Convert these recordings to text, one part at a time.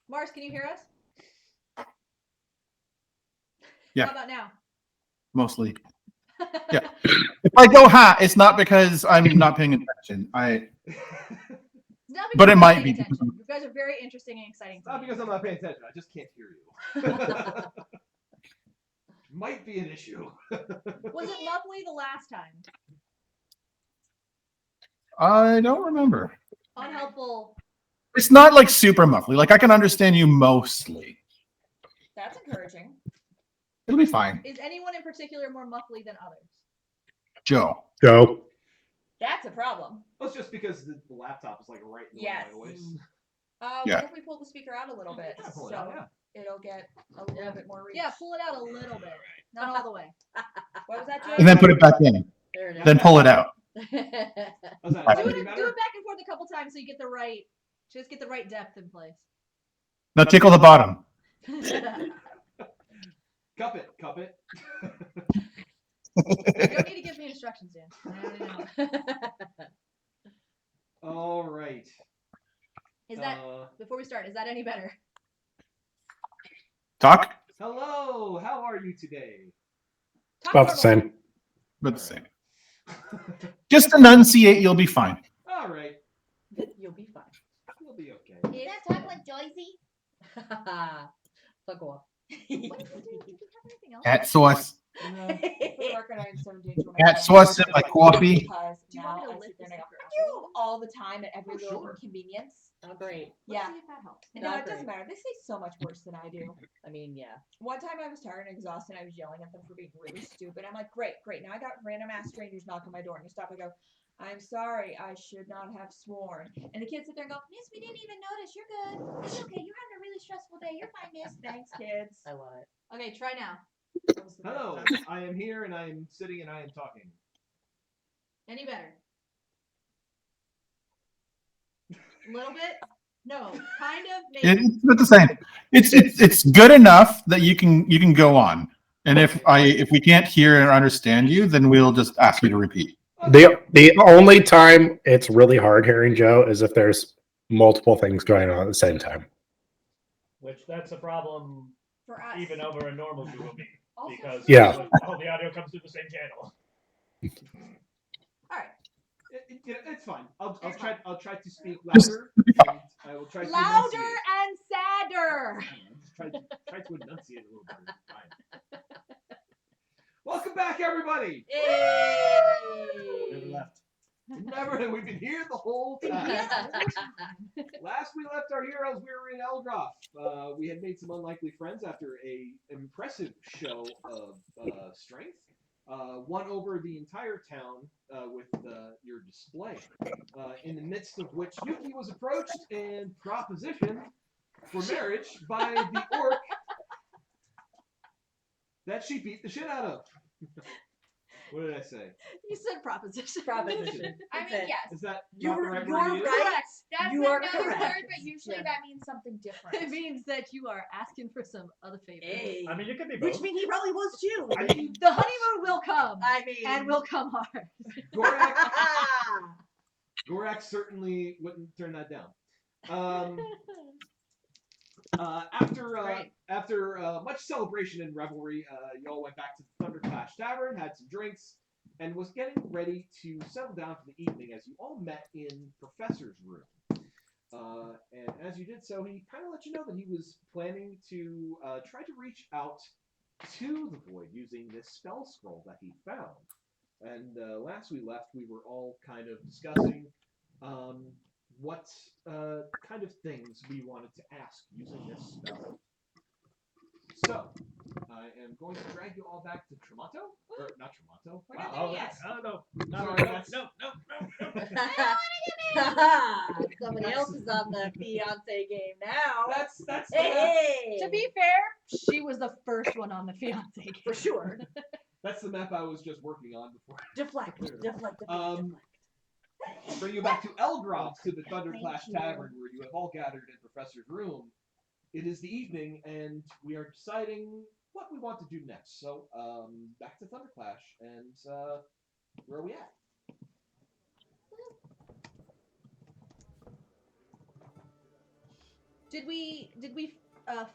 Mars, can you hear us? Yeah. How about now? Mostly. Yeah. If I go it's not because I'm not paying attention. But it might be. Attention. You guys are very interesting and exciting. Not because I'm not paying attention. I just can't hear you. Might be an issue. Was it lovely the last time? I don't remember. Unhelpful. It's not like super muffly. Like I can understand you mostly. That's encouraging. It'll be fine. Is anyone in particular more muffly than others? Joe. That's a problem. Well, it's just because the laptop is like right in the way of my voice. What if we pull the speaker out a little bit so it'll get a little bit more reach? Yeah, pull it out a little bit, not all the way. What was that, Jay? And then put it back in. There it is. Then pull it out. do it back and forth a couple times so you get the right, depth in place. Now tickle the bottom. Cup it. You don't need to give me instructions, Dan. All right. Is that before we start? Is that any better? Talk. Hello. How are you today? About the same. About the same. Just enunciate. You'll be fine. All right. You'll be fine. You'll be okay. Is that talk like Joycey? Fuck off. Cat sauce. Cat sauce in my coffee. Because Do you now want me to I lift sit there this and up I your go, all the time at every little sure. inconvenience. Oh, great. Yeah. Let's see if that helps. No, it doesn't matter. They say so much worse than I do. I mean, yeah. One time I was tired and exhausted. I was yelling at them for being really stupid. I'm like, great. Now I got random ass strangers knock on my door and you stop and go, I'm sorry, I should not have sworn. And the kids sit there and go, Miss, we didn't even notice. You're good. It's okay. You're having a really stressful day. You're fine, Miss. Thanks, kids. I love it. Okay, try now. Hello. I am here and I am sitting and I am talking. Any better? A little bit? No, kind of. Maybe. It's not the same. It's good enough that you can go on. And if we can't hear or understand you, then we'll just ask you to repeat. The only time it's really hard hearing Joe is if there's multiple things going on at the same time. Which that's a problem For us. even over a normal Google Meet because Yeah. all the audio comes through the same channel. All right. It's fine. I'll try to speak Just- louder. And I will try to Louder enunciate. and sadder. Just try to enunciate a little better. Fine. Welcome back, everybody. Yay! Never. We've been here the whole time. Last we left our heroes, we were in Elgrogh. We had made some unlikely friends after a impressive show of strength. Won over the entire town with your display. In the midst of which Yuki was approached and propositioned for marriage by the orc that she beat the shit out of. What did I say? You said proposition. Proposition. I mean, yes. Is that You're not the right you're word to use? right. That's You are another correct. word, but usually Yeah. that means something different. It means that you are asking for some other favors. I mean, it could be both. Which means he probably was too. I mean, The honeymoon will come. I mean, And will come hard. Gorak certainly wouldn't turn that down. After much celebration and revelry, you all went back to the Thunderclash Tavern, had some drinks, and was getting ready to settle down for the evening as you all met in Professor's room. And as you did so, he kind of let you know that he was planning to try to reach out to the void using this spell scroll that he found. And last we left, we were all kind of discussing what kind of things we wanted to ask using this spell. So, I am going to drag you all back to Tremonto. Or, not Tremonto. Wow. Oh, Yes. no, no, Sorry, that's- no. Somebody else is on the fiance game now. That's the Hey, To be fair, she was the first one on the fiance game. for sure. That's the map I was just working on before. Deflect. Bring you back to Elgrogh, to the Thunderclash Thank you. Tavern, where you have all gathered in Professor's room. It is the evening, and we are deciding what we want to do next. So, back to Thunderclash, and where are we at? Did we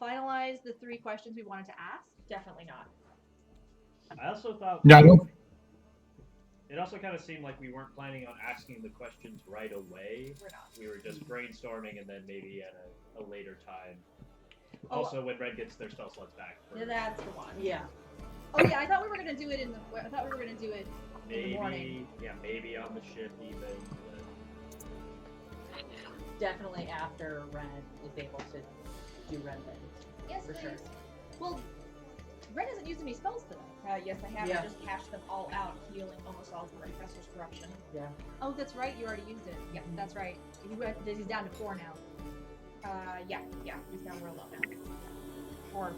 finalize the 3 questions we wanted to ask? Definitely not. I also thought No, I don't- it also kind of seemed like we weren't planning on asking the questions right away. We're not. We were just brainstorming, and then maybe at a later time. Oh. Also, when Red gets their spell slots back. For Yeah, that's the one. Yeah. Oh yeah, I thought we were gonna do it I thought we were gonna do it in the maybe, morning. yeah, maybe on the ship even. Definitely after Ren is able to do Ren things. Yes, For please. sure. Well, Ren hasn't used any spells today. Yes, I have. Yeah. I just cashed them all out, healing almost all of the Professor's corruption. Yeah. Oh, that's right. You already used it. Yeah, that's right. He's down to 4 now. Yeah, he's down real low now. Or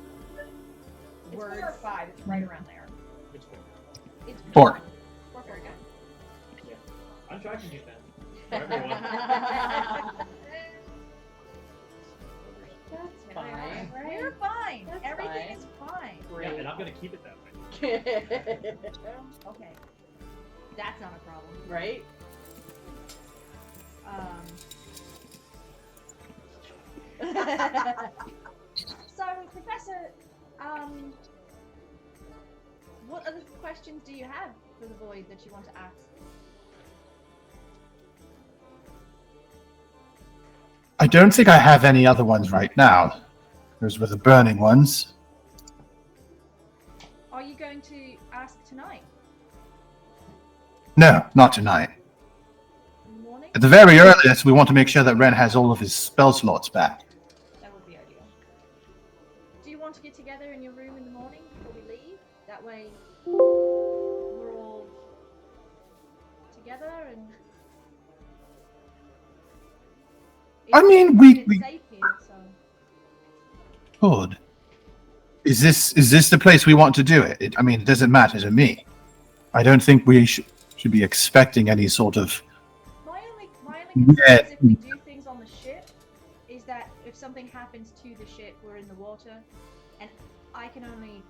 It's words. 4 or 5. It's right around there. It's cool. It's 4. 4 very good. I'm tracking you, man. For everyone. That's Yeah, fine. right? You're fine. That's Everything fine. is fine. Yeah, and I'm gonna keep it that way. Okay. That's not a problem. Right? So, Professor, what other questions do you have for the void that you want to ask? I don't think I have any other ones right now. Those were the burning ones. Are you going to ask tonight? No, not tonight. In the morning? At the very earliest, we want to make sure that Ren has all of his spell slots back. That would be ideal. Do you want to get together in your room in the morning before we leave? That way, we're all together and. I mean, we- It's safe here, so. Good. Is this the place we want to do it? I mean, it doesn't matter to me. I don't think we should be expecting any sort of. My only concern Yeah. is if we do things on the ship, is that if something happens to the ship, we're in the water, and I can only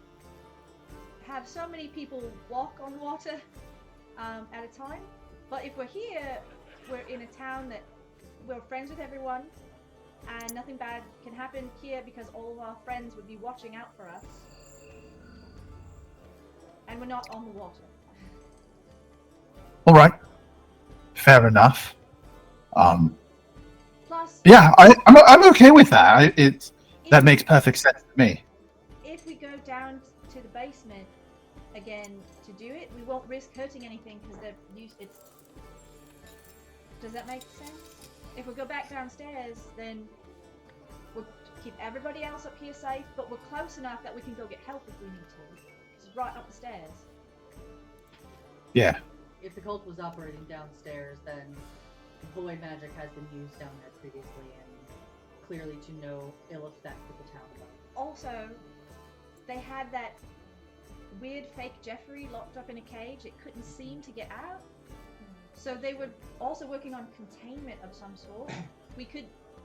have so many people walk on water at a time. But if we're here, we're in a town that we're friends with everyone, and nothing bad can happen here because all of our friends would be watching out for us, and we're not on the water. All right. Fair enough. Plus, Yeah, I'm okay with that. That if- makes perfect sense to me. If we go down to the basement again to do it, we won't risk hurting anything because they're used. Does that make sense? If we go back downstairs, then we'll keep everybody else up here safe, but we're close enough that we can go get help if we need to. It's right up the stairs. Yeah. If the cult was operating downstairs, then void magic has been used down there previously and clearly to no ill effect with the town above. Also, they had that weird fake Jeffrey locked up in a cage. It couldn't seem to get out. So they were also working on containment of some sort.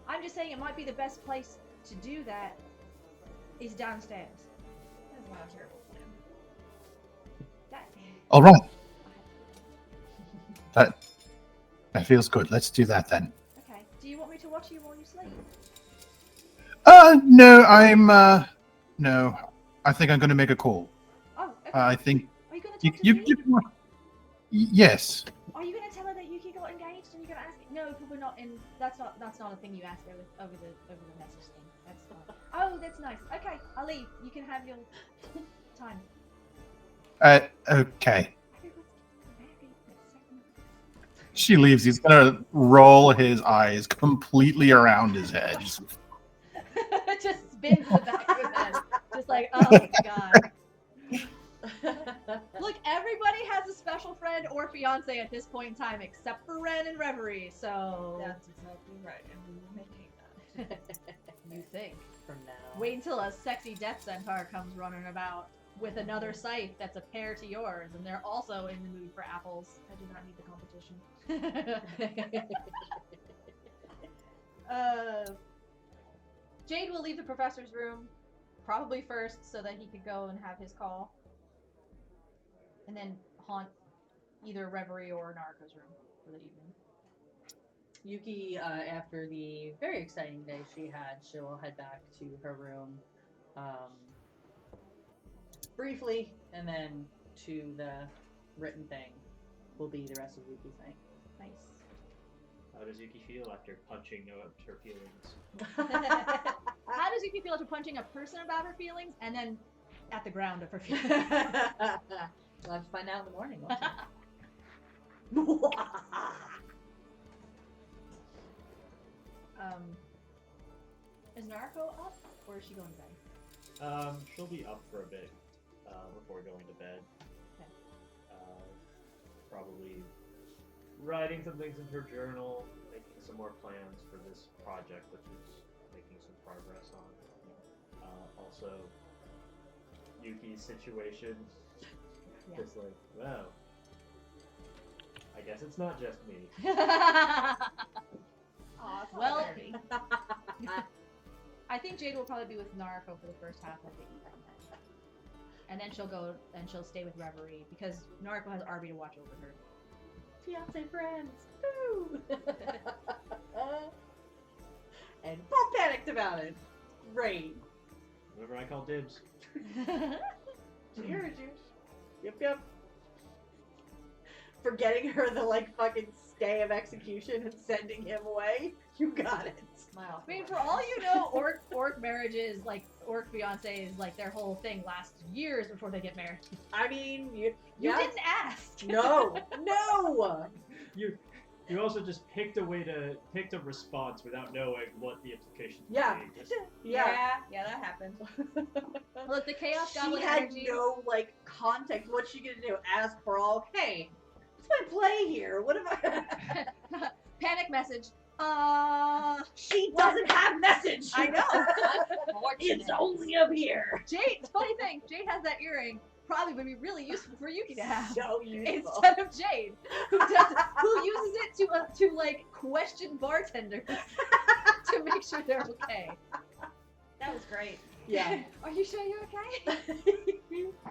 I'm just saying it might be the best place to do that is downstairs. That's not a terrible plan. All right. That feels good. Let's do that then. Okay. Do you want me to watch you while you sleep? No, no. I think I'm going to make a call. Oh, okay. I think Are you going to you, talk to you, me? yes. Are you going to tell her that Yuki got engaged and you're going to ask? No, we're not in. That's not a thing you ask her over the message thing. That's not. Oh, that's nice. Okay, I'll leave. You can have your time. Okay. She leaves. He's going to roll his eyes completely around his head. Just spin to the back of his head. Just like, oh my god. Look, everybody has a special friend or fiance at this point in time, except for Ren and Reverie, so... That's exactly right, and we will maintain that. You think. From now. Wait until a sexy death centaur comes running about with another scythe that's a pair to yours, and they're also in the mood for apples. I do not need the competition. Jade will leave the professor's room, probably first, so that he could go and have his call. And then haunt either Reverie or Narco's room for the evening. Yuki, after the very exciting day she had, she'll head back to her room briefly, and then to the written thing will be the rest of Yuki's night. Nice. How does Yuki feel after punching out her feelings? How does Yuki feel after punching a person about her feelings and then at the ground of her feelings? We'll have to find out in the morning. Won't Is Narco up or is she going to bed? She'll be up for a bit before going to bed. Okay. Probably writing some things into her journal, making some more plans for this project, which is making some progress on. Also, Yuki's situation. Yeah. Just like, well, I guess it's not just me. Aw, Well, solidarity. I think Jade will probably be with Narco for the first half of the evening. And then she'll go and she'll stay with Reverie because Narco has Arby to watch over her. Fiance friends. Woo! And both panicked about it. Great. Remember, I call dibs. She heard you. Yep. For getting her the fucking stay of execution and sending him away. You got it. My I mean, for all you know, orc marriages, orc fiancés, their whole thing lasts years before they get married. I mean, you You didn't ask. No. You also just picked a response without knowing what the implications Yeah. would be. Just, Yeah, that happened. Look, the chaos She goblin had energy. no context. What's she gonna do? Ask Brawl, hey, what's my play here? What am I? Panic message. She doesn't have message. I know. It's only up here. Jade. Funny thing, Jade has that earring. Probably would be really useful for Yuki to have. So useful. Instead of Jade, who uses it to question bartenders to make sure they're okay. That was great. Yeah. Are you sure you're okay?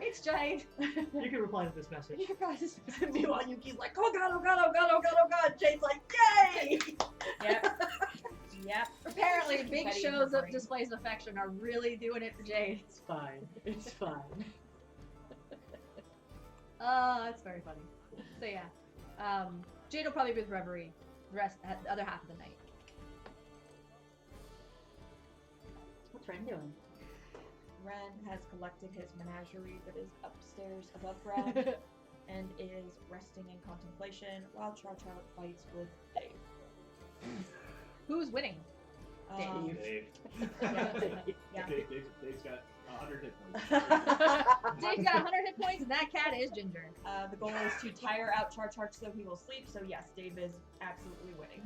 It's Jade. you can reply to this message. You can probably just Meanwhile, Yuki's like, oh god, oh god, oh god, oh god, oh god. Jade's like, yay! Yep. Apparently, big Confetti in shows her of brain. displays of affection are really doing it for Jade. It's fine. It's fine. It's very funny. So yeah, Jade will probably be with Reverie the other half of the night. What's Ren doing? Ren has collected his menagerie that is upstairs above ground and is resting in contemplation while Char fights with Dave. Who's winning? Um, Dave. Yeah. Dave's got 100 hit points. Dave's got 100 hit points, and that cat is Ginger. The goal is to tire out Char so he will sleep. So yes, Dave is absolutely winning.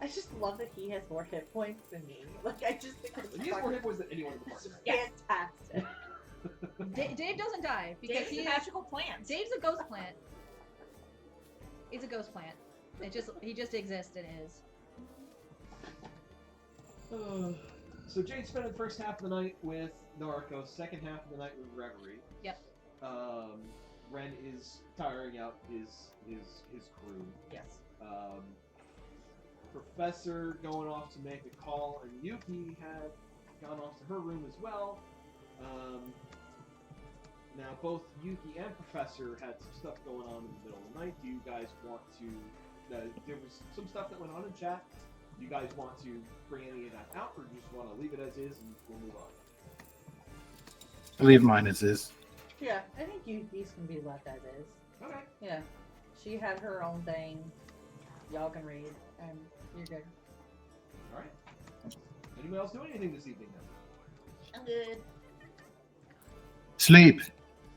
I just love that he has more hit points than me. I just think that's He has more hit points than anyone in the party. fantastic. Dave doesn't die because Dave's a he's magical plant. Dave's a ghost plant. He's a ghost plant. He just exists and is. So Jade spent the first half of the night with Narco, second half of the night with Reverie. Yep. Ren is tiring out his crew. Yes. Professor going off to make a call, and Yuki had gone off to her room as well. Now both Yuki and Professor had some stuff going on in the middle of the night. Do you guys want to? There was some stuff that went on in chat. Do you guys want to bring any of that out, or do you just want to leave it as is and we'll move on? Leave mine as is. Yeah, I think these can be left as is. Okay. Yeah. She had her own thing. Y'all can read, and you're good. All right. Anyone else doing anything this evening then? I'm good. Sleep.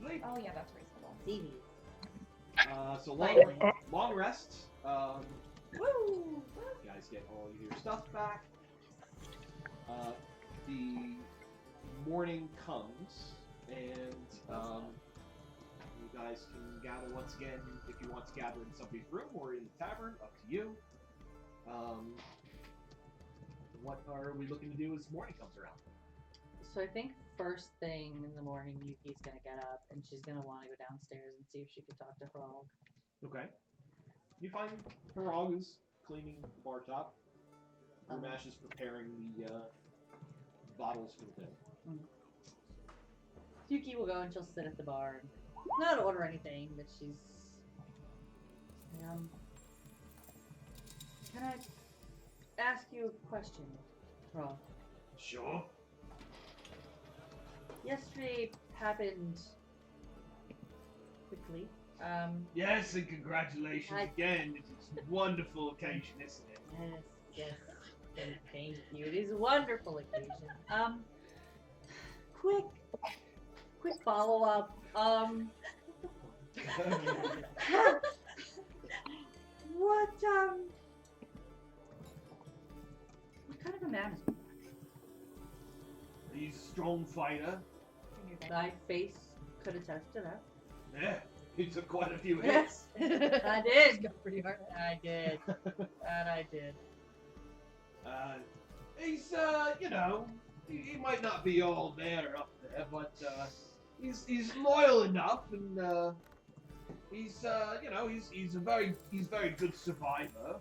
Sleep. Oh yeah, that's reasonable. TV. So Finally. long rest. Woo! You guys get all of your stuff back. The morning comes, and you guys can gather once again if you want to gather in somebody's room or in the tavern. Up to you. What are we looking to do as morning comes around? So I think first thing in the morning, Yuki's gonna get up and she's gonna want to go downstairs and see if she can talk to Frog. Okay. You find Harag is cleaning the bar top. Rumash is preparing the bottles for the day. Yuki will go and she'll sit at the bar and not order anything, but she's can I ask you a question, Rob? Sure. Yesterday happened quickly. Yes, and congratulations again. It's a wonderful occasion, isn't it? Yes. Thank you. It is a wonderful occasion. Quick follow up. What kind of a man is he? He's a strong fighter. My face could attest to that. Yeah, he took quite a few hits. I did. Go pretty hard. I did. And I did. He's, he might not be all there up there, but he's loyal enough, and he's a very good survivor.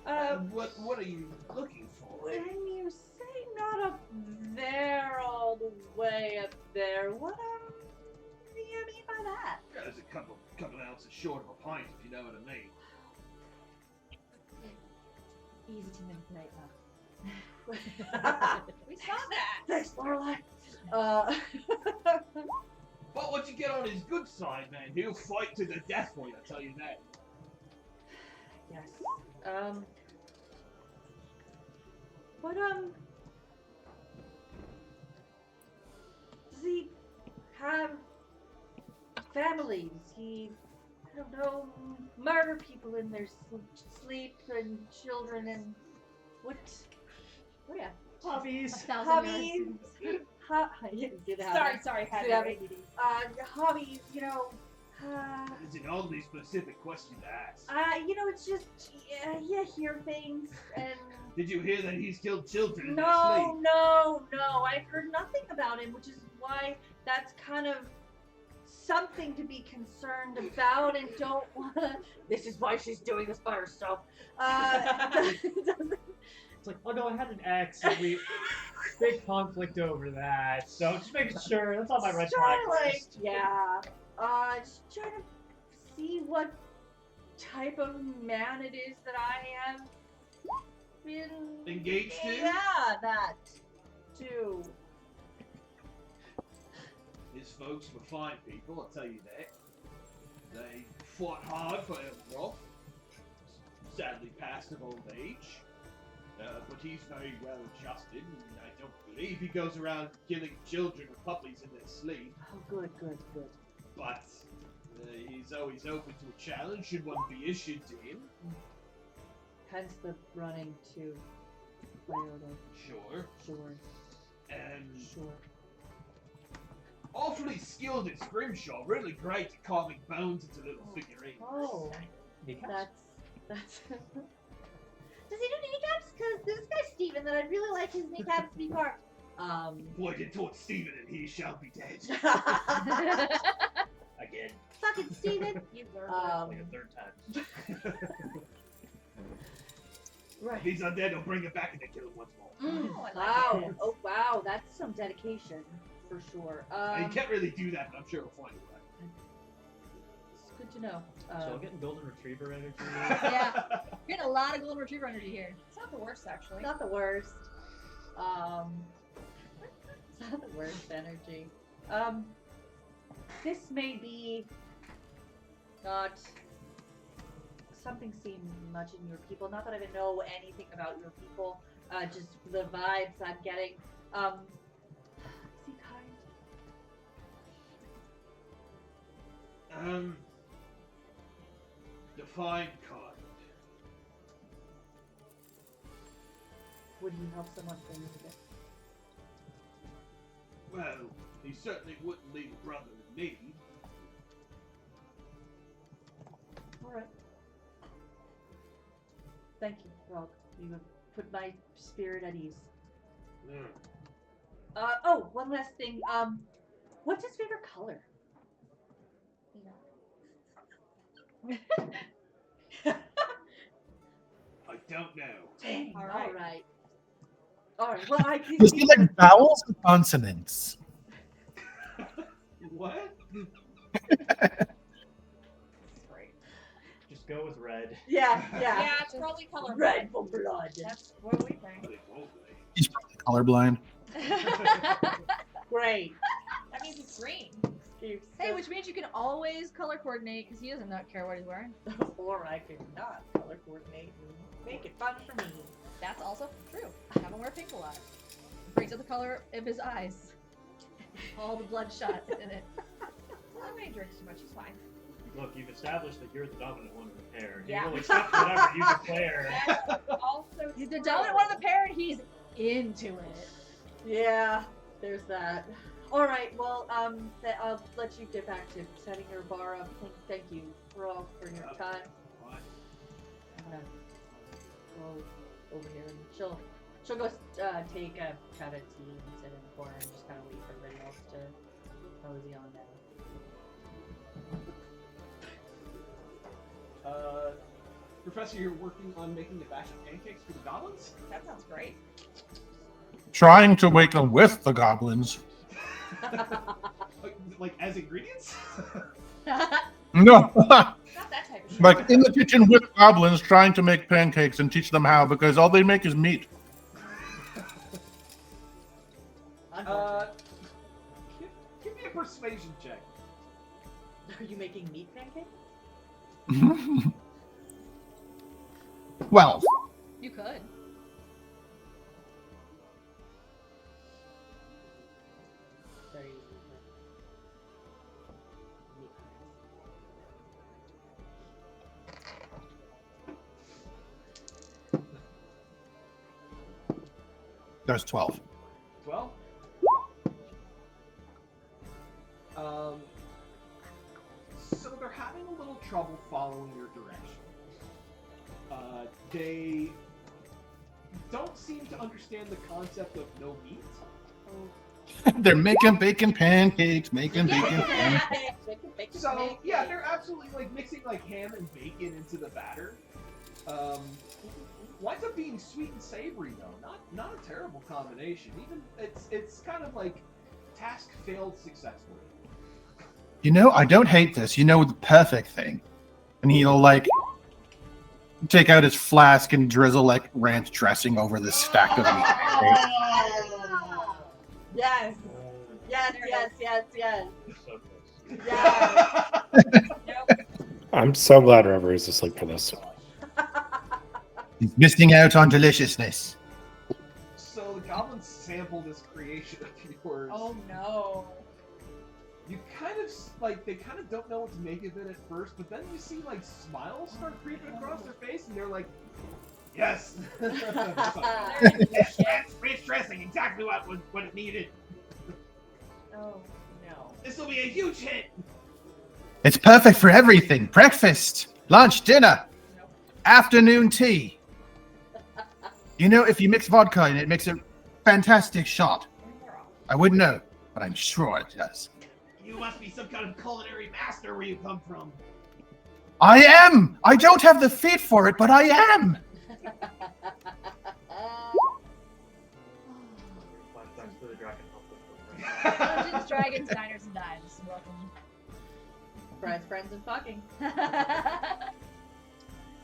What are you looking for? When you say not up there, all the way up there, what do you mean by that? There's a couple ounces short of a pint, if you know what I mean. Easy to manipulate, huh? We saw that! Thanks, Lorelai. But what you get on his good side, man, he'll fight to the death for you, I tell you that. Yes. Does he have families? He, I don't know, murder people in their sleep and children and what? Oh yeah. Hobbies. Hobbies. Sorry, had Yeah. ADD. Hobbies, Is it oddly specific question to ask? it's just, you hear things and... Did you hear that he's killed children in their No, sleep? I've heard nothing about him, which is why that's kind of something to be concerned about and don't wanna... This is why she's doing this by herself. It's like, oh no, I had an ex, and we big conflict over that. So just making sure that's on my red flag list. Yeah. Just trying to see what type of man it is that I have been Engaged to? Yeah, that too. His folks were fine people, I'll tell you that. They fought hard for Elgrogh. Sadly passed of old age. But he's very well adjusted, and I don't believe he goes around killing children or puppies in their sleep. Oh, good. But he's always open to a challenge should one be issued to him. Hence the running to Toyota. Sure. And Sure. awfully skilled at scrimshaw, really great at carving bones into little figurines. Oh, Kneecaps? that's. Does he do kneecaps? Because this guy Steven that I'd really like his kneecaps to be carved. Pointed towards Stephen, and he shall be dead. Again. Fucking Steven. You learned Like a third time. Right. If he's undead, he'll bring it back and then kill him once more. Oh, I like Wow. it. Oh, wow. That's some dedication for sure. You can't really do that, but I'm sure he'll find a way. It's good to know. So I'm getting golden retriever energy. Yeah. You're getting a lot of golden retriever energy here. It's not the worst, actually. Not the worst. It's not the worst energy. This may be not something seen much in your people. Not that I even know anything about your people. Just the vibes I'm getting. Is he kind? Define kind. Would he help someone in need? Well, he certainly wouldn't leave a brother in need. Alright. Thank you, Rob. You have put my spirit at ease. Oh, one last thing. What's his favorite color? I don't know. Dang. All All right. right. All right. Well, I can Is see it like vowels or consonants? What? Great. Just go with red. Yeah. Yeah, Yeah. it's probably color Red for blood. That's what we think. But it won't be. He's probably colorblind. Great. That means it's green. Hey, which means you can always color coordinate because he doesn't not care what he's wearing. Or I could not color coordinate and make it fun for me. That's also true. Have him wear pink a lot. Brings out the color of his eyes. All the bloodshot in it. Well, when he drinks too much, he's fine. Look, you've established that you're the dominant one in the pair. Yeah. You will accept whatever you declare. That's also He's the true. dominant one of the pair, and he's into it. Yeah, there's that. All right, well, I'll let you get back to setting your bar up. Thank you for all for your time. What? I'm gonna go over here and she'll go take a cup of tea and sit in the corner and just kind of wait for everybody else to cozy on down. Professor, you're working on making a batch of pancakes for the goblins? That sounds great. Trying to wake them with the goblins. Like as ingredients? No, Not that type of shit. like in the kitchen with goblins, trying to make pancakes and teach them how because all they make is meat. Give me a persuasion check. Are you making meat pancakes? 12. You could. Very easy. Meat. There's 12. 12? So they're having a little trouble following your direction. They don't seem to understand the concept of no meat. They're making bacon pancakes, making bacon pancakes. So yeah, they're absolutely like mixing like ham and bacon into the batter. Winds up being sweet and savory though, not a terrible combination. Even it's kind of like task failed successfully. You know, I don't hate this. You know the perfect thing. And he'll like take out his flask and drizzle like ranch dressing over this stack of meat. Yes. Yes. So close. Yes. Nope. I'm so glad Reverie is asleep for this. He's missing out on deliciousness. So the goblins sample this creation of yours. Oh no. You kind of like they kind of don't know what to make of it at first, but then you see like smiles start creeping across their face, and they're like, "Yes, that's ranch dressing, exactly what it needed. Oh no. This will be a huge hit." It's perfect for everything. Breakfast, lunch, dinner, Nope. afternoon tea. You know, if you mix vodka in it, it makes a fantastic shot. I wouldn't know, but I'm sure it does. You must be some kind of culinary master where you come from. I am! I don't have the feet for it, but I am! Flashbacks to the dragon help. Dungeons, Dragons, Diners, and Dives. Welcome. Friends, and fucking.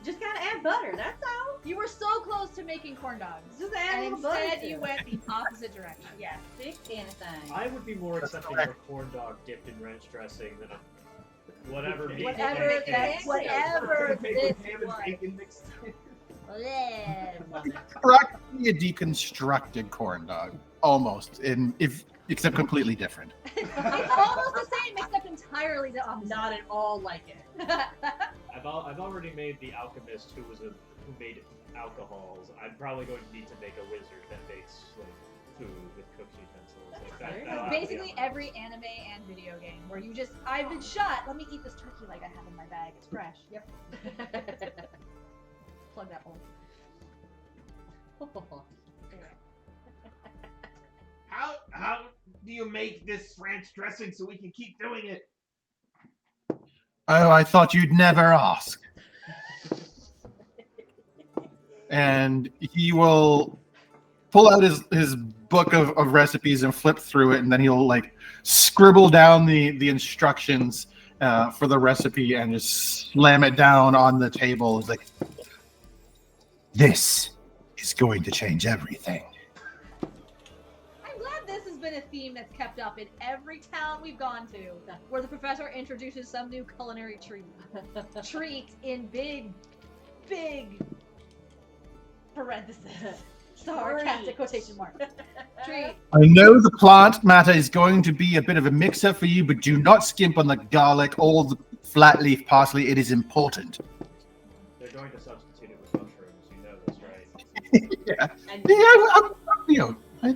Just gotta add butter. That's all. You were so close to making corn dogs. Just add a And little butter. instead to you it. went the opposite direction. Yeah, big fan of thing. I would be more accepting of a corn dog dipped in ranch dressing than a whatever meat Whatever pancake. that, whatever this Ham and was. bacon mixed in. Practically a deconstructed corn dog. Almost. Except completely different. It's almost the same, except entirely the opposite. Not at all like it. I've already made the alchemist who made alcohols. I'm probably going to need to make a wizard that makes like food with cooked utensils. Like that. that'll have to be Basically on my- every anime and video game where you just, I've been shot, let me eat this turkey like I have in my bag, it's fresh. Yep. Plug that hole. How do you make this ranch dressing so we can keep doing it? Oh, I thought you'd never ask. And he will pull out his book of recipes and flip through it, and then he'll like scribble down the instructions for the recipe and just slam it down on the table. It's like, this is going to change everything. I'm glad this has been a theme that's kept up in every town we've gone to, where the professor introduces some new culinary treat in big parentheses. Sarcastic quotation mark. Treat. I know the plant matter is going to be a bit of a mix-up for you, but do not skimp on the garlic or the flat leaf parsley. It is important. They're going to substitute it with mushrooms. You know this, right? Yeah,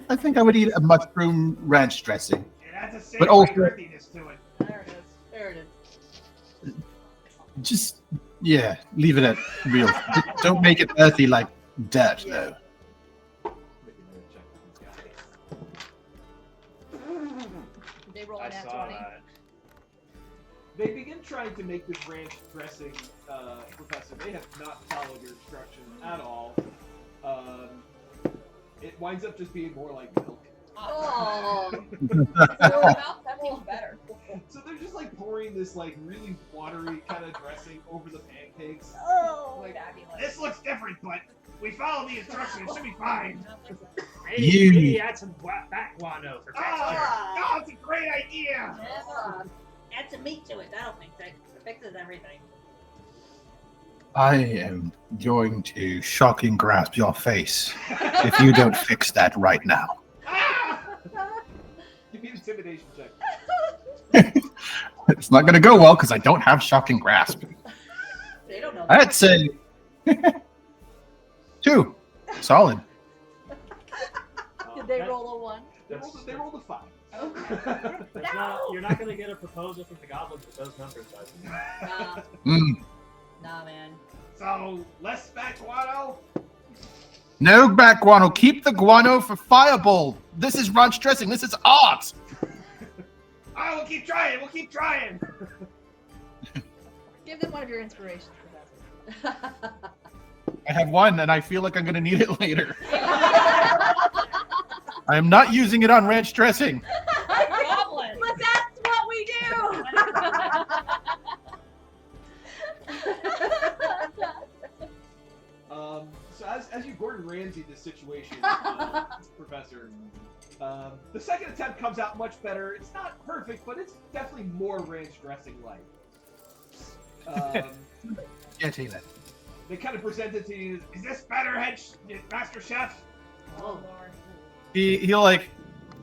I think I would eat a mushroom ranch dressing. It has a But also- earthiness to it. There it is. There it is. Just, leave it at real. Don't make it earthy like dirt, though. Making a check with these guys. Did they roll I an at saw 20? that. They begin trying to make this ranch dressing, Professor. They have not followed your instructions at all. It winds up just being more like milk. Oh. That's even better. So they're just like pouring this like really watery kind of dressing over the pancakes. Oh, Like, Fabulous. this looks different, but we follow the instructions. It should be fine. You- Maybe add some back guano for texture. Oh, it's a great idea. Add some meat to it. That'll fixes everything. I am going to shocking grasp your face if you don't fix that right now. Ah! Give me an intimidation check. It's not going to go well because I don't have shocking grasp. They don't know. I'd say 2. Solid. Did they roll a 1? They rolled a 5. You're not going to get a proposal from the goblins with those numbers, bud. Nah, Mm. nah, man. So, less back guano? No back guano. Keep the guano for fireball. This is ranch dressing. This is art. Oh, we'll keep trying. We'll keep trying. Give them one of your inspirations, Professor. I have one, and I feel like I'm going to need it later. I am not using it on ranch dressing. Goblin. But that's what we do! So as you Gordon Ramsay this situation, Professor, the second attempt comes out much better. It's not perfect, but it's definitely more ranch dressing like. Yeah, Taylor. They kind of present it to you. Is this better, Master Chef? Oh, Lord. He'll like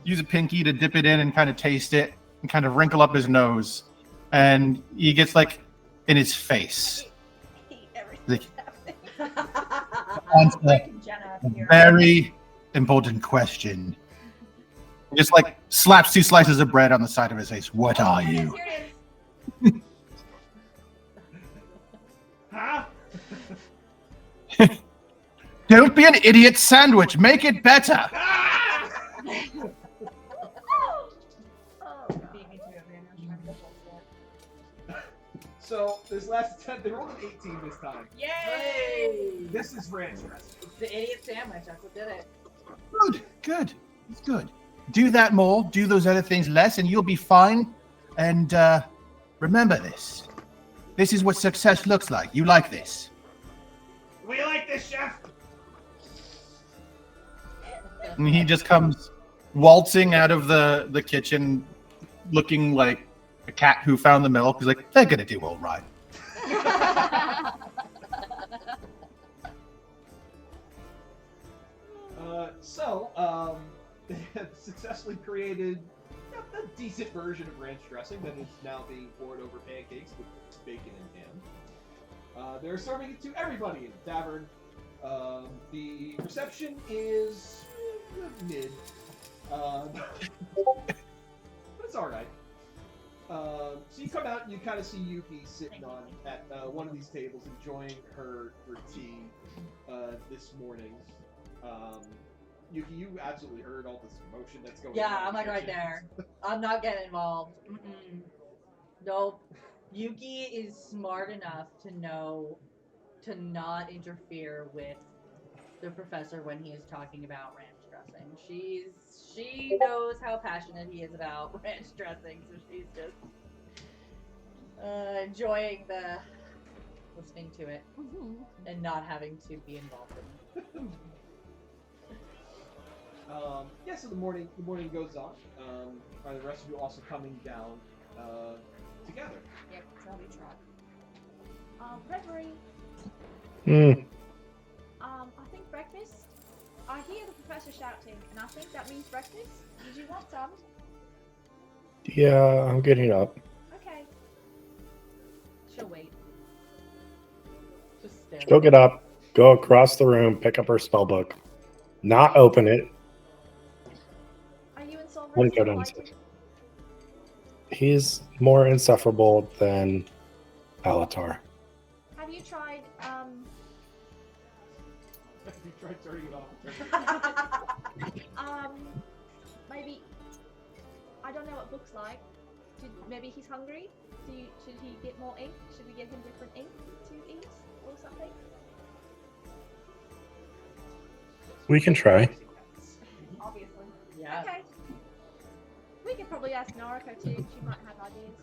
use a pinky to dip it in and kind of taste it and kind of wrinkle up his nose, and he gets like in his face. I hate everything Like- that's happening. Answer Waking Jenna a up here. very important question. He just like slaps 2 slices of bread on the side of his face. What are Here it is, you? here it is. Huh? Don't be an idiot sandwich. Make it better. Ah! Oh, Beat me to it, man. I was trying to go full score. So this last attempt, they rolled an 18 this time. Yay! This is ranch dressing. It's the idiot sandwich. That's what did it. Good. It's good. Do that more. Do those other things less, and you'll be fine. And remember this. This is what success looks like. You like this. We like this, Chef. And he just comes waltzing out of the kitchen, looking like a cat who found the milk. He's like, they're gonna do all right. They have successfully created a decent version of ranch dressing that is now being poured over pancakes with bacon and ham. They're serving it to everybody in the tavern. The reception is mid, but it's all right. So you come out and you kind of see Yuki sitting at one of these tables enjoying her tea this morning. Yuki, you absolutely heard all this commotion that's going on. Yeah, in I'm the like right kitchen. there. I'm not getting involved. Mm-mm. Nope. Yuki is smart enough to know to not interfere with the professor when he is talking about ranch dressing. She knows how passionate he is about ranch dressing, so she's just enjoying the listening to it and not having to be involved in it. So the morning goes on. Are the rest of you also coming down together? Yep, Charlie Trot. Reverie, I think breakfast. I hear the professor shouting, and I think that means breakfast. Did you want some? Yeah, I'm getting up. Okay. She'll wait. Just stare. She'll get up, go across the room, pick up her spell book, not open it. Are you and Solveig Let me go still downstairs. fighting? He's more insufferable than Alatar. Have you tried You tried turning it off. maybe I don't know what book's like. Maybe he's hungry. Should he get more ink? Should we get him different ink to eat or something? We can try. Obviously. Yeah. Okay. We could probably ask Noriko too. She might have ideas.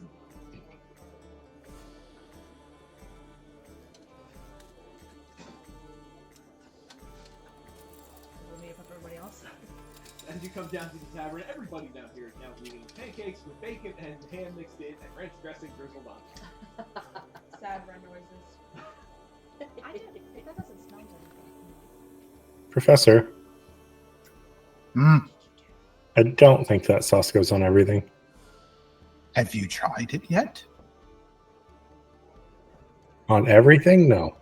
We'll meet up with everybody else. As you come down to the tavern, everybody down here is now eating pancakes with bacon and ham mixed in and ranch dressing drizzled on. Sad run noises. I don't. That doesn't smell good. Professor, Hmm. I don't think that sauce goes on everything. Have you tried it yet? On everything? No.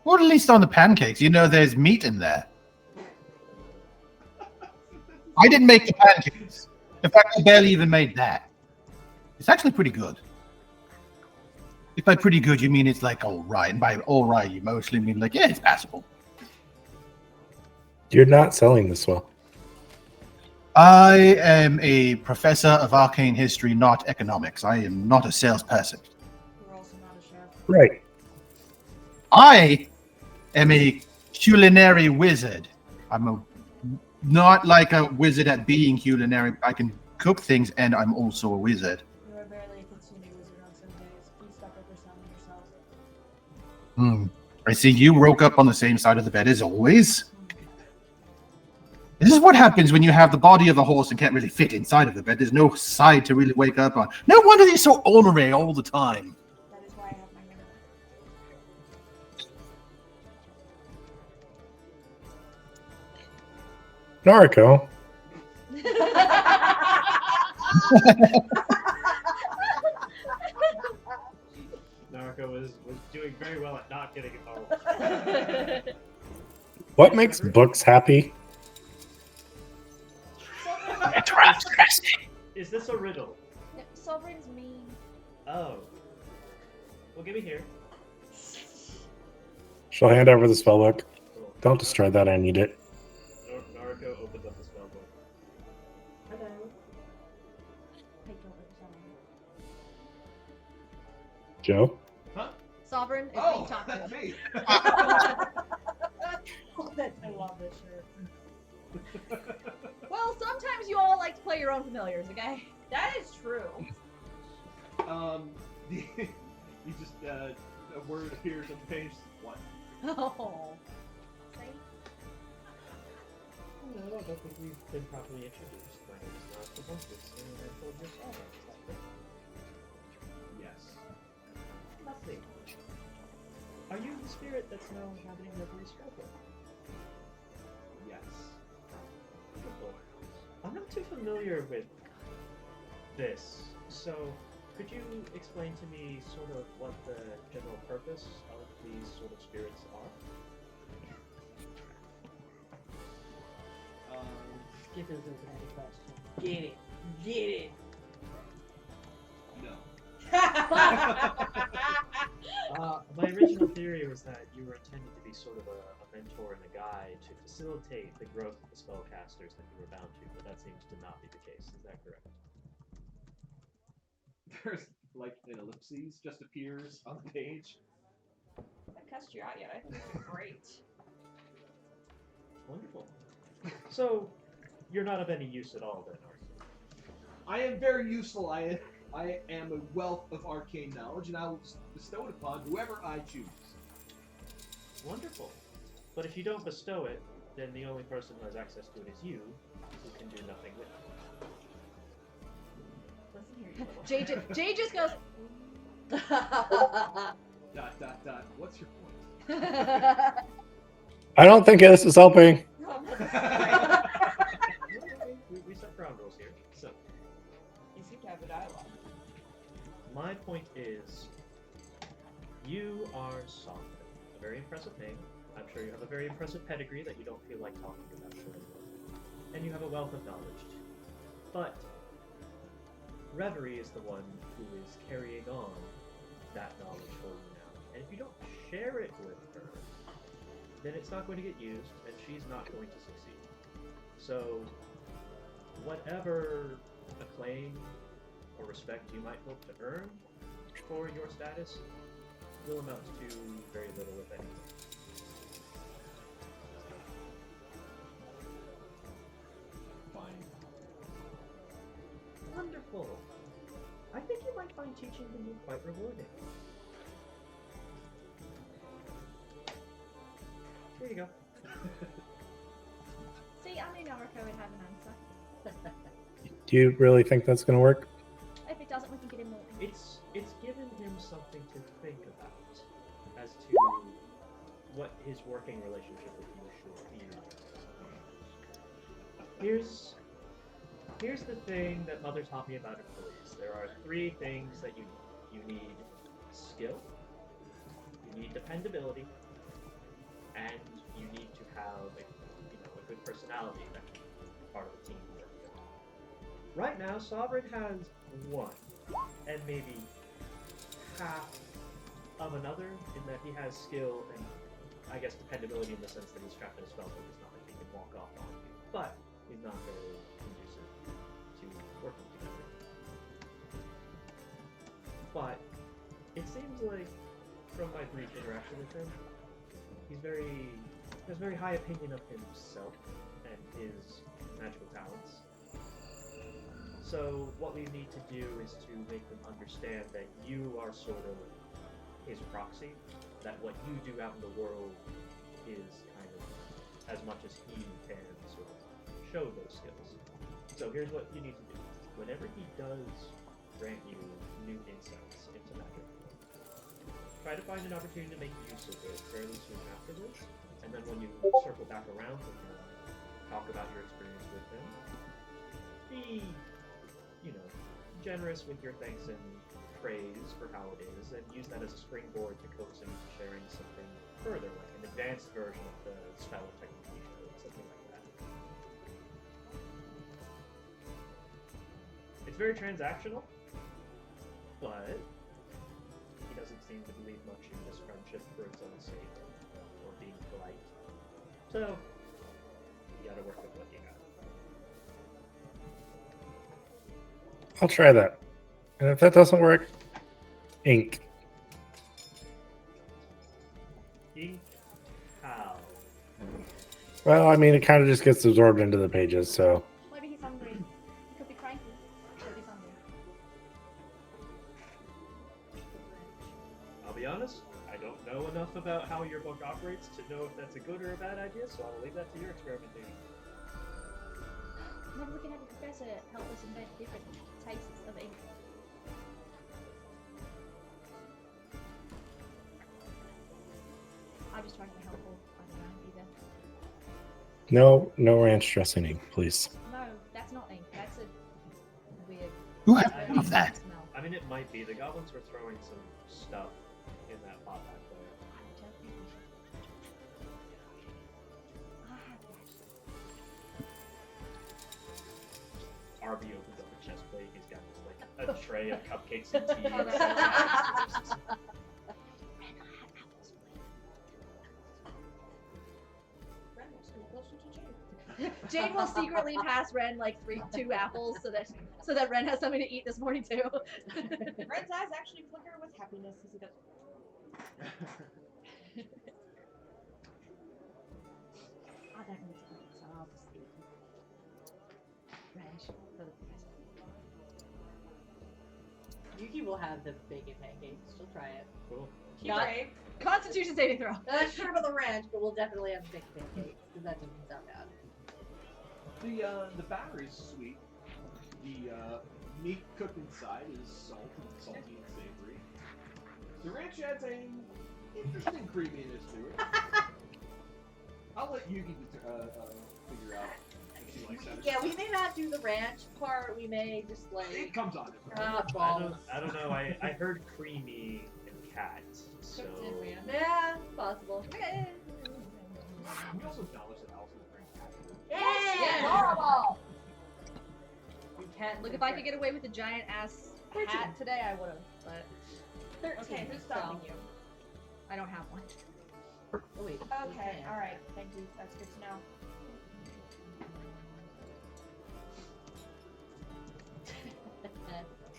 Or at least on the pancakes. You know there's meat in there. I didn't make the pancakes. In fact, I barely even made that. It's actually pretty good. If by pretty good you mean it's like all right, and by all right you mostly mean like, yeah, it's passable. You're not selling this well. I am a professor of arcane history, not economics. I am not a salesperson. We're also not a chef. Right. I am a culinary wizard. I'm not like a wizard at being culinary. I can cook things, and I'm also a wizard. You are barely a consuming wizard on some days. Please stop overselling yourself. I see you woke up on the same side of the bed as always. This is what happens when you have the body of a horse and can't really fit inside of the bed. There's no side to really wake up on. No wonder you're so ornery all the time. That is why I have my hammer. Nariko, Nariko was doing very well at not getting involved. what makes books happy? Is this a riddle? No, Sovereign's mean. Oh. Well, give me here. She'll hand over the spell book. Cool. Don't destroy that, I need it. Nariko opens up the spell book. Hello. Hey, don't oversell him. Joe? Sovereign is Oh, being talked that's to. me. I love this shirt. Well, sometimes you all like to play your own familiars, okay? That is true. You just a word appears on the page. What? Oh. See? No, I don't think we've been properly introduced. My name is Nariko Bunkus, and I told your father. Is that correct? Yes. Lovely. Are you the spirit that's now inhabiting Reverie Scrapbook? Yes. Good lord. I'm not too familiar with this, so could you explain to me sort of what the general purpose of these sort of spirits are? Skip is open any question. Get it. Get it. No. My original theory was that you were intended to be sort of a mentor and a guide to facilitate the growth of the spellcasters that you were bound to, but that seems to not be the case. Is that correct? like an ellipses, just appears on the page. I haven't cussed you out yet. I think you're great. Wonderful. So, you're not of any use at all, then, are you? I am very useful. I am a wealth of arcane knowledge, and I will bestow it upon whoever I choose. Wonderful. But if you don't bestow it, then the only person who has access to it is you, who can do nothing with it. Listen here, you little. Jay just goes. What's your point? I don't think this is helping. We set ground rules here. So, You seem to have a dialogue. my point is, you are Sovereign. A very impressive name. I'm sure you have a very impressive pedigree that you don't feel like talking about. And you have a wealth of knowledge. But Reverie is the one who is carrying on that knowledge for you now. And if you don't share it with her, then it's not going to get used, and she's not going to succeed. So, whatever acclaim or respect you might hope to earn for your status will amount to very little, if anything. Fine. Wonderful. I think you might find teaching can be quite rewarding. Here you go. See, I knew Nariko would have an answer. Do you really think that's going to work? If it doesn't, we can get him more. It's given him something to think about as to what his working relationship with you should be. Here's the thing that Mother taught me about employees. There are 3 things that you need: skill, you need dependability, and you need to have a good personality that can be part of the team. Right now, Sovereign has 1, and maybe half of another, in that he has skill and, I guess, dependability in the sense that he's trapped in a spell book. It's not like he can walk off on you, but he's not very conducive to working together. But it seems like, from my brief interaction with him, he has very high opinion of himself and his magical talents. So what we need to do is to make them understand that you are sort of his proxy, that what you do out in the world is kind of as much as he can sort of show those skills. So here's what you need to do. Whenever he does grant you new insights into magic, try to find an opportunity to make use of it fairly soon afterwards, and then when you circle back around to him, talk about your experience with him. Be, generous with your thanks and praise for how it is, and use that as a springboard to coax him into sharing something further, like an advanced version of the spell or technique you showed, something like that. It's very transactional, but he doesn't seem to believe much in this friendship for its own sake, or being polite. So, you gotta work with what you got. I'll try that. And if that doesn't work, ink. Ink? How? Well, I mean, it kind of just gets absorbed into the pages, so. Maybe he's hungry. He could be cranky. Could be hungry. I'll be honest, I don't know enough about how your book operates to know if that's a good or a bad idea, so I'll leave that to your experimentation. Maybe we can have a professor help us invent different tastes of ink. I'm just trying to be helpful. I don't know either. No ranch dressing ink, please. No, that's not ink. That's a weird. Who has I any of that? Smell. I mean, it might be. The goblins were throwing some stuff in that pot back there. I don't think we should. I have that. Arby opens up a chest plate. He's got just like a tray of cupcakes and tea. Ren was too close to Jay. Jade will secretly pass Ren like 2 apples so that Ren has something to eat this morning too. Ren's eyes actually flicker with happiness as he goes. I'll definitely do it, so I'll just eat Ren for the present. Yuki will have the bacon pancakes. She'll try it. Cool. Keep Not- brave. Constitution saving throw. Not sure about the ranch, but we'll definitely have bacon pancakes because that doesn't sound bad. The batter is sweet. The meat cooked inside is salty and savory. The ranch adds a interesting creaminess to it. I'll let Yuki figure out if she likes that. Yeah, we may not do the ranch part. We may just like It comes on. balls. I don't know. I heard creamy and cat. So Cooked in Ren. Yeah, possible. We also acknowledge that Allison brings cat food. Yeah, horrible. We can't Look, if I could get away with a giant ass hat today, I would have. But 13. Okay, who's stopping you? I don't have one. Oh, wait. Okay, alright. Thank you. That's good to know.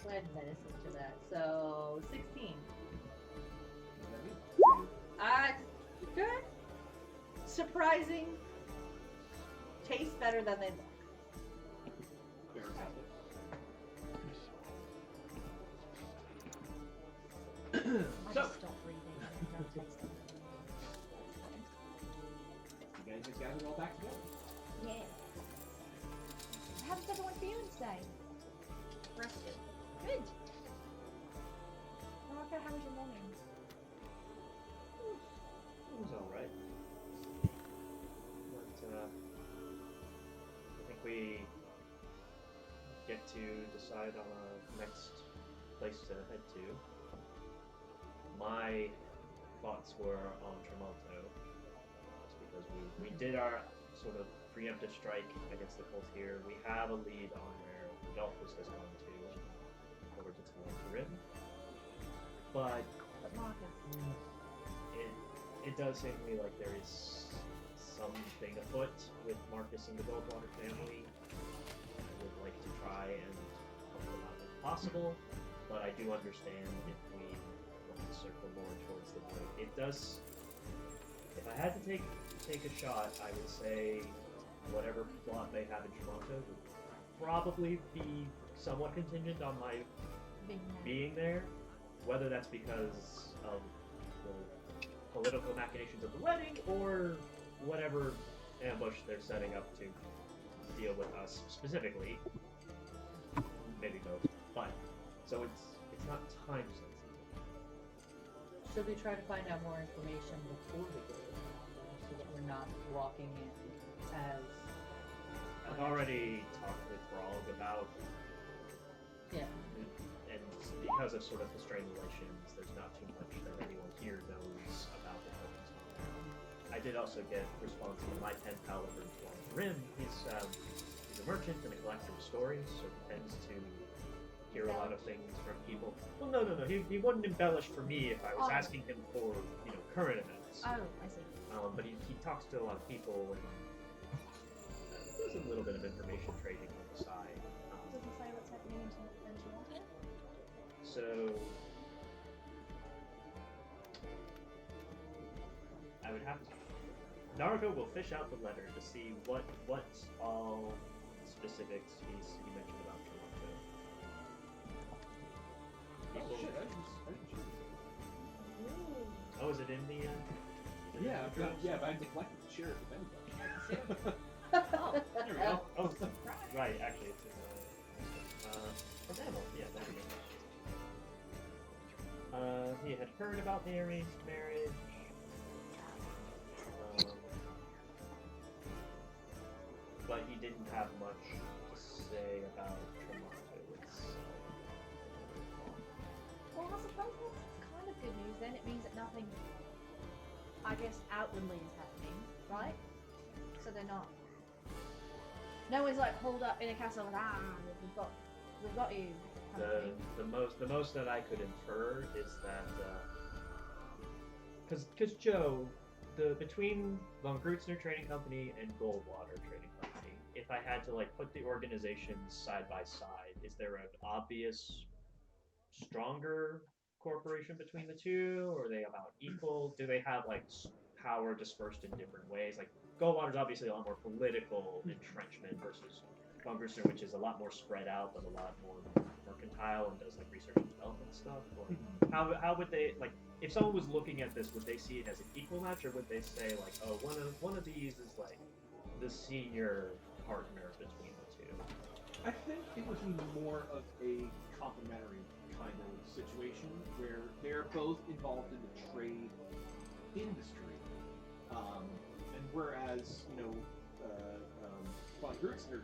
Go ahead and medicine to that. So 16. Good. Surprising. Tastes better than they look. I So, just stop breathing. And don't taste it. you guys just gathered all back together. Yeah. How's everyone feeling today? Rested. Good. Maraka, how was your morning? it was alright. But I think we get to decide on our next place to head to. My thoughts were on Tremonto. Just because we did our sort of preemptive strike against the cult here. We have a lead on where Adolphus has gone to over to Rim. But But Marcus. it does seem to me like there is something afoot with Marcus and the Goldwater family. I would like to try and help them out if possible, but I do understand if we want to circle more towards the void. It does. If I had to take a shot, I would say whatever plot they have in Toronto would probably be somewhat contingent on my being there. Whether that's because of the political machinations of the wedding or whatever ambush they're setting up to deal with us specifically. Maybe both. But so it's not time sensitive. Should we try to find out more information before we go so that we're not walking in as I've already talked with Throg about yeah. and because of sort of the strained relations, there's not too much that anyone here knows about the Tokens. I did also get response from my pen pal over in Rim. He's a merchant and a collector of stories, so he tends to hear a lot of things from people. Well, no. He wouldn't embellish for me if I was asking him for, current events. Oh, I see. But he talks to a lot of people and does a little bit of information trading on the side. Does he say what's happening in Toronto? So I would have to. Naruto will fish out the letter to see what all specifics he mentioned about Toronto. Oh People- shit! I didn't choose. Oh, is it in the? Yeah, but I neglected to share it with anybody. Oh, There we go. Oh, right. Actually, it's in from Emil. Yeah, there we go. He had heard about the arranged marriage. But he didn't have much to say about Tremonto itself. well, I suppose that's kind of good news then. It means that nothing, I guess, outwardly is happening, right? So they're not. No one's like holed up in a castle like, we've got you. Kind of thing. The most that I could infer is that because Joe between Von Grützner Trading Company and Goldwater Trading Company, if I had to like put the organizations side by side, is there an obvious stronger corporation between the two, or are they about equal? Do they have like power dispersed in different ways? Like Goldwater's obviously a lot more political entrenchment versus Von Grützner, which is a lot more spread out but a lot more mercantile and does like research and development stuff. Like, how would they like if someone was looking at this? Would they see it as an equal match, or would they say like, oh, one of these is like the senior partner between the two? I think it would be more of a complementary kind of situation where they're both involved in the trade industry, and whereas Von Grützner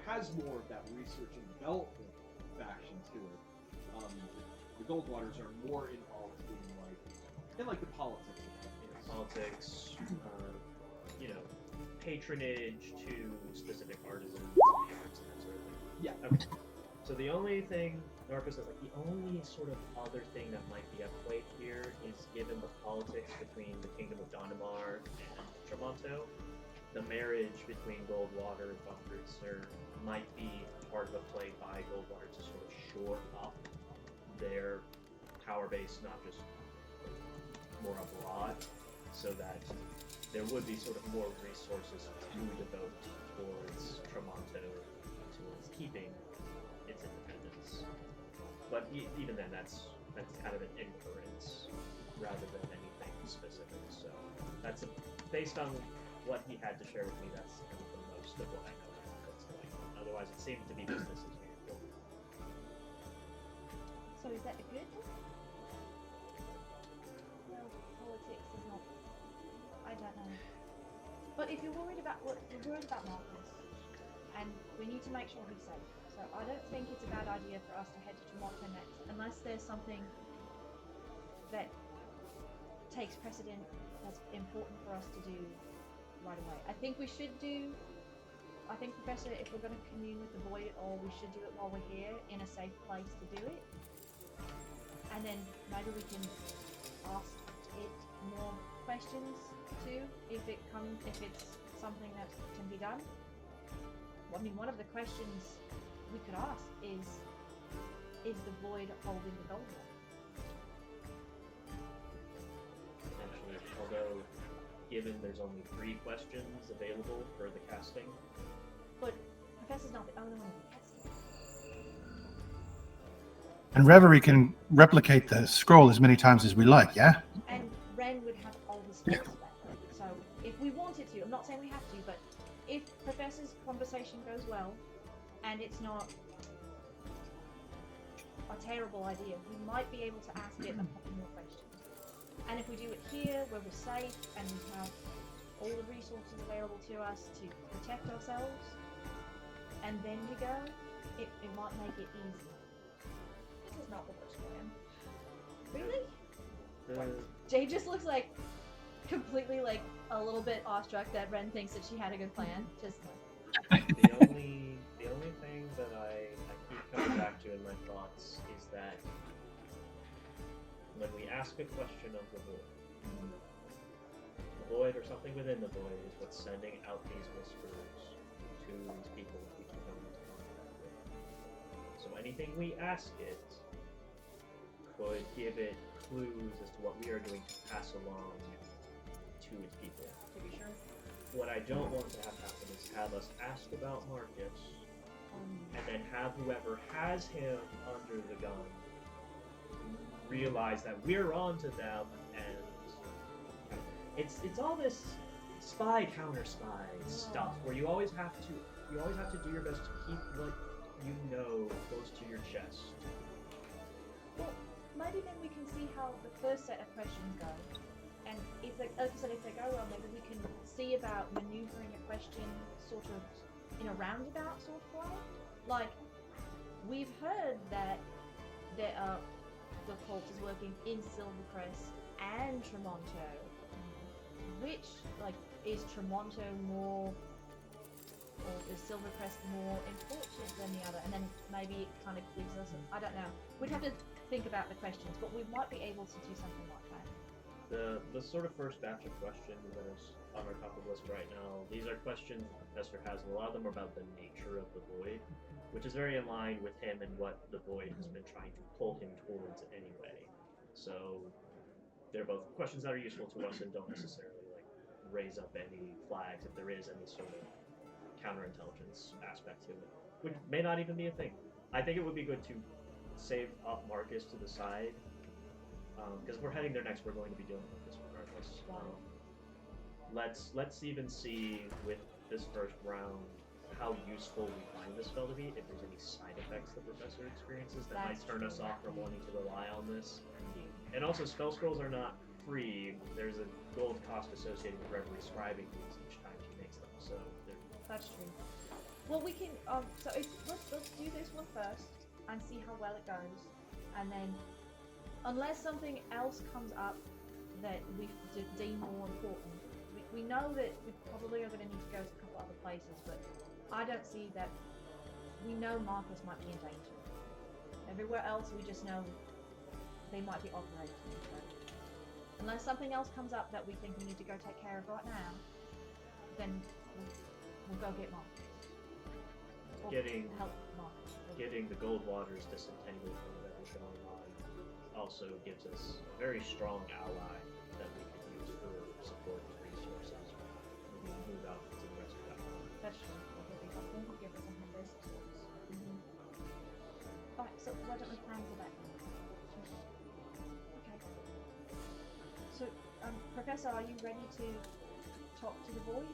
has more of that research and development faction to it. The Goldwaters are more involved in the politics of things. Politics, patronage to specific artisans, and that sort of thing. Yeah. Okay. So the only thing Narcos says, like the only sort of other thing that might be at play here is given the politics between the Kingdom of Donimar and Tremonto, the marriage between Goldwater and Von Grützner might be part of a play by Goldwater to sort of shore up their power base, not just more abroad, so that there would be sort of more resources to devote towards Tremonto, towards keeping its independence. But even then, that's kind of an inference rather than anything specific. So based on what he had to share with me, that's kind of the most of what I know about what's going on. Otherwise, it seemed to be business as usual. So is that a good thing? Well, politics is not. I don't know. But if you're worried about Marcus, and we need to make sure he's safe. So I don't think it's a bad idea for us to head to Tremonto next, unless there's something that takes precedent that's important for us to do right away. I think Professor, if we're going to commune with the void at all, we should do it while we're here in a safe place to do it. And then maybe we can ask it more questions too, if it's something that can be done. I mean, one of the questions we could ask is the void holding the gold one? Potentially, although given there's only 3 questions available for the casting. But Professor's not the only one who casting. And Reverie can replicate the scroll as many times as we like, yeah? And Ren would have all the skills for that. So if we wanted to, I'm not saying we have to, but if Professor's conversation goes well, and it's not a terrible idea, we might be able to ask it a couple more questions. And if we do it here, where we're safe, and we have all the resources available to us to protect ourselves, and then we go, it might make it easy. This is not the worst plan. Really? The, Jade just looks like completely like a little bit awestruck that Ren thinks that she had a good plan. Just the only thing that I keep coming back to in my thoughts is that when we ask a question of the void or something within the void is what's sending out these whispers to these people that we can come into contact with. So anything we ask it could give it clues as to what we are doing to pass along to its people. to be sure. What I don't want to have happen is have us ask about Marcus, and then have whoever has him under the gun realize that we're on to them, and it's all this spy counter spy stuff where you always have to do your best to keep what you know close to your chest. Well, maybe then we can see how the first set of questions go. And if they, like I said, if they go well, maybe we can see about maneuvering a question sort of in a roundabout sort of way. Like, we've heard that the cult is working in Silvercrest and Tremonto. Which, like, is Tremonto more, or is Silvercrest more important than the other? And then maybe it kind of gives us, I don't know. We'd have to think about the questions, but we might be able to do something like that. The sort of first batch of questions that is on our top of the list right now, these are questions the professor has, and a lot of them are about the nature of the void, which is very in line with him and what the void has been trying to pull him towards anyway. So they're both questions that are useful to us and don't necessarily like raise up any flags if there is any sort of counterintelligence aspect to it, which may not even be a thing. I think it would be good to save up Marcus to the side, because we're heading there next. We're going to be dealing with this regardless. Let's even see with this first round how useful we find this spell to be. If there's any side effects the professor experiences that might turn us off from wanting to rely on this. And also, spell scrolls are not free. There's a gold cost associated with Reverie scribing these each time she makes them. So That's true. Well, we can. Let's do this one first and see how well it goes, and then, unless something else comes up that we deem more important, we know that we probably are going to need to go to a couple other places, but I don't see that. We know Marcus might be in danger. Everywhere else, we just know they might be operating. So unless something else comes up that we think we need to go take care of right now, then we'll go get Marcus. Or help Marcus. getting the gold waters disentangled from whatever's going on also gives us a very strong ally that we can use for support and resources when we move out into the rest of that world. That's true. That would be helpful. Give us some numbers. Alright, so why don't we plan for that now? Okay. So, Professor, are you ready to talk to the void?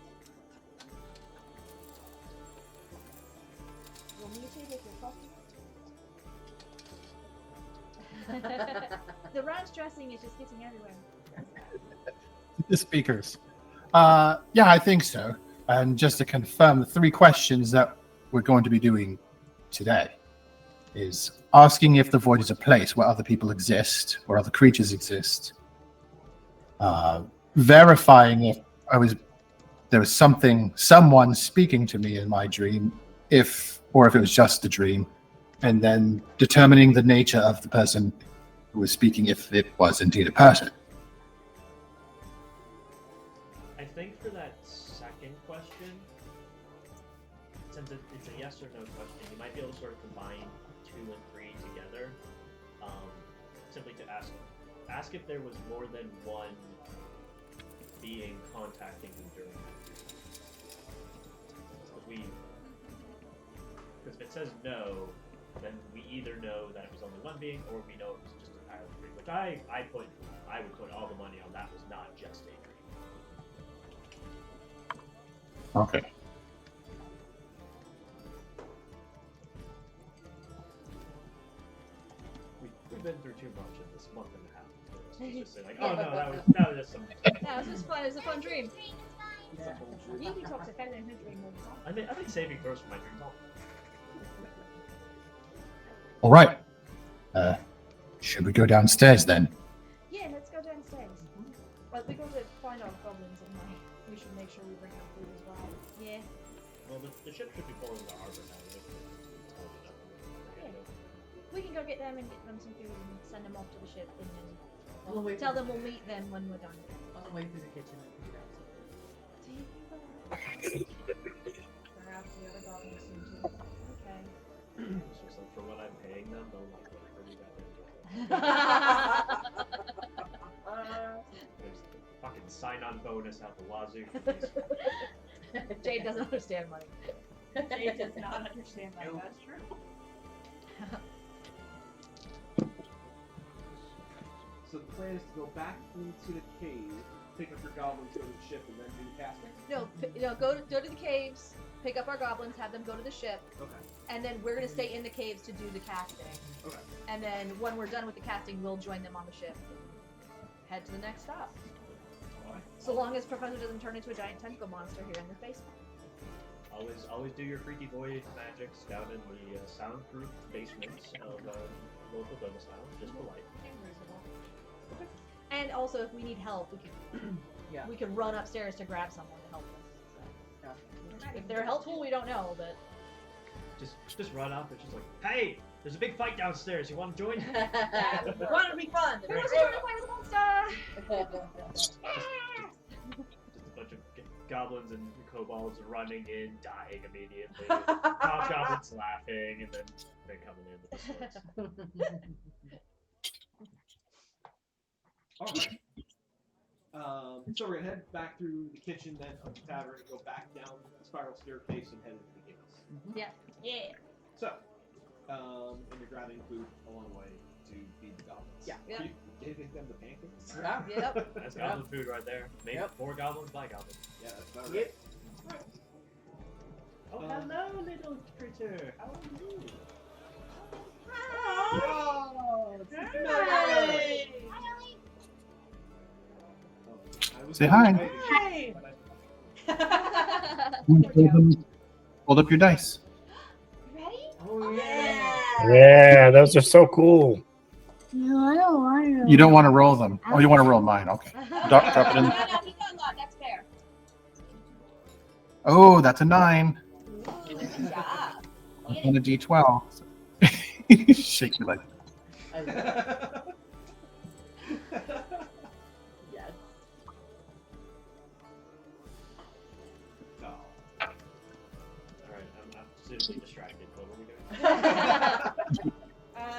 You're muted if you're talking. The ranch dressing is just getting everywhere. The speakers. Yeah, I think so. And just to confirm, the 3 questions that we're going to be doing today is asking if the void is a place where other people exist, where other creatures exist. Verifying if there was someone speaking to me in my dream, or if it was just a dream, and then determining the nature of the person who was speaking, if it was indeed a person. I think for that second question, since it's a yes or no question, you might be able to sort of combine 2 and 3 together, simply to ask if there was more than one being contacting you during that dream. Because if it says no, then we either know that it was only one being, or we know it was just entirely 3. Which I would put all the money on that was not just a dream. Okay. We've been through too much in this month and a half. Let's just say like, oh no, that was just some. Yeah, it was just fun. It was a fun dream. Yuki talks to Fenrir in her dream all the time. I think saving throws for my dreams all. All right. Should we go downstairs then? Yeah, let's go downstairs. Well, we got to find our goblins and we should make sure we bring our food as well. Yeah. Well, the ship should be pulling the harbor now. Yeah. We can go get them and get them some food and send them off to the ship, and then We'll tell them we'll meet them when we're done. On the way through the kitchen, I figured out something. Perhaps the other goblins seem to. Okay. It's just like for what I'm paying them, they'll like whatever we got there. There's the fucking sign-on bonus out the wazoo for these. Jade doesn't understand money. Jade does not understand that. That's true. So the plan is to go back into the cave, pick up your goblins, go to the ship, and then do the casting? No, go to the caves, pick up our goblins, have them go to the ship, Okay. and then we're gonna stay in the caves to do the casting. Okay. And then when we're done with the casting, we'll join them on the ship. Head to the next stop. Alright. So long as Professor doesn't turn into a giant tentacle monster here in the basement. Always do your freaky voyage magics down in the soundproof basements of local domiciles, just for life. And also, if we need help, we can run upstairs to grab someone to help us. So. If they're helpful, we don't know, but Just run up and just like, hey, there's a big fight downstairs. You want to join? Want to be fun? who wants to join a fight with a monster? Just a bunch of goblins and kobolds running in, dying immediately. Hobgoblins laughing, and then they're coming in with the swords. Alright. So we're gonna head back through the kitchen then of the tavern and go back down the spiral staircase and head into the gables. Yeah. Yeah. So, and you're grabbing food along the way to feed the goblins. Yeah. Yeah. Are you giving them the pancakes? Yeah. Yep. That's goblin food right there. Maybe Yep. 4 goblins by goblin. Yeah, that's about Yep. right. Oh, Um, hello, little critter. How are you? Oh, it's Hey. I was Say hi. waiting, Hi. but Hold up your dice. Ready? Oh yeah. Yeah, those are so cool. No, I don't want to. You don't want to roll them. Oh, you want to roll mine. Okay. Drop it in. No, he got a lot. That's fair. Oh, that's a 9 Good job. on a D12. Shake your leg. I love it. Yes. No. Alright, I'm suitably distracted. What are we doing?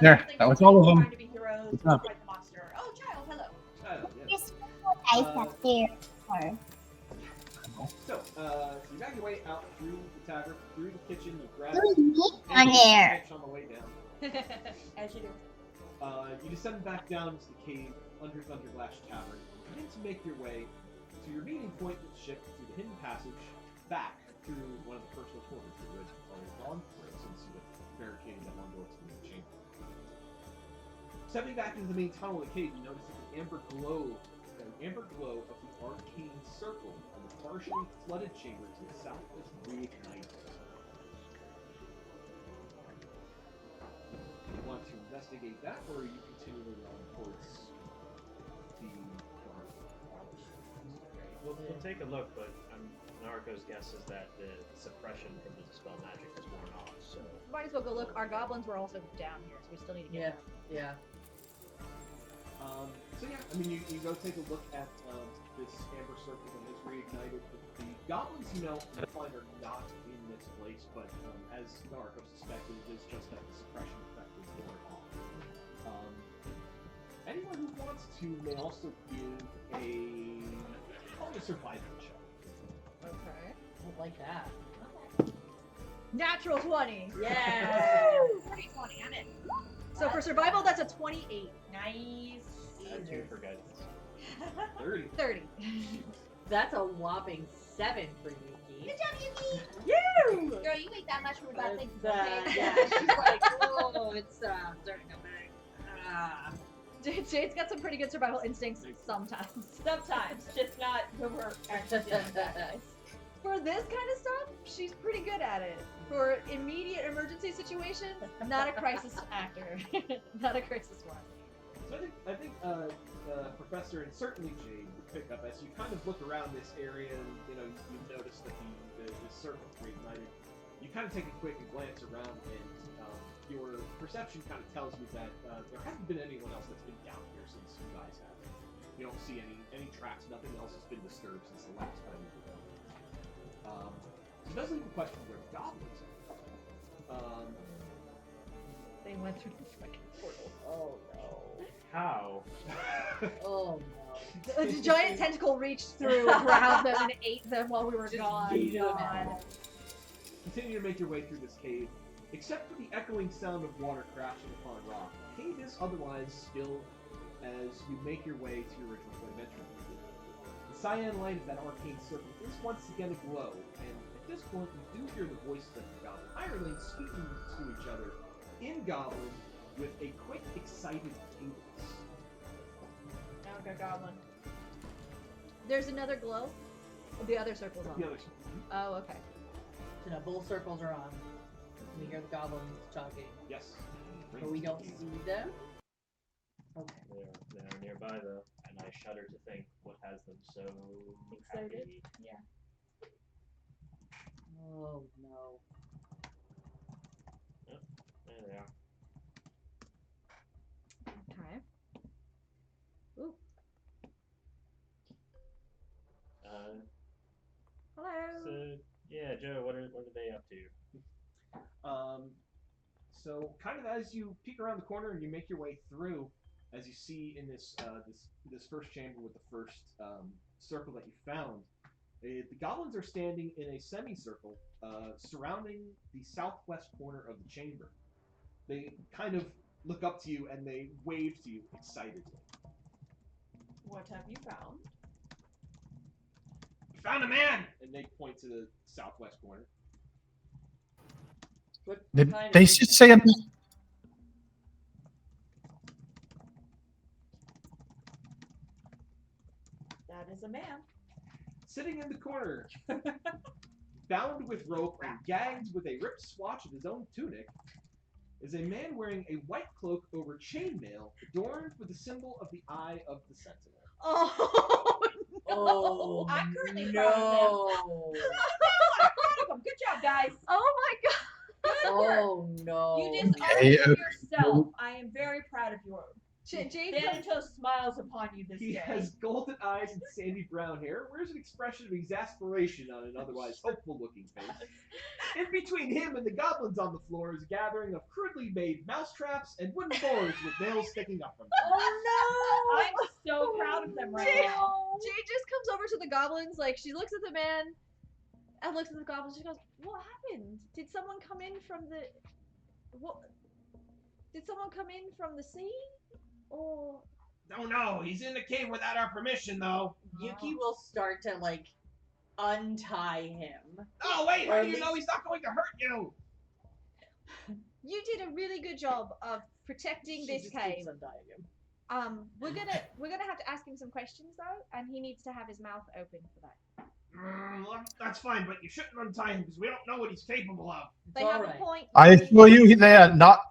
There, Something that was about all of them. Trying to be heroes, Good job. fight the monster. Oh, child, hello. Just ice up there. Or- So you got your way out through the tavern, through the kitchen, you grab There's meat on anything you there. catch on the way down. As you do. You descend back down into the cave under Thunderglash Tavern and begin to make your way to your meeting point with the ship through the hidden passage back through one of the personal quarters you had already gone through since you had barricaded them on door to the main chamber. Stepping back into the main tunnel of the cave, you notice that the amber glow of the arcane circle on the partially flooded chamber to the south is reignited. You want to investigate that, or are you continuing on towards the dark? We'll take a look, but Narco's guess is that the suppression from the dispel magic is worn off, so... Might as well go look. Our goblins were also down here, so we still need to get Yeah. them. Yeah. So yeah, I mean, you go take a look at this amber circle that has reignited. The goblins, you find are not in this place, but as Narco suspected, it is just that the suppression effect is worn off. Anyone who wants to may also give call it a survival check. Okay. I like that. Natural 20. Yeah. Woo! 20, I'm in. So for survival, that's a 28. Nice. Add 2 for guidance. 30. 30. That's a whopping 7 for Yuki. Good job, Yuki. You. Girl, you ate that much for about things. Yeah, she's like, oh, it's starting to hurt. Jade's got some pretty good survival instincts sometimes. Sometimes, just not when we're actually doing that. For this kind of stuff, she's pretty good at it. For immediate emergency situations, not a crisis actor. Not a crisis one. So I think Professor and certainly Jade would pick up as you kind of look around this area and you notice that the circle reignited. You kind of take a quick glance around and your perception kind of tells you that there hasn't been anyone else that's been down here since you guys have. You don't see any tracks. Nothing else has been disturbed since the last time you were down. So it does leave the question of where the goblins are. They went through the fucking portal. Oh no. How? Oh no. The giant tentacle reached through, grabbed them, and ate them while we were gone. yeeted them God. out. Continue to make your way through this cave, except for the echoing sound of water crashing upon rock. The cave is otherwise still as you make your way to your original point of entry. The cyan light of that arcane circle is once again aglow, and at this point you do hear the voices of the goblin hirelings speaking to each other in Goblin with a quick, excited cadence. Okay, goblin. There's another glow? The other circle's on. The others. Oh, okay. So now both circles are on. We hear the goblins talking, Yes. but we don't see them. Okay. They're nearby though, and I shudder to think what has them so Excited? happy. Oh no. There they are. Okay. Ooh. are they up to? So kind of as you peek around the corner and you make your way through, as you see in this first chamber with the first circle that you found, the goblins are standing in a semicircle surrounding the southwest corner of the chamber. They kind of look up to you and they wave to you excitedly. What have you found? We found a man! And they point to the southwest corner. What Did kind they of just say a That is a man. Sitting in the corner, bound with rope and gagged with a ripped swatch of his own tunic, is a man wearing a white cloak over chainmail adorned with the symbol of the Eye of the Sentinel. Oh, no. Oh, I'm currently no. proud of them. I'm proud of them. Good job, guys. Oh my god. Good work. Oh no. You disarmed Okay, yourself. I am very proud of you. Jade Thanatos smiles upon you this He day. has golden eyes and sandy brown hair, wears an expression of exasperation on an otherwise hopeful-looking face. In between him and the goblins on the floor is a gathering of crudely made mousetraps and wooden doors with nails sticking up from them. Oh I'm so proud of them right now. Jade just comes over to the goblins, like she looks at the man and looks at the goblins. She goes, "What happened? Did someone come in from the what? Did someone come in from the sea? Or Don't know. He's in the cave without our permission, though. Yuki will start to like untie him. Oh, wait. Or How at do you know least- he's not going to hurt you? you did a really good job of protecting She this just cave. keeps untying him. We're gonna have to ask him some questions though, and he needs to have his mouth open for that. Well, that's fine, but you shouldn't untie him because we don't know what he's capable of. They It's have alright. a point. I assure you,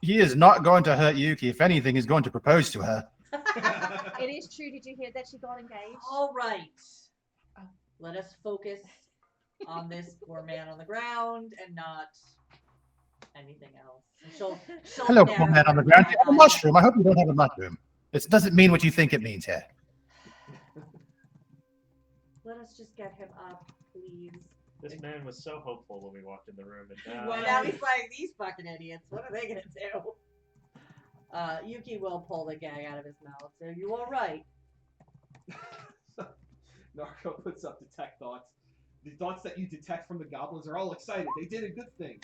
he is not going to hurt Yuki. If anything, he's going to propose to her. It is true. Did you hear that she got engaged? All right. Let us focus on this poor man on the ground and not anything else. She'll Hello, narrow poor man on the her ground. You have a eyes. mushroom. I hope you don't have a mushroom. It doesn't mean what you think it means here. Let us just get him up, please. This man was so hopeful when we walked in the room, and Well, now he's like, these fucking idiots. What are they gonna do? Yuki will pull the gag out of his mouth. Are you all right? Narco puts up detect thoughts. The thoughts that you detect from the goblins are all excited. They did a good thing.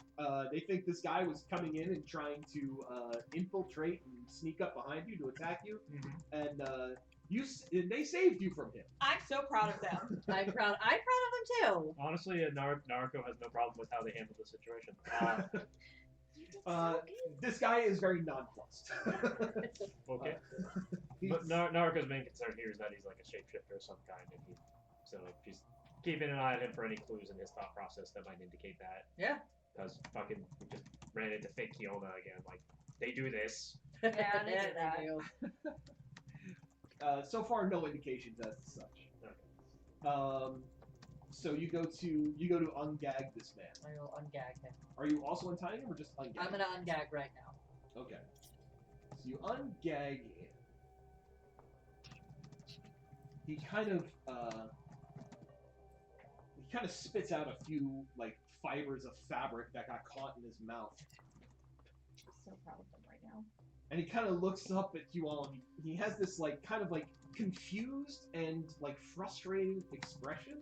They think this guy was coming in and trying to infiltrate and sneak up behind you to attack you, and they saved you from him. I'm so proud of them. I'm proud of them too. honestly, Naruto has no problem with how they handled the situation. This guy is very nonplussed. Okay. He's- But Naruto's main concern here is that he's like a shapeshifter of some kind, and so she's keeping an eye on him for any clues in his thought process that might indicate that. Yeah. Because fucking we just ran into fake Kiona again. Like they do this. Yeah, they do that. do. So far, no indications as to such. So you go to ungag this man. I will ungag him. Are you also untying him or just ungag? I'm gonna ungag right now. Okay. So you ungag him. He kind of spits out a few like fibers of fabric that got caught in his mouth, So proud of them right now. and he kind of looks up at you all. And he has this like kind of like confused and like frustrated expression.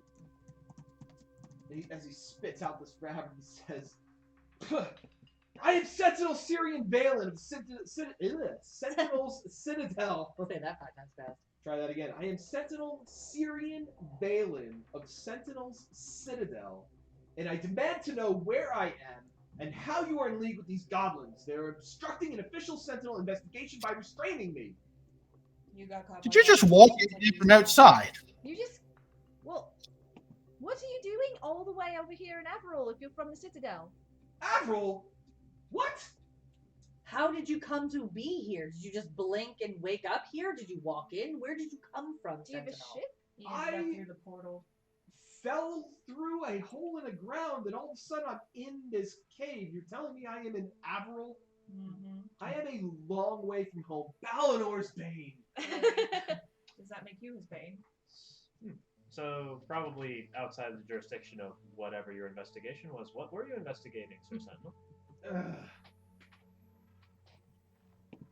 As he spits out this fabric, he says, "I am Sentinel Syrian Valen of Sentinel's Citadel." Say that 5 times fast. Try that again. I am Sentinel Syrian Balin of Sentinel's Citadel, and I demand to know where I am and how you are in league with these goblins. They're obstructing an official Sentinel investigation by restraining me. You got caught. Did by you just that. walk in from outside? You just what are you doing all the way over here in Averil if you're from the Citadel? Averil? What? How did you come to be here? Did you just blink and wake up here? Did you walk in? Where did you come from, Do you have a Sentinel? ship? You ended up I- through the portal. Fell through a hole in the ground, and all of a sudden I'm in this cave. You're telling me I am in Averil? Mm-hmm. I am a long way from home. Balinor's Bane. Does that make you his bane? So probably outside the jurisdiction of whatever your investigation was. What were you investigating, Sir Sentinel?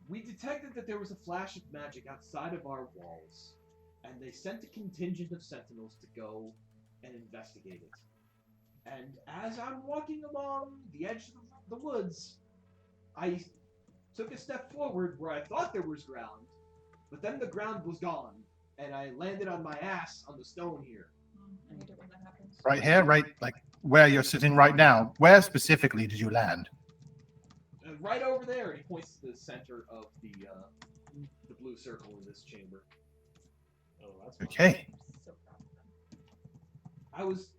We detected that there was a flash of magic outside of our walls, and they sent a contingent of sentinels to go and investigate it. And as I'm walking along the edge of the woods, I took a step forward where I thought there was ground, but then the ground was gone, and I landed on my ass on the stone here. I hate it when that happens. Right here, right, like where you're sitting right now. Where specifically did you land? Right over there, and he points to the center of the blue circle in this chamber. Oh, that's fine. Okay. So proud of them. I was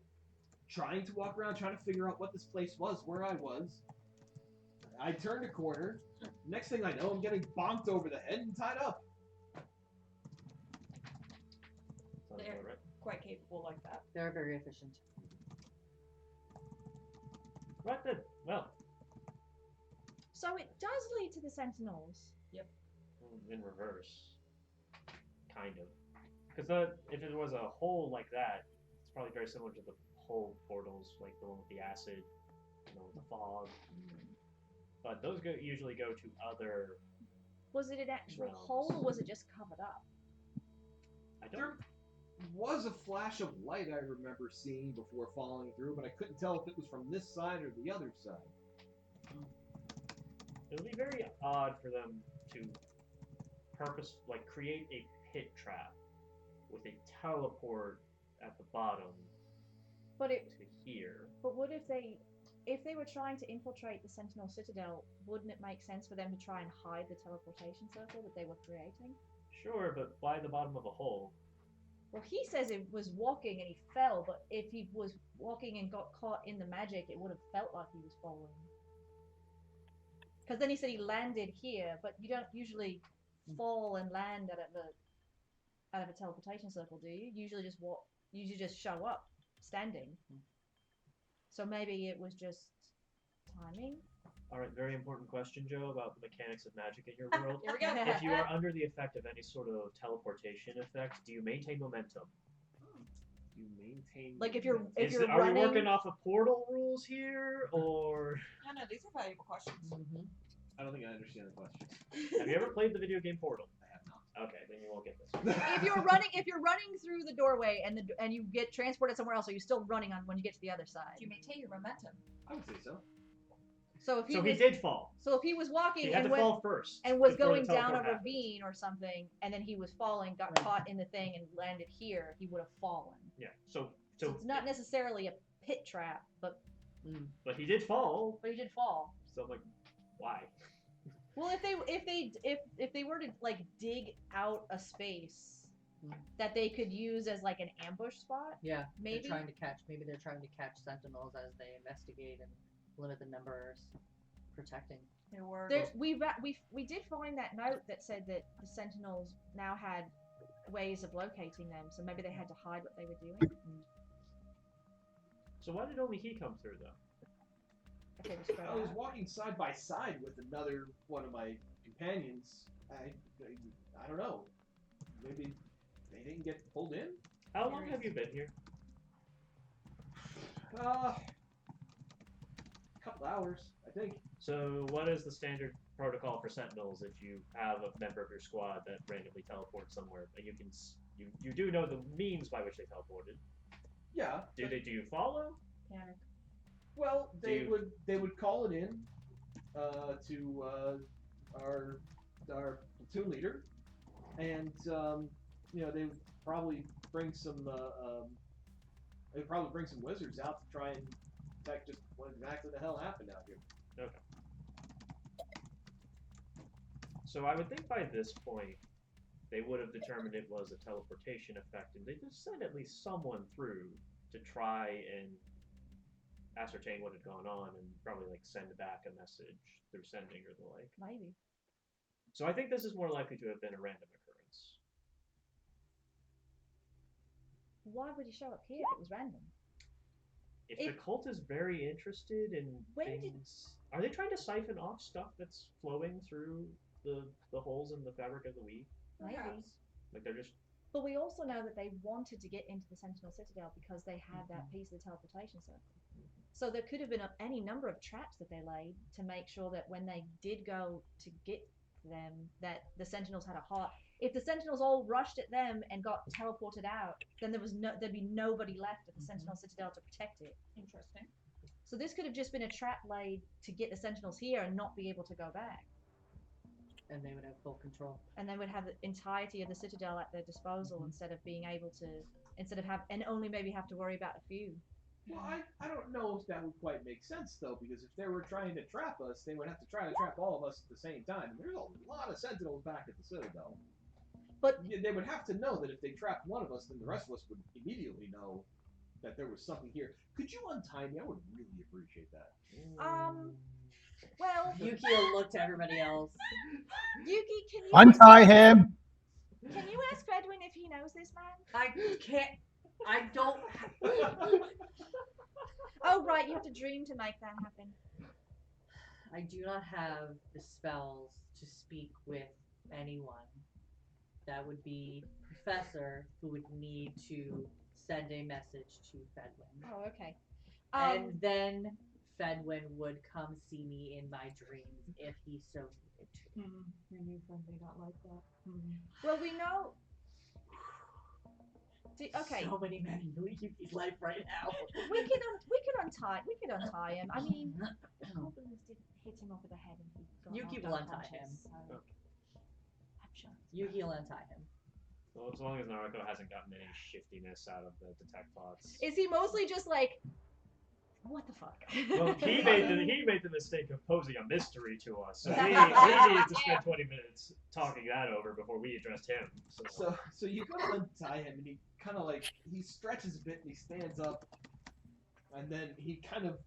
trying to walk around, trying to figure out what this place was, where I was. I turned a corner. Next thing I know, I'm getting bonked over the head and tied up. Sounds There. about right. Quite capable like that. They're very efficient. Right then. Well, So it does lead to the Sentinels. in reverse, kind of. Because if it was a hole like that, it's probably very similar to the hole portals, like the one with the acid, the one with the fog. But those usually go to other. Was it an actual Realms. hole, or was it just covered up? I don't. There was a flash of light I remember seeing before falling through, but I couldn't tell if it was from this side or the other side. It would be very odd for them to create a pit trap with a teleport at the bottom But to here. But what if they were trying to infiltrate the Sentinel Citadel? Wouldn't it make sense for them to try and hide the teleportation circle that they were creating? Sure, but why the bottom of a hole? Well, he says it was walking and he fell, but if he was walking and got caught in the magic, it would have felt like he was falling. Because then he said he landed here, but you don't usually fall and land out of a teleportation circle, do you? You usually just walk. You usually just show up standing. So maybe it was just timing. All right, very important question, Joe, about the mechanics of magic in your world. Here we go. If you are under the effect of any sort of teleportation effect, do you maintain momentum? You maintain. Like if you're Are we running. working off of portal rules here, or No, these are valuable questions. I don't think I understand the question. have you ever played the video game Portal? I have not. Okay, then you won't get this. if you're running through the doorway and you get transported somewhere else, are you still running on when you get to the other side? You maintain your momentum. I would say so. So if he So was, he did fall. so if he was walking He had and to fall first. and was before the going down a teleport happened. ravine or something, and then he was falling, got caught in the thing, and landed here, he would have fallen. Yeah. So It's not necessarily a pit trap, but But he did fall. he did fall. So I'm like, why? Well, if they were to like dig out a space that they could use as like an ambush spot, Yeah, maybe. they're trying to catch. Maybe they're trying to catch sentinels as they investigate and limit the numbers protecting. There were. We did find that note that said that the Sentinels now had ways of locating them, so maybe they had to hide what they were doing. So why did only he come through though? If they were spread I was out. walking side by side with another one of my companions. I don't know. Maybe they didn't get pulled in? How long have you been here? A couple hours, I think. So what is the standard protocol for sentinels if you have a member of your squad that randomly teleports somewhere? And you do know the means by which they teleported. Yeah. Do you follow? Panic. Well, they you- would call it in to our platoon leader, and they would probably bring some wizards out to try and detect just what exactly the hell happened out here. Okay. So I would think by this point they would have determined it was a teleportation effect, and they just sent at least someone through to try and ascertain what had gone on, and probably like send back a message through sending or the like. Maybe. So I think this is more likely to have been a random occurrence. Why would he show up here if it was random? If the cult is very interested in When did- things, are they trying to siphon off stuff that's flowing through the holes in the fabric of the weave? Maybe. Perhaps. Like they're just But we also know that they wanted to get into the Sentinel Citadel because they had that piece of the teleportation circle. So there could have been any number of traps that they laid to make sure that when they did go to get them, that the Sentinels had a heart. If the Sentinels all rushed at them and got teleported out, then there'd be nobody left at the Sentinel Citadel to protect it. Interesting. So this could have just been a trap laid to get the Sentinels here and not be able to go back. And they would have full control. And they would have the entirety of the Citadel at their disposal instead of being able to, and only maybe have to worry about a few. Well, I don't know if that would quite make sense, though, because if they were trying to trap us, they would have to try to trap all of us at the same time. And there's a lot of Sentinels back at the Citadel. But they would have to know that if they trapped one of us, then the rest of us would immediately know that there was something here. Could you untie me? I would really appreciate that. Well, Yukio looked at everybody else. Yuki, can you Untie him. Can you ask Fedwin if he knows this man? I can't. I don't. Oh right, you have to dream to make that happen. I do not have the spells to speak with anyone. That would be Professor, who would need to send a message to Fedwin. Oh, okay. And then Fedwin would come see me in my dreams if he so needed to. Your new friend may not like that. Well, we know. Okay. So many men in Yuki's life right now. We could untie him. I mean, goblins did hit him over the head and he got Yuki knocked will untie unconscious, him. so I'm sure. Yuki will untie him. Well, as long as Naruto hasn't gotten any shiftiness out of the detect pots. Is he mostly just like, what the fuck? Well, he made the mistake of posing a mystery to us, so we needed to spend 20 minutes talking that over before we addressed him. So you go to untie him, and he kind of like he stretches a bit, and he stands up, and then he kind of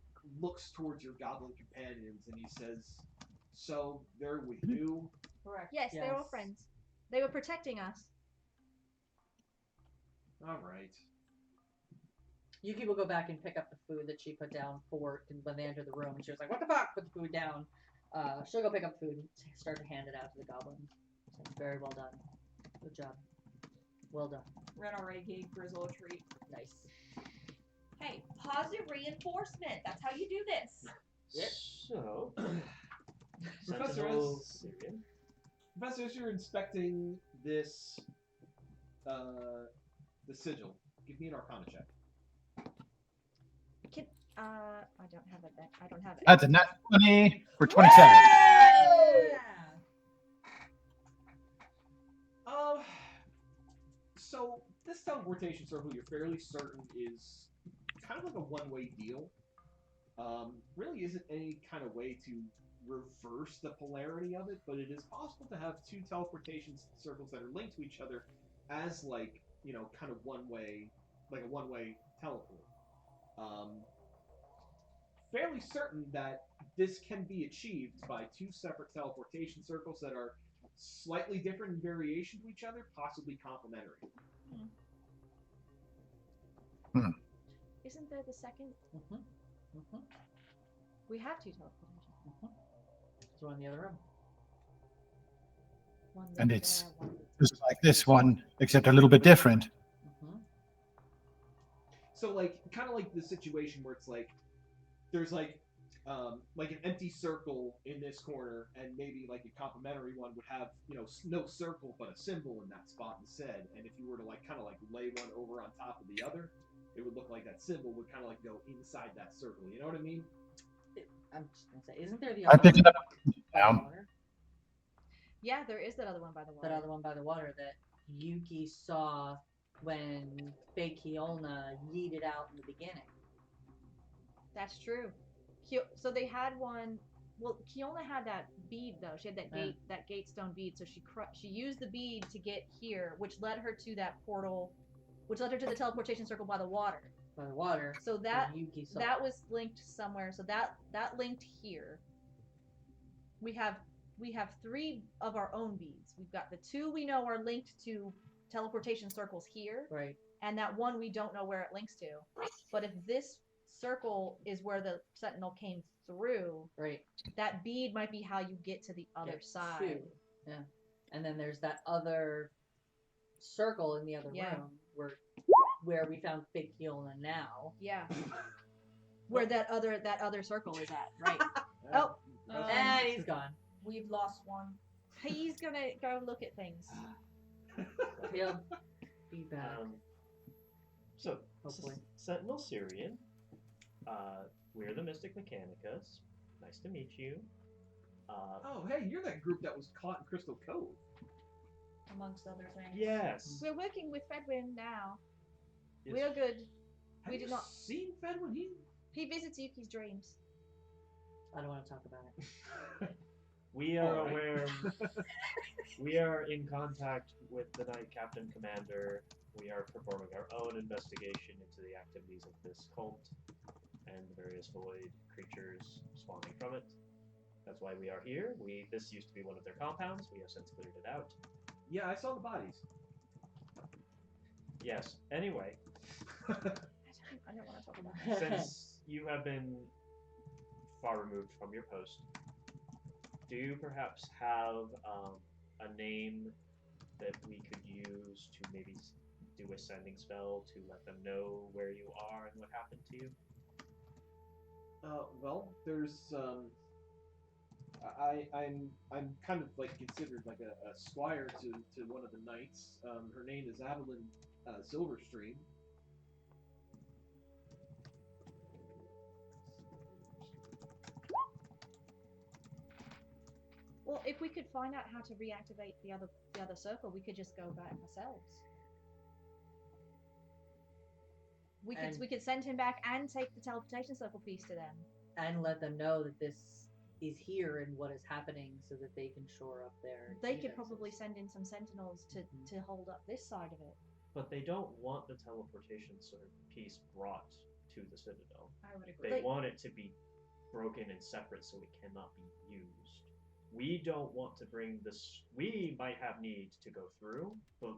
looks towards your goblin companions, and he says, "So they're with you?" Correct. Yes, they're all friends. They were protecting us. All right. Yuki will go back and pick up the food that she put down for when they entered the room. And she was like, "What the fuck?" Put the food down. She'll go pick up food and start to hand it out to the goblins. So, very well done. Good job. Well done. Ren already gave Grizzle a treat. Nice. Hey, positive reinforcement. That's how you do this. Yep. So, Professor, Syrian. Professor, as you're inspecting this, the sigil, give me an Arcana check. I don't have it. I don't have it. That's a nat 20 for 27. Yeah. So this teleportation circle, you're fairly certain is kind of like a one-way deal. Really isn't any kind of way to reverse the polarity of it, but it is possible to have two teleportation circles that are linked to each other as like, you know, kind of one-way, like a one-way teleport. Fairly certain that this can be achieved by two separate teleportation circles that are slightly different in variation to each other, possibly complementary. Isn't there the second? We have two teleportations. There's one in the other room. One And leads it's there, one leads just like this one, except a little bit different. So, like, kind of like the situation where it's like, there's like an empty circle in this corner, and maybe like a complementary one would have, you know, no circle but a symbol in that spot instead. And if you were to like kind of like lay one over on top of the other, it would look like that symbol would kind of like go inside that circle. You know what I mean? I'm just gonna say, isn't there the I other picked one it up by the down. water? Yeah, there is that other one by the water. That other one by the water that Yuki saw when fake Kiolna yeeted out in the beginning. That's true. So they had one. Well, Kiona had that bead though. She had that gate stone bead. So she used the bead to get here, which led her to that portal, which led her to the teleportation circle by the water. By the water. So that Yuki saw. that was linked somewhere. So that linked here. We have three of our own beads. We've got the two we know are linked to teleportation circles here, Right. and that one we don't know where it links to. But if this circle is where the sentinel came through, Right. that bead might be how you get to the other side. Two. Yeah. And then there's that other circle in the other Yeah. room where we found Big Heel and now. Yeah. Where that other circle is at, right? Uh, And he's gone. We've lost one. He's gonna go look at things. He'll be back. So, Hopefully. Sentinel Syrian, we're the Mystic Mechanicus. Nice to meet you. Oh, hey, you're that group that was caught in Crystal Cove. Amongst other things. Yes. We're working with Fedwin now. Yes. We're good. Have We you did not- seen Fedwin? He visits Yuki's dreams. I don't want to talk about it. We are Alright. aware. We are in contact with the Knight Captain Commander. We are performing our own investigation into the activities of this cult and the various void creatures spawning from it. That's why we are here. This used to be one of their compounds. We have since cleared it out. Yeah, I saw the bodies. Yes. Anyway, I don't want to talk about it. since you have been far removed from your post, do you perhaps have a name that we could use to maybe do a sending spell to let them know where you are and what happened to you? Well, there's I'm kind of like considered like a squire to one of the knights. Her name is Averil Silverstream. Well, if we could find out how to reactivate the other circle, we could just go back ourselves. And- We could send him back and take the teleportation circle piece to them. And let them know that this is here and what is happening so that they can shore up their They could defenses. probably send in some sentinels to hold up this side of it. But they don't want the teleportation sort of piece brought to the Citadel. I would agree. They want it to be broken and separate so it cannot be used. We don't want to bring this. We might have need to go through, but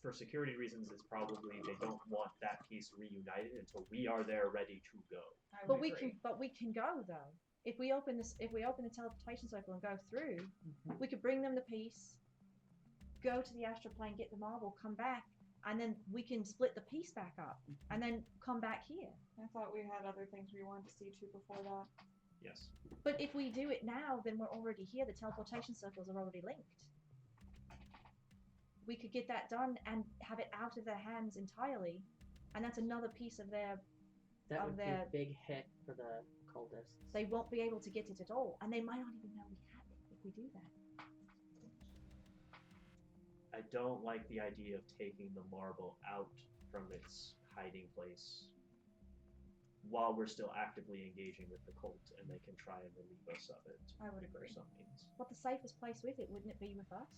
for security reasons, it's probably they don't want that piece reunited until we are there ready to go. I would But we agree. can go though. If we open the teleportation circle and go through, Mhm. we could bring them the piece, go to the astral plane, get the marble, come back, and then we can split the piece back up, and then come back here. I thought we had other things we wanted to see too before that. Yes. But if we do it now, then we're already here. The teleportation circles are already linked. We could get that done and have it out of their hands entirely, and that's another piece of their. That of would be their- a big hit for the cultists. They won't be able to get it at all, and they might not even know we have it if we do that. I don't like the idea of taking the marble out from its hiding place while we're still actively engaging with the cult, and they can try and relieve us of it I would for agree. some means. What the safest place with it? Wouldn't it be with us?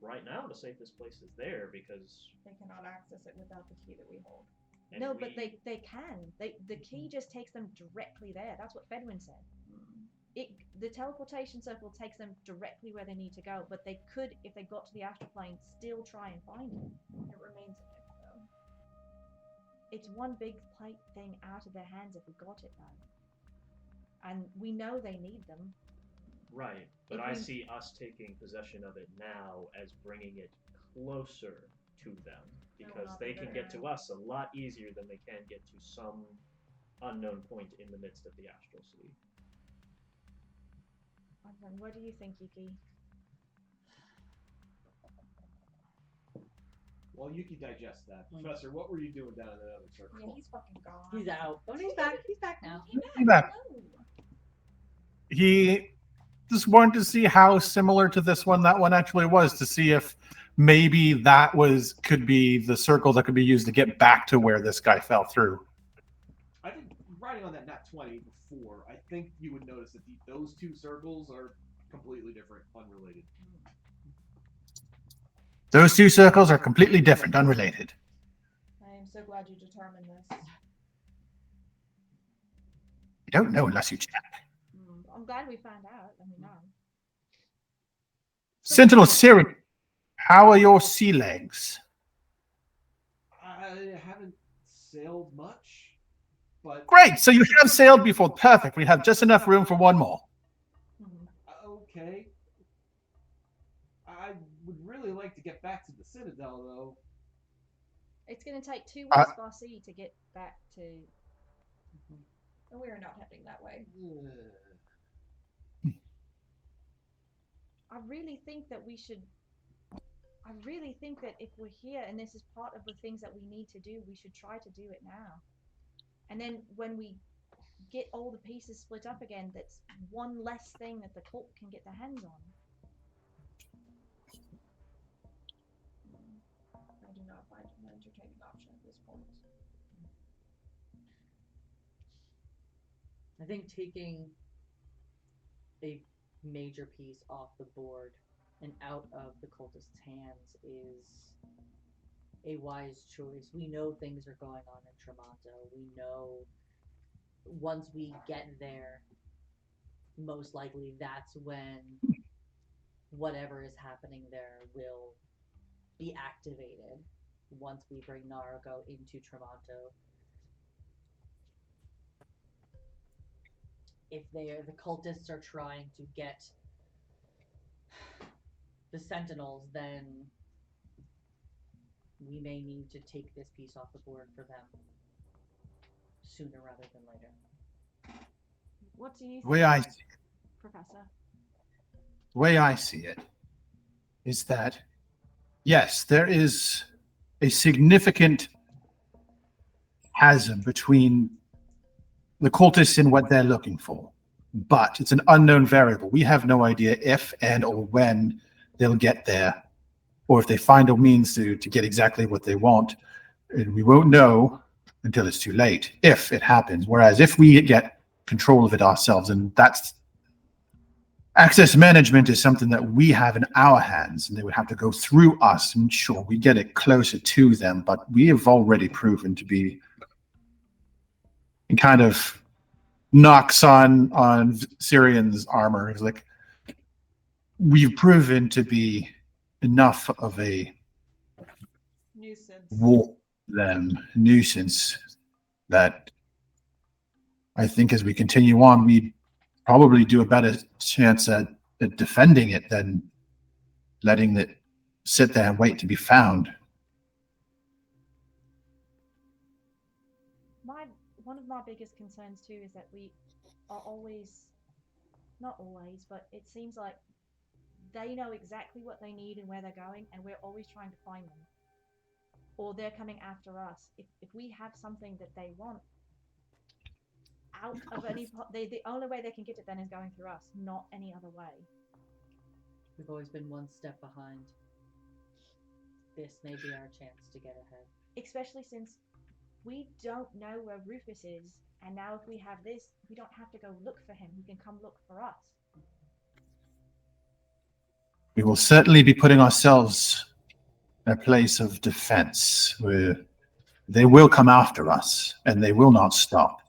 Right now, the safest place is there because. They cannot access it without the key that we hold. and No, but we- they can. The key just takes them directly there. That's what Fedwin said. The teleportation circle takes them directly where they need to go, but they could, if they got to the astral plane, still try and find it. It remains in it though. It's one big plate thing out of their hands if we got it though. And we know they need them. Right, but If I we- see us taking possession of it now as bringing it closer to them They will because not they be can there get to now. us a lot easier than they can get to some unknown point in the midst of the astral sea. What do you think, Yuki? While Yuki digests that, Hmm. Professor, what were you doing down in that other circle? Yeah, he's fucking gone. He's out. Oh, he's back. He's back now. He's back. He just wanted to see how similar to this one that one actually was, to see if maybe that could be the circle that could be used to get back to where this guy fell through. I think riding on that nat 20 before, I think you would notice that those two circles are completely different, unrelated. Those two circles are completely different, unrelated. I am so glad you determined this. You don't know unless you check. I'm glad we found out. Let me know. Sentinel Siri, how are your sea legs? I haven't sailed much, but Great, so you have sailed before. Perfect. We have just enough room for one more. okay. I would really like to get back to the Citadel, though. It's going to take 2 weeks by sea to get back to. And we are not heading that way. I really think that we should. I really think that if we're here and this is part of the things that we need to do, we should try to do it now. And then when we get all the pieces split up again, that's one less thing that the cult can get their hands on. I do not find an entertaining option at this point. I think taking a major piece off the board and out of the cultist's hands is a wise choice. We know things are going on in Tremonto. We know once we get there, most likely that's when whatever is happening there will be activated once we bring Narugo into Tremonto. If the cultists are trying to get the sentinels, then we may need to take this piece off the board for them sooner rather than later. What do you think, The way I see it, Professor? the way I see it is that, yes, there is a significant chasm between the cultists and what they're looking for, but it's an unknown variable. We have no idea if and or when they'll get there, or if they find a means to get exactly what they want. And we won't know until it's too late, if it happens. Whereas if we get control of it ourselves, and that's access management is something that we have in our hands, and they would have to go through us, and sure, we get it closer to them, but we have already proven to be kind of knocks on Syrian's armor. It's like we've proven to be enough of a Nuisance. nuisance that I think as we continue on, we probably do a better chance at defending it than letting it sit there and wait to be found. One of my biggest concerns too is that we are always, not always, but it seems like they know exactly what they need and where they're going, and we're always trying to find them, or they're coming after us. If we have something that they want out of the only way they can get it then is going through us, not any other way. We've always been one step behind. This may be our chance to get ahead. Especially since we don't know where Rufus is, and now if we have this, we don't have to go look for him. He can come look for us. We will certainly be putting ourselves in a place of defense where they will come after us, and they will not stop.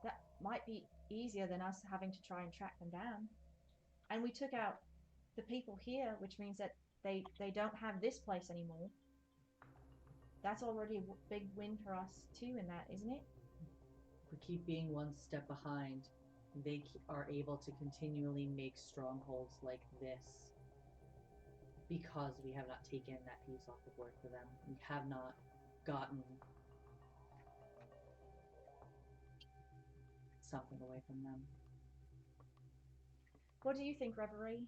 That might be easier than us having to try and track them down. And we took out the people here, which means that they don't have this place anymore. That's already a big win for us too in that, isn't it? If we keep being one step behind, they are able to continually make strongholds like this because we have not taken that piece off the board for them. We have not gotten something away from them. What do you think, Reverie?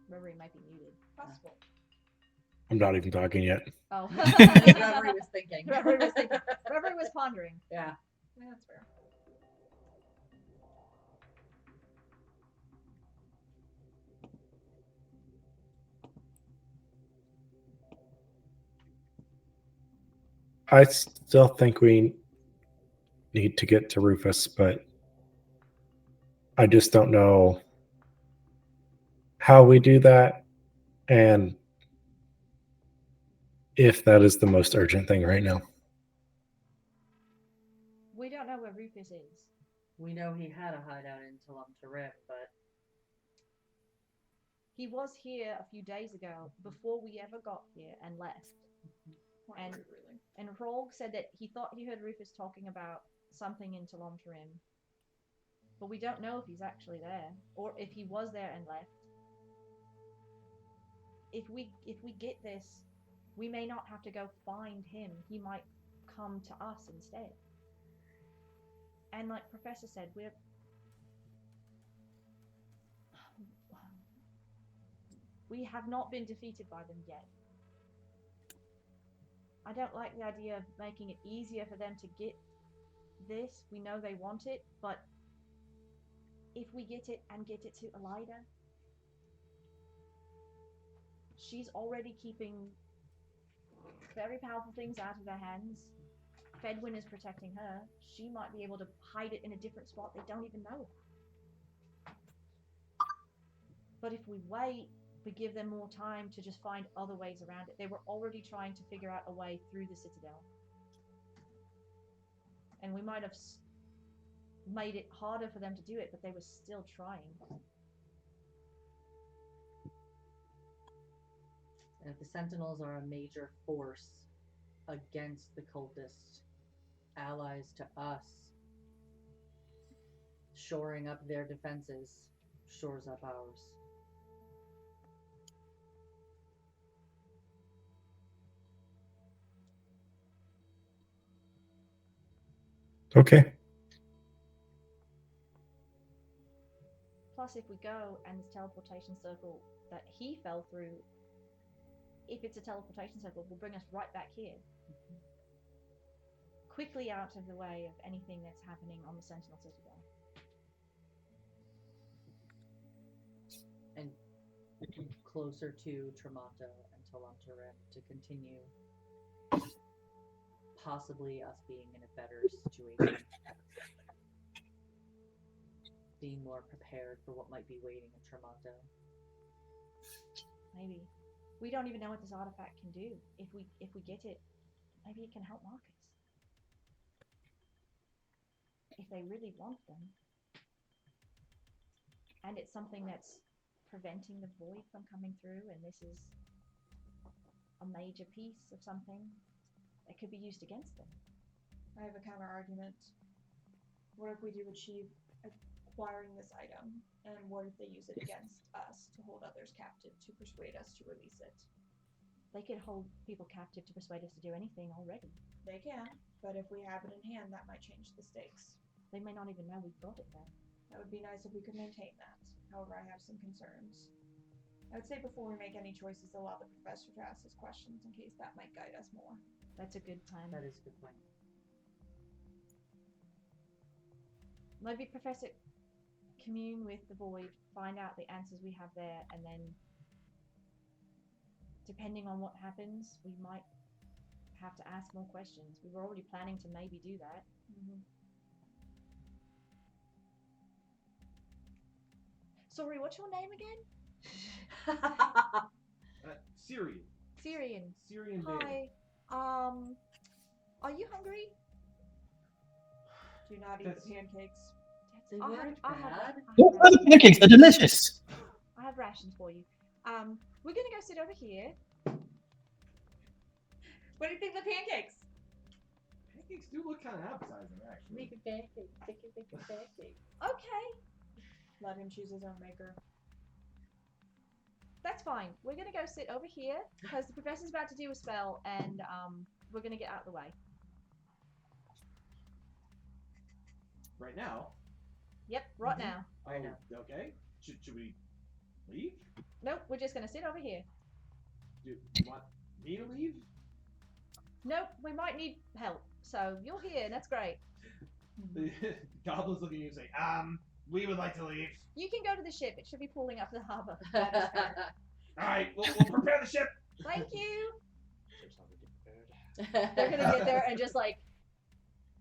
Reverie might be muted. Possible. I'm not even talking yet. Oh. Reverie was thinking. Reverie was thinking. Reverie was pondering. Yeah. Yeah, that's fair. I still think we need to get to Rufus, but I just don't know how we do that and if that is the most urgent thing right now. We don't know where Rufus is. We know he had a hideout in Talam, but He was here a few days ago before we ever got here and left. Quite And- rude, really. And Rolg said that he thought he heard Rufus talking about something in Talomtarim. But we don't know if he's actually there, or if he was there and left. If we get this, we may not have to go find him. He might come to us instead. And like Professor said, we have not been defeated by them yet. I don't like the idea of making it easier for them to get this. We know they want it, but if we get it and get it to Elida, she's already keeping very powerful things out of their hands. Fedwin is protecting her. She might be able to hide it in a different spot they don't even know about. But if we wait, we give them more time to just find other ways around it. They were already trying to figure out a way through the Citadel. And we might have made it harder for them to do it, but they were still trying. And if the Sentinels are a major force against the cultists, allies to us, shoring up their defenses shores up ours. Okay. Plus, if we go and this teleportation circle that he fell through, if it's a teleportation circle, will bring us right back here. Quickly out of the way of anything that's happening on the Sentinel Citadel. And closer to Tremonto and Talomtarim to continue possibly us being in a better situation. Being more prepared for what might be waiting in Tremonto. Maybe. We don't even know what this artifact can do. If we get it, maybe it can help Marcus. If they really want them. And it's something that's preventing the void from coming through, and this is a major piece of something that could be used against them. I have a counter argument. What if we do achieve acquiring this item, and what if they use it against us to hold others captive to persuade us to release it? They could hold people captive to persuade us to do anything already. They can, but if we have it in hand, that might change the stakes. They may not even know we've got it there. That would be nice if we could maintain that. However, I have some concerns. I would say before we make any choices, allow the professor to ask us questions in case that might guide us more. That's a good plan. That is a good point. Maybe Professor commune with the void, find out the answers we have there, and then depending on what happens, we might have to ask more questions. We were already planning to maybe do that. Mm-hmm. Sorry, what's your name again? Syrian. Syrian. Syrian Bailey. Hi. Are you hungry? Do not eat That's- the pancakes. They I weren't have bad. Pancakes, they're delicious. I have rations for you. We're gonna go sit over here. What do you think of the pancakes? Pancakes do look kind of appetizing, actually. Make a pancake. Make a pancake. Okay, Let him choose his own maker. that's fine. We're gonna go sit over here because the professor's about to do a spell, and we're gonna get out of the way. Right now. Yep, right now. Right now. Okay. Should we leave? Nope, we're just gonna sit over here. Do you want me to leave? Nope, we might need help. So you're here, and that's great. The goblins look at you and say, we would like to leave. You can go to the ship. It should be pulling up to the harbor. All right, we'll prepare the ship. Thank you. Ship's not really prepared. They're gonna get there and just like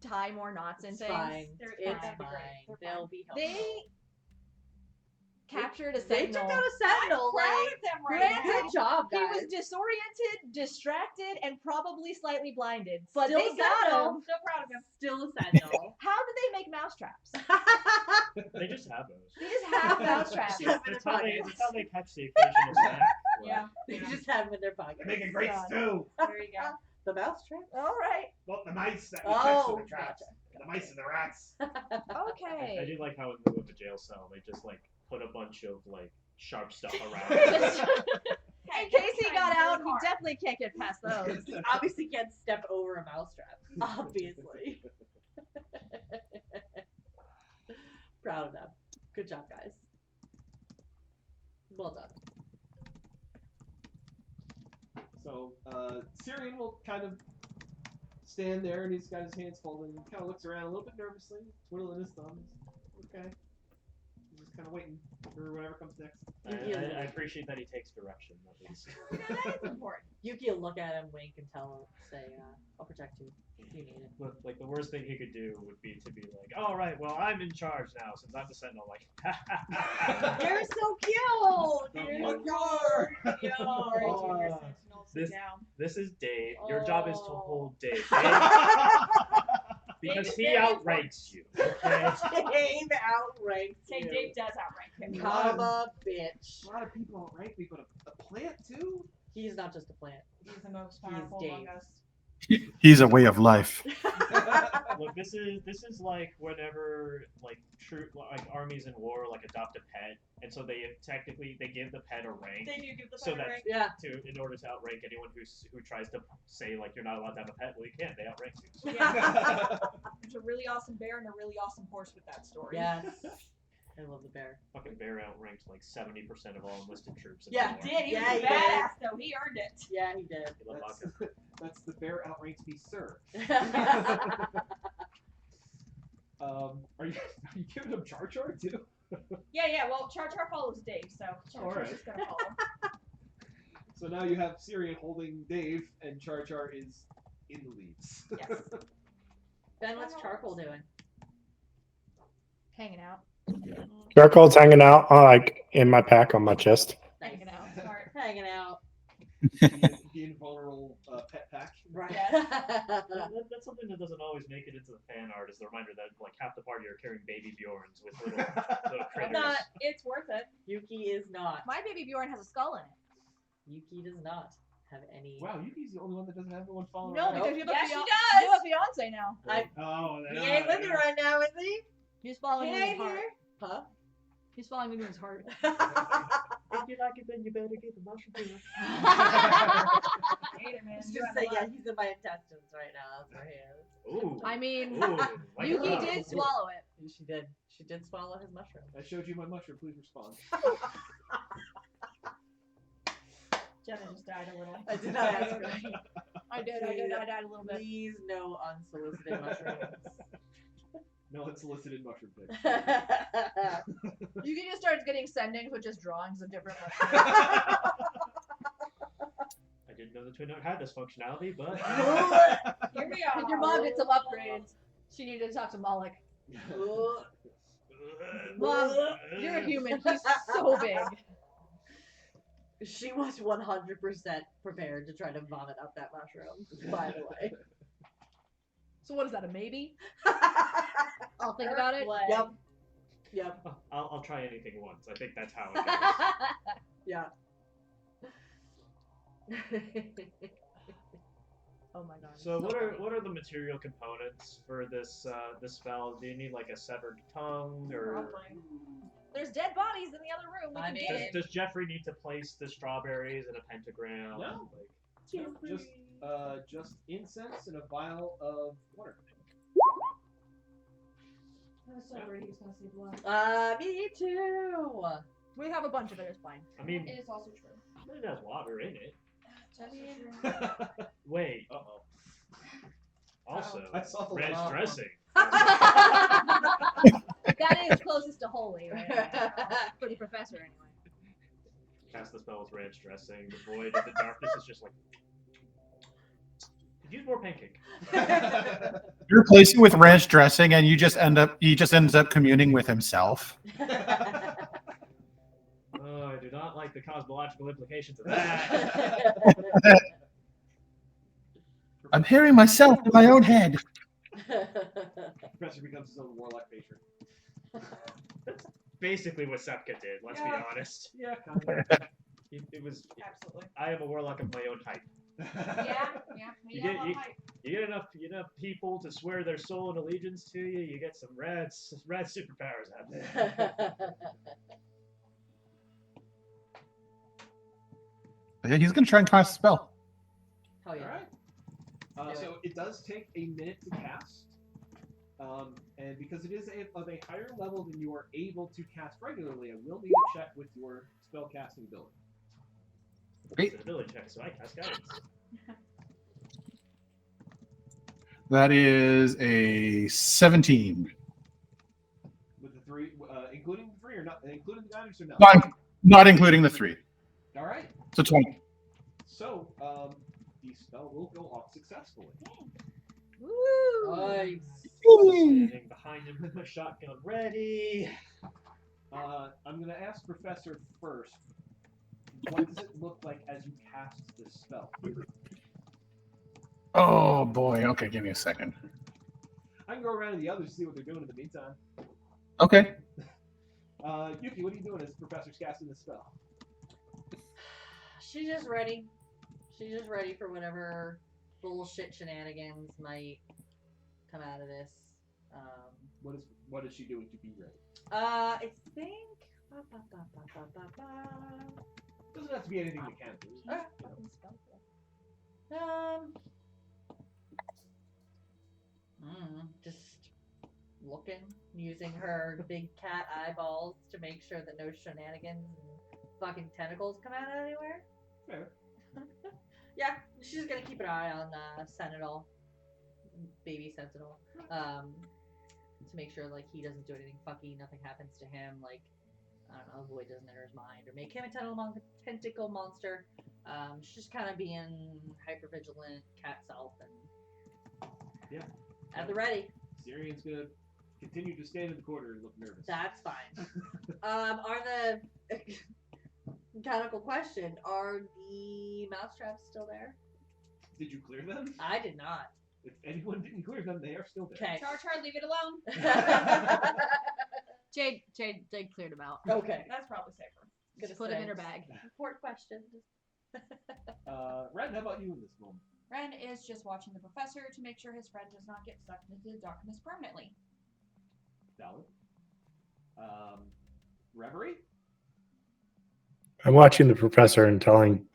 tie more knots and It's things. fine. They're It's fine. fine. They're They'll be helpful. They captured a They took sentinel. out a sentinel. Proud Like, of them right Granted, now. good job, He guys. was disoriented, distracted, and probably slightly blinded. But Still they got sentinel. him. So proud of him. Still a sentinel. How did they make mousetraps? They just have those. They just have mousetraps. Shove in That's their how they, pockets. that's how they catch the occasional snack. Yeah. They just have them in their pockets. They make a great God. stew. There you go. The mousetrap? All right. Well, the mice that we catch in Oh, the traps. gotcha. The mice and the rats. Okay. I do like how in lieu of a jail cell, they just like put a bunch of like sharp stuff around it. Hey, In case he trying got really out, he hard. definitely can't get past those. Obviously can't step over a mousetrap. Obviously. Proud of them. Good job, guys. Well done. So, Syrian will kind of stand there and he's got his hands folded and kind of looks around a little bit nervously, twiddling his thumbs. Okay. He's just kind of waiting for whatever comes next. I appreciate that he takes direction at least. That's important. Yuki will look at him, wink, and say, I'll protect you if you need it. But like the worst thing he could do would be to be like, all right, well I'm in charge now since I'm the sentinel. Like, You're so cute! You're so cute! This is Dave. Your job is to Oh. hold Dave. Because Dave is he very outranks you. Okay? Dave outranks Hey, you. Dave does outrank him. Karma, bitch. A lot of people outrank me, but a plant too? He's not just a plant. He's the most He's powerful among Dave. us. He's a way of life. Look, this is like whenever like armies in war like adopt a pet, and so they technically give the pet a rank. They do give the So pet a that rank. Yeah. in order to outrank anyone who tries to say like you're not allowed to have a pet, well you can't. They outrank you. Yeah. There's a really awesome bear and a really awesome horse with that story. Yes. I love the bear. Fucking bear outranked like 70% of all enlisted troops. In Yeah, the He war. did. He Yeah, was he a badass though. He earned it. Yeah, he did. I love That's, vodka. that's the bear outranks me, sir. Are you giving him Char Char too? Yeah. Well, Char Char follows Dave, so Char Char's Alright. just gonna follow. So now you have Syrian holding Dave, and Char Char is in the leads. Yes. Ben, what's Charcoal doing? Hanging out. Charcoal's hanging out like in my pack on my chest. Hanging out. Smart. Hanging out. The invulnerable pet pack. Right. That's something that doesn't always make it into the fan art. Is the reminder that like half the party are carrying baby Bjorns with little critters. Not. It's worth it. Yuki is not. My baby Bjorn has a skull in it. Yuki does not have any. Wow, Yuki's the only one that doesn't have one following. No, around. because you have Yes, a she you does. have a fiance now. Oh, He ain't living right now, is he? He's following He me to ain't his heart. here. Huh? He's following me to his heart. If you like it, then you better get the mushroom to Hate it, man. Just You have say, a yeah, lot. he's in my intestines right now. That's where he is. Ooh. I mean, Ooh, like Yuki that. did swallow it. She did. She did swallow his mushroom. I showed you my mushroom. Please respond. Jenna just died a little. I did not ask her. I died a little bit. Please, no unsolicited mushrooms. No unsolicited mushroom pics. You can just start getting sendings with just drawings of different I didn't know the Twin Note had this functionality, but Here we are. And your mom did some upgrades. She needed to talk to Moloch. Mom, you're a human. He's so big. She was 100% prepared to try to vomit up that mushroom, by the way. So what is that, a maybe? I'll think about it. Yep. Yep. I'll try anything once. I think that's how it goes. Yeah. Oh my god. So what funny. are the material components for this this spell? Do you need like a severed tongue, or Probably. There's dead bodies in the other room. We I can mean- get does, it. does Jeffrey need to place the strawberries in a pentagram? No. Like, Just incense and a vial of water. I was so worried he was gonna say blood. Me too. We have a bunch of it. It's fine. I mean, It is also true. it has water in it. Just true. Wait. Uh-oh. Also, I saw the ranch last one. dressing. That is closest to holy, right? For the professor, anyway. Cast the spell with ranch dressing. The void of the darkness is just like. Use more pancake. You replace it with ranch dressing, and he just ends up communing with himself. Oh, I do not like the cosmological implications of that. I'm hearing myself in my own head. Professor becomes his own warlock patron. That's basically what Sepka did. Let's be Yeah. honest. Yeah, kind of. It was. Absolutely. I am a warlock of my own type. Yeah, me You up get- on my. You get enough people to swear their soul and allegiance to you. You get some rad superpowers out there. Yeah, he's gonna try and cast a spell. Hell yeah. All right. Do So it does take a minute to cast, and because it is of a higher level than you are able to cast regularly, I will need a check with your spell casting ability. It's an ability check, so I cast guidance. That is a 17. With the 3, including the 3 or not, including the guidance or no? Not including the 3. All right. So 20. So the spell will go off successfully. Woo! Nice. Standing behind him with my shotgun ready. I'm going to ask Professor first. What does it look like as you cast this spell? Oh boy. Okay, give me a second. I can go around to the others to see what they're doing in the meantime. Okay. Yuki, what are you doing as the Professor's casting this spell? She's just ready. She's just ready for whatever bullshit shenanigans might come out of this. What is she doing to be ready? I think. Doesn't have to be anything mechanical. Just looking, using her big cat eyeballs to make sure that no shenanigans and fucking tentacles come out anywhere. Fair. Yeah, she's gonna keep an eye on Sentinel, baby Sentinel, to make sure like he doesn't do anything fucky, nothing happens to him, like I don't know, a void doesn't enter his mind or make him a tentacle monster. She's just kind of being hyper vigilant, cat self, and Yeah. at the ready. Syrian's gonna continue to stand in the corner and look nervous. That's fine. Are the mechanical question? Are the mousetraps still there? Did you clear them? I did not. If anyone didn't clear them, they are still there. Okay. Char, leave it alone. Jade cleared them out. Okay. That's probably safer. Just put them in her bag. Report question. Ren, how about you in this moment? Ren is just watching the professor to make sure his friend does not get sucked into the darkness permanently. Valid. Reverie? I'm watching the professor and telling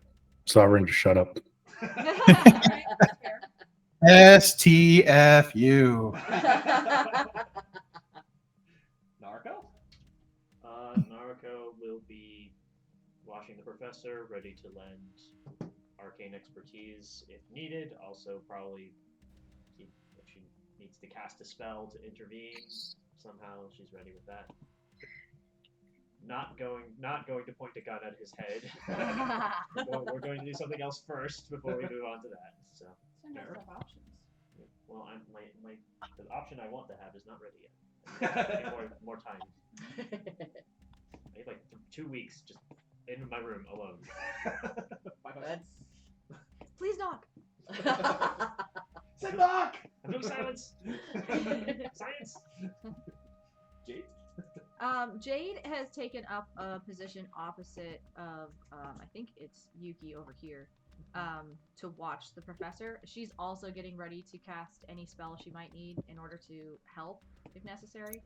Sovereign to shut up. Alright, that's fair. STFU. Narco? Naruko will be watching the professor, ready to lend arcane expertise if needed. Also, probably if she needs to cast a spell to intervene somehow, she's ready with that. Not going to point a gun at his head. We're going to do something else first before we move on to that. So, So nice to have options. well, the option I want to have is not ready yet. I need more time. I need like 2 weeks just in my room alone. That's. Please knock. Say knock! I'm doing silence. Science. Jade? Jade has taken up a position opposite of, I think it's Yuki over here, to watch the professor. She's also getting ready to cast any spell she might need in order to help if necessary.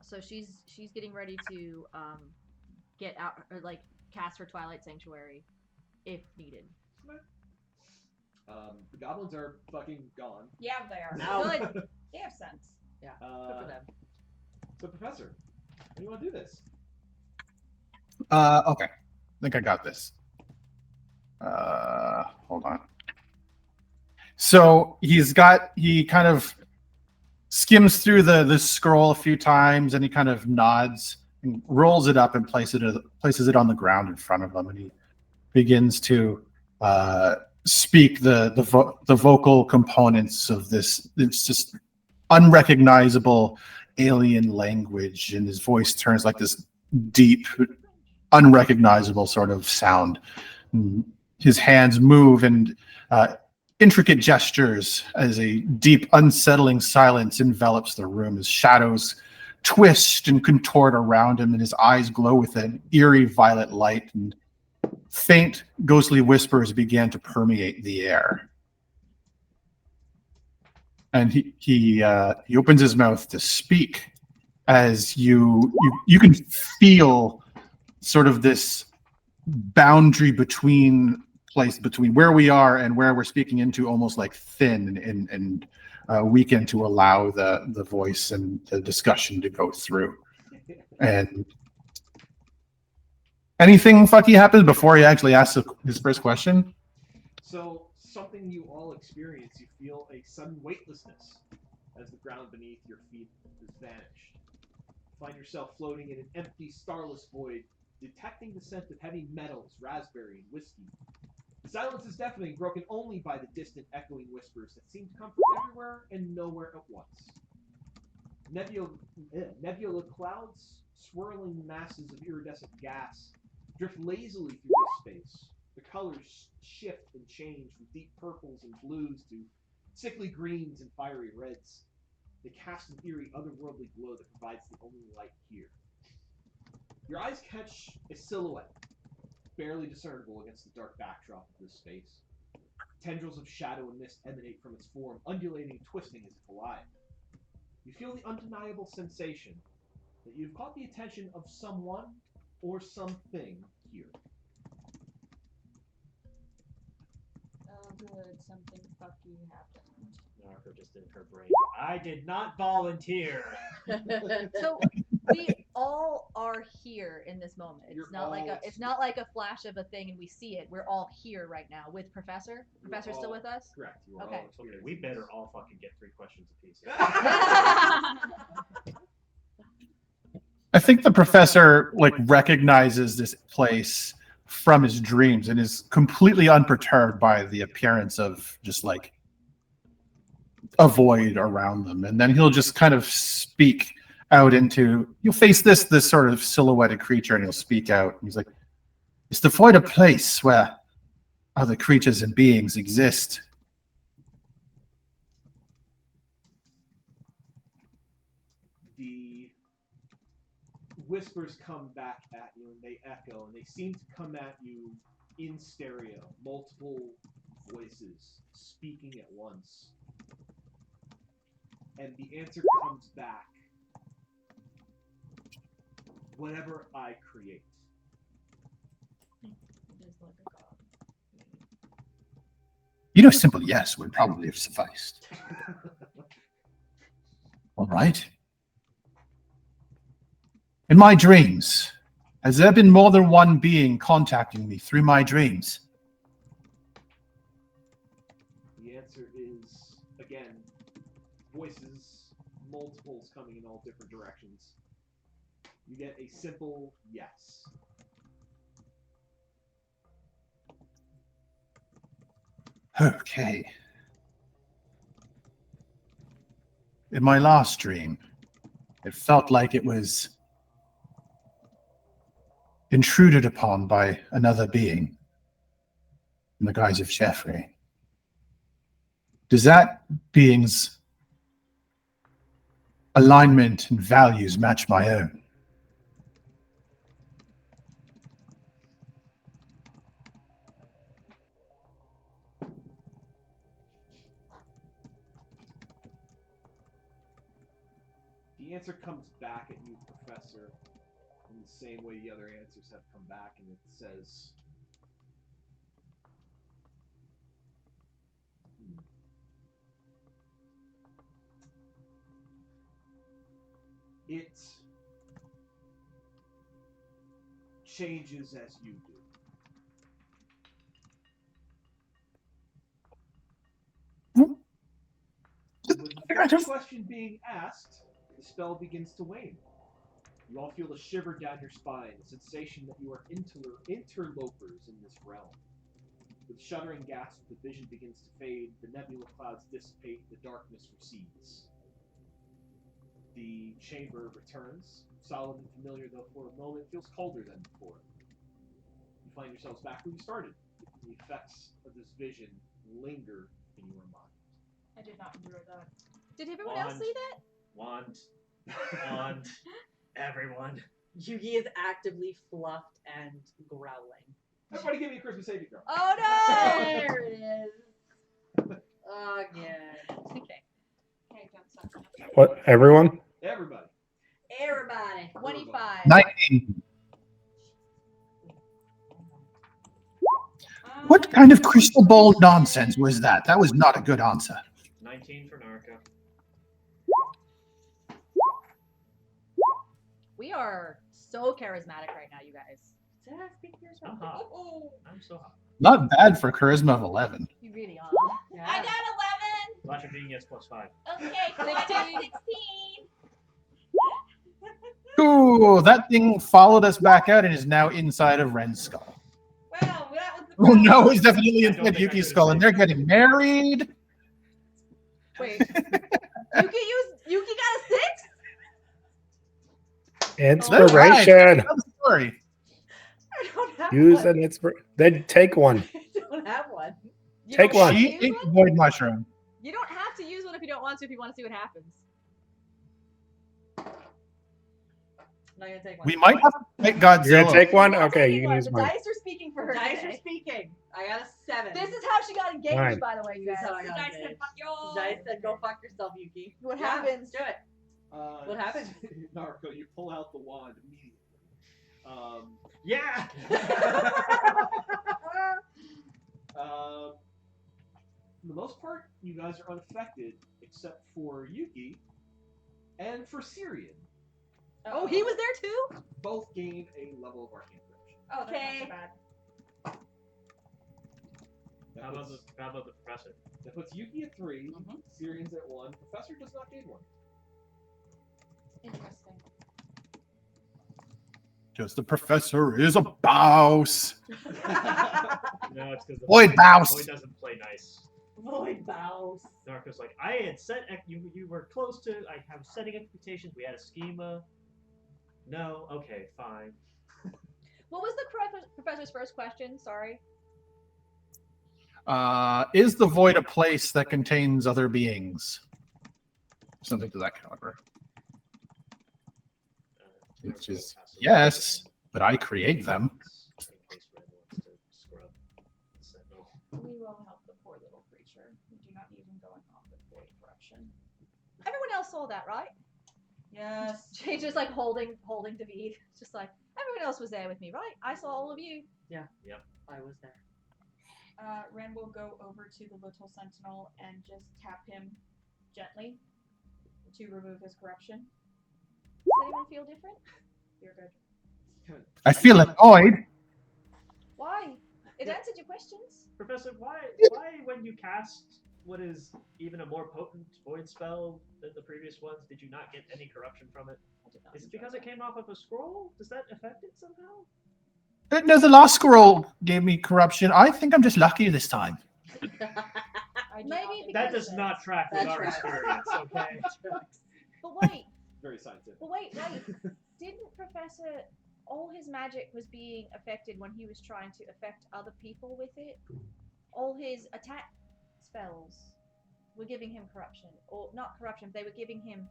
So she's getting ready to get out, or like cast her Twilight Sanctuary if needed. The goblins are fucking gone. Yeah, they are. Good. They have sense. Yeah. Good for them. So, Professor, how do you want to do this? Okay. I think I got this. Hold on. So he kind of skims through the scroll a few times, and he kind of nods and rolls it up and places it on the ground in front of him, and he begins to speak the vocal components of this. It's just unrecognizable alien language, and his voice turns like this deep, unrecognizable sort of sound. And his hands move and intricate gestures as a deep, unsettling silence envelops the room. His shadows twist and contort around him, and his eyes glow with an eerie violet light. And faint, ghostly whispers began to permeate the air. And he opens his mouth to speak as you can feel sort of this boundary between where we are and where we're speaking into almost like thin and weaken to allow the voice and the discussion to go through. And anything fucky happens before he actually asks his first question? So, something you all experience, you feel a sudden weightlessness as the ground beneath your feet has vanished. You find yourself floating in an empty, starless void, detecting the scent of heavy metals, raspberry, and whiskey. The silence is deafening, broken only by the distant, echoing whispers that seem to come from everywhere and nowhere at once. Nebula clouds, swirling masses of iridescent gas, drift lazily through this space. The colors shift and change from deep purples and blues to sickly greens and fiery reds. They cast an eerie, otherworldly glow that provides the only light here. Your eyes catch a silhouette, barely discernible against the dark backdrop of this space. Tendrils of shadow and mist emanate from its form, undulating and twisting as if alive. You feel the undeniable sensation that you've caught the attention of someone or something here. Oh, good. Something fucky happened. Narco just in her brain. I did not volunteer. So we all are here in this moment. You're It's not like all- it's not like a flash of a thing and we see it. We're all here right now with Professor. You're Professor's still all- with us? Correct. You are Okay. all Okay, experiencing we better this. all fucking get 3 questions apiece. I think the professor like recognizes this place from his dreams and is completely unperturbed by the appearance of just like a void around them. And then he'll just kind of speak out into, you'll face this sort of silhouetted creature and he'll speak out. He's like, "Is the void a place where other creatures and beings exist?" The whispers come back at you and they echo, and they seem to come at you in stereo, multiple voices speaking at once. And the answer comes back: whatever I create. It is like a god. You know, a simple yes would probably have sufficed. All right. In my dreams, has there been more than one being contacting me through my dreams? The answer is, again, voices, multiples coming in all different directions. You get a simple yes. Okay. In my last dream, it felt like it was intruded upon by another being in the guise of Jeffrey. Does that being's alignment and values match my own? The answer comes back at you, Professor, in the same way the other answers have come back, and it says, it changes as you do. With the first question being asked, the spell begins to wane. You all feel a shiver down your spine, a sensation that you are interlopers in this realm. With shuddering gasps, the vision begins to fade, the nebula clouds dissipate, the darkness recedes. The chamber returns, solid and familiar, though for a moment feels colder than before. You find yourselves back where you started. The effects of this vision linger in your mind. I did not enjoy that. Did everyone else see that? Wand. Everyone. Yugi is actively fluffed and growling. Everybody give me a Christmas saving throw. Oh no! There it is. Again. Okay. Okay, don't suck. What? Everyone? Everybody. Everybody. 25. 19. What kind of crystal ball nonsense was that? That was not a good answer. 19 for Narca. We are so charismatic right now, you guys. I'm hot. I'm so hot. Not bad for charisma of 11. You really are. I got Flash of genius plus 5. 11. Okay, so I got 16. Ooh, that thing followed us back out and is now inside of Ren's skull. Wow, that was the Oh no, it's definitely I don't inside think I Yuki's could've skull, and saved they're getting married. Wait. Yuki got a 6? Inspiration. Tell the story. I don't have Use one. an inspiration. Then take one. I don't have one. You Take don't one. have to She use ate the one? void mushroom. You don't have to use one if you don't want to, if you want to see what happens. I'm not gonna take one. We might have to make You're gonna Godzilla. take one? Not Okay, taking you can one. use The mine. dice are speaking for her. Dice are today. speaking. I got a 7. This is how she got engaged, Fine. by the way, you This guys. is how I got Dice said, engaged. "Fuck y'all." Dice said, go fuck yourself, Yuki. What Yeah, happens? Do it. What happens? Narco, you pull out the wand immediately. Yeah! For the most part, you guys are unaffected, except for Yuki and for Syrian. Oh, he was there too? Both gain a level of arcane corruption. Oh, that's not Okay. so bad. That How about puts, the professor? that puts Yuki at 3, Mhm. Syrian's at 1. Professor does not gain 1. Interesting. Just the professor is a bouse. No, it's because Void Bouse. Void doesn't play nice. Void bows. Narco's like, I had set you were close to I was setting expectations. We had a schema. No, okay, fine. What was the professor's first question? Sorry. Is the void a place that contains other beings? Something to that caliber. Which is yes, but I create them. In case Red wants to scrub Sentinel. We will help the poor little creature. We do not need him going off with void corruption. Everyone else saw that, right? Yes. She's just like holding David. Just like, everyone else was there with me, right? I saw all of you. Yeah. Yep. I was there. Ren will go over to the little sentinel and just tap him gently to remove his corruption. Does anyone feel different? You're good. I feel annoyed. Why? It answered your questions. Professor, why when you cast what is even a more potent void spell than the previous ones, did you not get any corruption from it? I did not Is it enjoy because that. it came off of a scroll? Does that affect it somehow? No, the last scroll gave me corruption. I think I'm just lucky this time. I do Maybe not think That because- does not track with That our tracks. experience, okay? But wait, Very scientific. wait. Didn't Professor, all his magic was being affected when he was trying to affect other people with it? All his attack spells were giving him corruption. Or not corruption, they were giving him...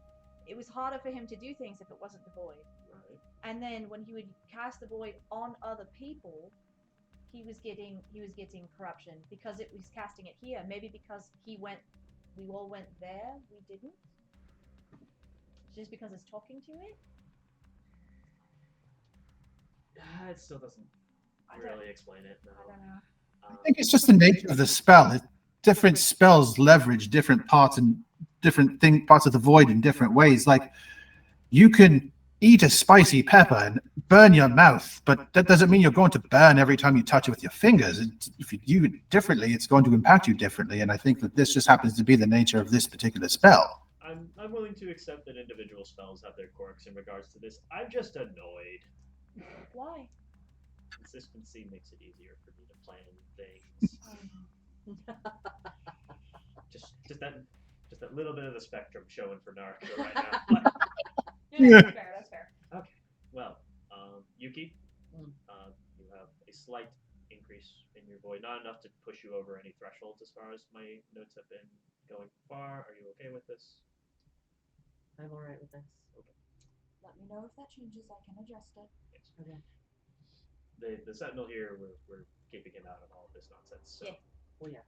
It was harder for him to do things if it wasn't the void. Right. And then when he would cast the void on other people, he was getting corruption because it was casting it here. Maybe because we all went there, we didn't. Just because it's talking to it. It still doesn't I don't- really explain it. No. I don't know. I think it's just the nature of the spell. Different spells leverage different parts and parts of the void in different ways. Like you can eat a spicy pepper and burn your mouth, but that doesn't mean you're going to burn every time you touch it with your fingers. If you do it differently, it's going to impact you differently. And I think that this just happens to be the nature of this particular spell. I'm willing to accept that individual spells have their quirks in regards to this. I'm just annoyed. Why? Consistency makes it easier for me to plan things. just that little bit of the spectrum showing for Naruto right now. Like, Yeah, that's fair. That's fair. well, Yuki, Mm. you have a slight increase in your void, not enough to push you over any thresholds as far as my notes have been going far. Are you okay with this? I'm alright with this. Let me know if that changes. I can adjust it. Yes. Okay. the Sentinel here, we're keeping him out of all of this nonsense. So. Yeah. Well, yes.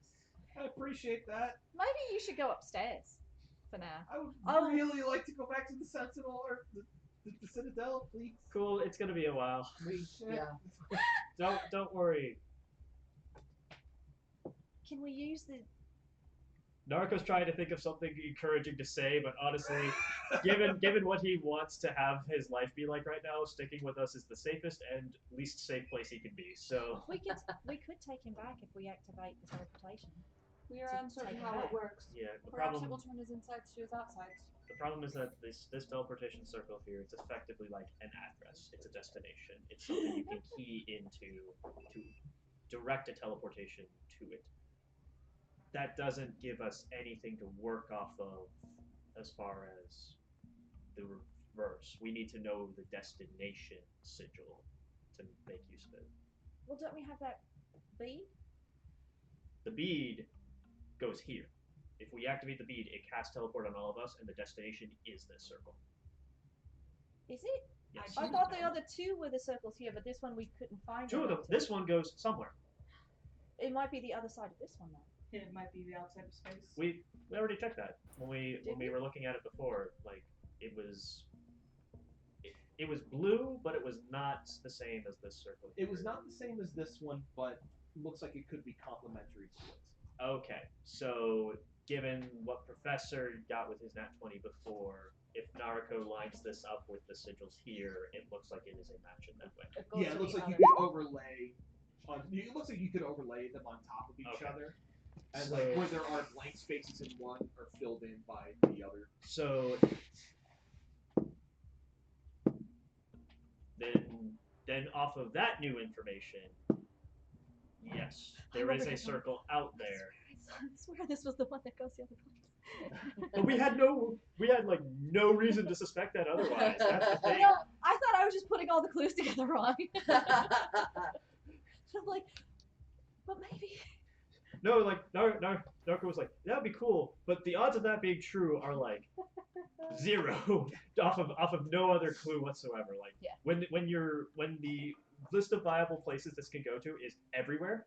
I appreciate that. Maybe you should go upstairs for now. I would really like to go back to the Sentinel or the Citadel, please. Cool. It's gonna be a while. Yeah. Don't worry. Can we use the? Narco's trying to think of something encouraging to say, but honestly, given what he wants to have his life be like right now, sticking with us is the safest and least safe place he can be. So We could take him back if we activate the teleportation. We are To uncertain take how him it back. works. yeah, Perhaps it will turn his insides to his outsides. the problem is that this teleportation circle here, it's effectively like an address. It's a destination. It's something you can key into to direct a teleportation to it. That doesn't give us anything to work off of as far as the reverse. We need to know the destination sigil to make use of it. Well, don't we have that bead? The bead goes here. If we activate the bead, it casts teleport on all of us, and the destination is this circle. Is it? Yes. I thought the other two were the circles here, but this one we couldn't find. Two of them. This one goes somewhere. It might be the other side of this one then. It might be the outside of space. We already checked that when we we? were looking at it before. Like it was blue, but it was not the same as this circle. It was not the same as this one, but looks like it could be complementary to it. Okay, so given what Professor got with his Nat 20 before, if Naruko lines this up with the sigils here, it looks like it is a match in that way. Yeah, it looks like you could overlay. It looks like you could overlay them on top of each Okay. other, and So- like where there are blank spaces in one are filled in by the other. So then off of that new information, yes, there is a circle out there. I swear this was the one that goes the other place. But we had like no reason to suspect that otherwise. That's the thing. No, I thought I was just putting all the clues together wrong. I'm like, but maybe. No, like Narco was like, that'd be cool, but the odds of that being true are like 0 off of no other clue whatsoever. Like Yeah. when the list of viable places this can go to is everywhere.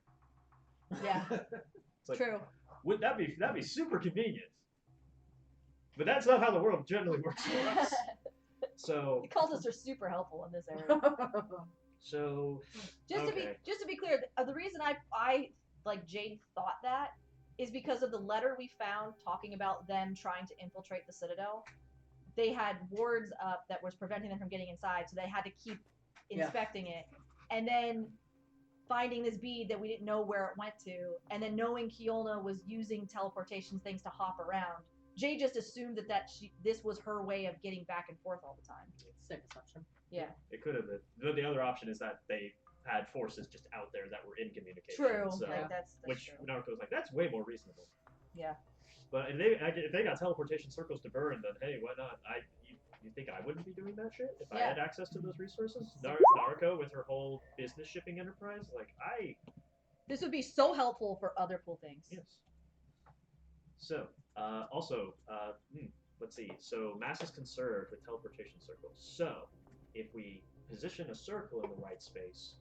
Yeah, It's like, true. would that'd be super convenient. But that's not how the world generally works for us. So The cultists are super helpful in this area. so Just okay. to be clear, the reason I like Jade thought that is because of the letter we found talking about them trying to infiltrate the Citadel. They had wards up that was preventing them from getting inside, so they had to keep inspecting it. And then finding this bead that we didn't know where it went to, and then knowing Kiolna was using teleportation things to hop around. Jay just assumed that this was her way of getting back and forth all the time. Safe assumption. Yeah. It could have been. The other option is that they had forces just out there that were in communication. True. So, Like, that's which true. Naruto's like, that's way more reasonable. Yeah. But if they got teleportation circles to burn, then hey, why not? You think I wouldn't be doing that shit if I Yeah. had access to those resources? Naruto with her whole business shipping enterprise, like This would be so helpful for other cool things. yes. So also, let's see. So mass is conserved with teleportation circles. So if we position a circle in the right space,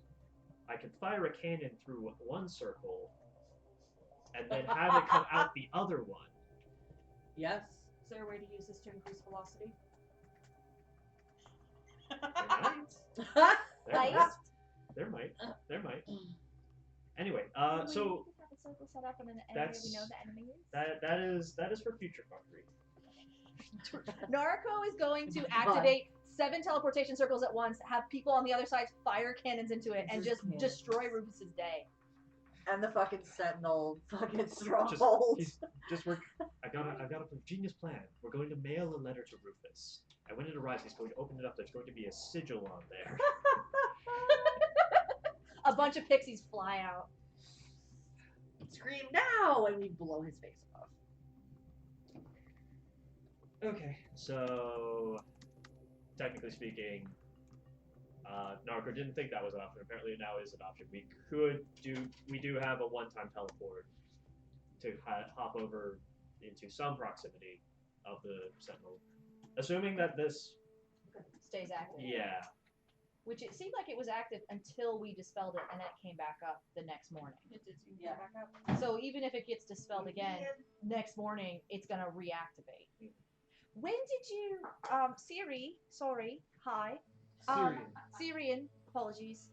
I can fire a cannon through one circle and then have it come out the other one. Yes. Is there a way to use this to increase velocity? There might. Anyway, Can we so have a circle set up and an area we know the enemy is? that is for future fuckery. Naruko is going to activate 7 teleportation circles at once, have people on the other side fire cannons into it, and just destroy Rufus's day. And the fucking Sentinel fucking stronghold. I got a genius plan. We're going to mail a letter to Rufus. And when it arrives, he's going to open it up. There's going to be a sigil on there. A bunch of pixies fly out. Scream now! And we blow his face off. Okay, so technically speaking, Naruko didn't think that was an option. Apparently, it now is an option. We do have a one-time teleport to hop over into some proximity of the Sentinel, assuming that this Stays active. yeah which it seemed like it was active until we dispelled it, and then it came back up the next morning. It did seem to Yeah. go back up. So even if it gets dispelled again, next morning it's gonna reactivate. When did you, Siri? Sorry, hi, Syrian. Syrian. Apologies.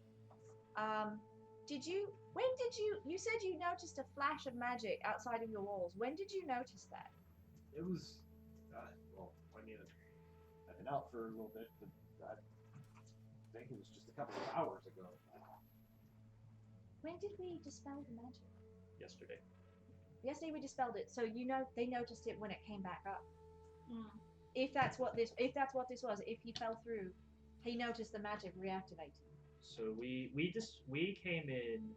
When did you said you noticed a flash of magic outside of your walls. When did you notice that? It was, well, I mean, I've been out for a little bit, but I think it was just a couple of hours ago. When did we dispel the magic? Yesterday. Yesterday we dispelled it, so they noticed it when it came back up. Mm. If that's what this was, if he fell through, he noticed the magic reactivating. So we came in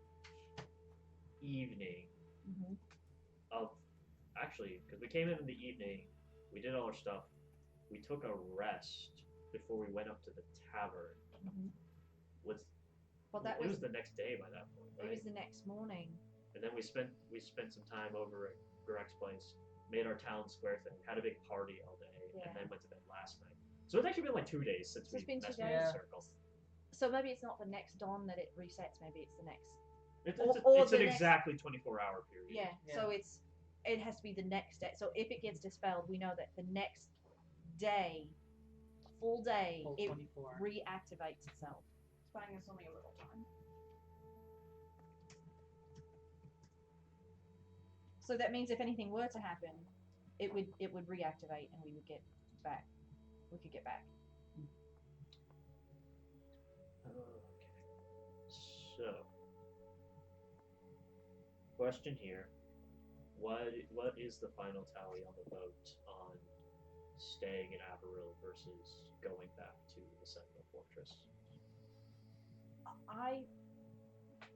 evening Mm-hmm. of actually because we came in the evening, we did all our stuff, we took a rest before we went up to the tavern. Mm-hmm. Well, It was the next day by that point, it right? was the next morning. And then we spent some time over at Greg's place, made our town square thing, had a big party all day, Yeah. and then went to bed last night. So it's actually been like 2 days since So it's we been 2 messed with days. the circle. So maybe it's not the next dawn that it resets. Maybe it's the next. It's Or an the next- exactly 24-hour period. Yeah. So it has to be the next day. So if it gets dispelled, we know that the next day, full day, Full it 24. reactivates itself. It's buying us only a little time. So that means if anything were to happen, it would reactivate and we would get back. We could get back. Okay. So, question here: what is the final tally on the vote on staying in Averil versus going back to the Sentinel Fortress?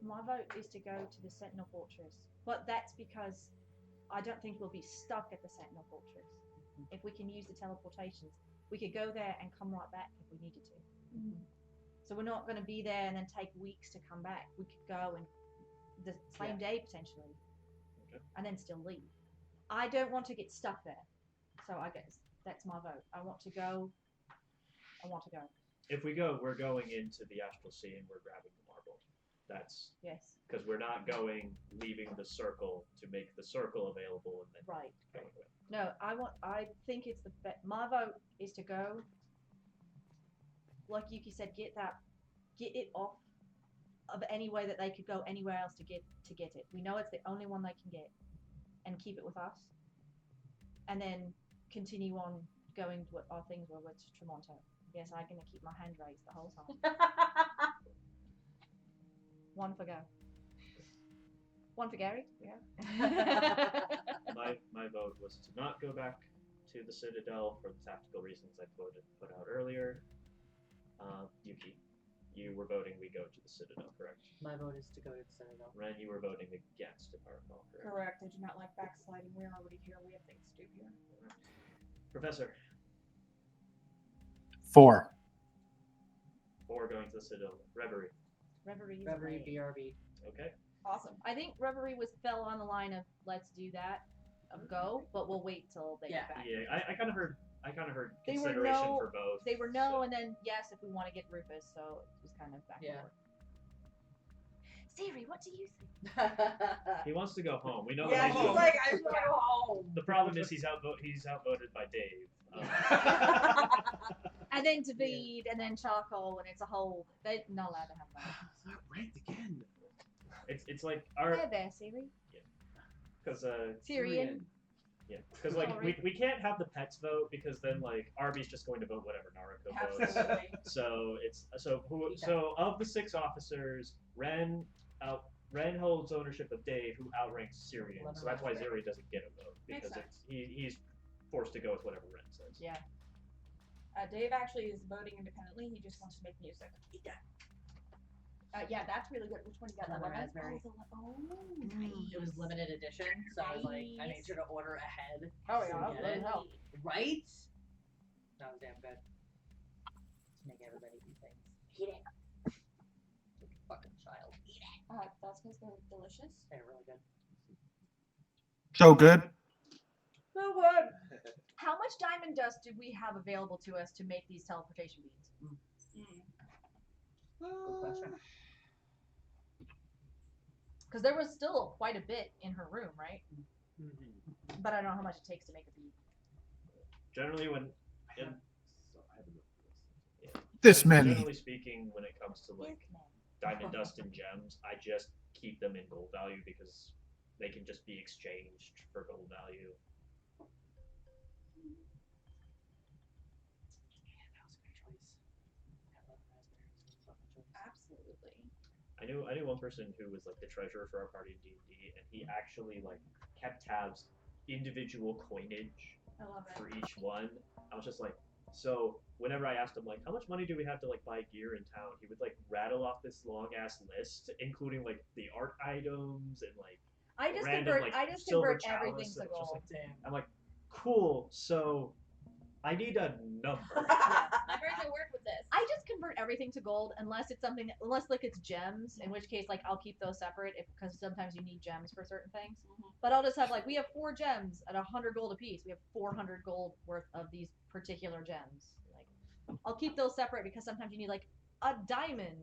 My vote is to go to the Sentinel Fortress, but that's because I don't think we'll be stuck at the Sentinel Fortress. If we can use the teleportations, we could go there and come right back if we needed to. So we're not going to be there and then take weeks to come back. We could go and the same day potentially, and then still leave. I don't want to get stuck there, so I guess that's my vote. I want to go. If we go, we're going into the Astral Sea and we're grabbing the marble. That's Yes. because we're not leaving the circle to make the circle available and then Right. going with. No, I think it's the best. My vote is to go. Like Yuki said, get it off of any way that they could go anywhere else to get it. We know it's the only one they can get, and keep it with us, and then continue on going to what our things were with Tremonto. Yes, I'm gonna keep my hand raised the whole time. One for go. One for Gary. Yeah. My vote was to not go back to the Citadel for the tactical reasons I put out earlier. Yuki, you were voting we go to the Citadel, correct? My vote is to go to the Citadel. Ren, you were voting against, if I recall correct. Correct. I do not like backsliding. We're already here. We have things to do here. Professor, 4. 4 going to the Citadel. Reverie. Reverie. Reverie, BRB. Okay. Awesome. I think Reverie fell on the line of let's do that, go, but we'll wait till they get back. Yeah, I kind of heard They were consideration no- for both. They were no, so- and then yes if we want to get Rufus, so it was kind of back and Yeah. forth. Siri, what do you think? He wants to go home. We know. Yeah, that he's he's like, I just want to go home. The problem is he's outvoted by Dave. And then David, and then Charcoal, and it's a whole. They're not allowed to have that. That rant again. It's like our There, Siri. because Syrian. yeah, because like Sorry. we can't have the pets vote because then like Arby's just going to vote whatever Naruto votes. Absolutely. So it's so of the 6 officers, Ren holds ownership of Dave, who outranks Syrian. So that's why Zuri doesn't get a vote Makes because sense. he's forced to go with whatever Ren says. Yeah. Dave actually is voting independently. He just wants to make music. Yeah, that's really good. Which one you got? Lemon Lemon? raspberry. Oh, nice. It was limited edition, so I was like, I made sure to order ahead. Oh So yeah, get really it. help. Right? That was damn good. To make everybody eat things. Eat it. Like a fucking child. Eat it. That's because they're delicious. They're really good. So good. So good. How much diamond dust did we have available to us to make these teleportation beams? Good question. Because there was still quite a bit in her room, right? Mhm. But I don't know how much it takes to make a bead. Generally, when So I have a note for this. yeah, This many. Generally speaking, when it comes to like diamond dust and gems, I just keep them in gold value because they can just be exchanged for gold value. Absolutely. I knew one person who was like the treasurer for our party in D&D, and he actually like kept tabs, individual coinage I love it. for each one. I was just like, so whenever I asked him like, how much money do we have to like buy gear in town, he would like rattle off this long ass list, including like the art items and like I just random, convert. like, I just silver convert everything chalice, to and it's just gold. like, damn. I'm like, cool. So I need a number. My brain will work with this. I just convert everything to gold unless it's something, unless like it's gems, in which case like I'll keep those separate because sometimes you need gems for certain things. But I'll just have like we have 4 gems at 100 gold apiece. We have 400 gold worth of these particular gems. Like I'll keep those separate because sometimes you need like a diamond.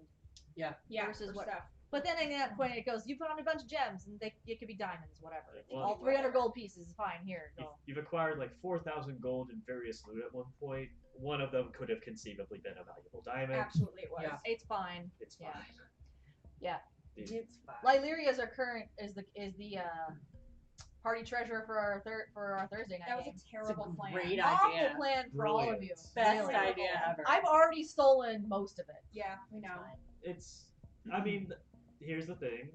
Yeah. Versus for what? stuff. But then at that point it goes, you found a bunch of gems and it could be diamonds, whatever. Well, All 300 gold pieces is fine. Here, go. You've acquired like 4,000 gold in various loot at one point. One of them could have conceivably been a valuable diamond. Absolutely, it was. Yeah. It's fine. It's Yeah. fine. Yeah. It's fine. Lyleria is our current is the party treasurer for our Thursday night. That was game. a terrible plan. great Awful idea. plan for all of you. Best Really. idea ever. I've already stolen most of it. Yeah, we know. It's. I mean, here's the thing: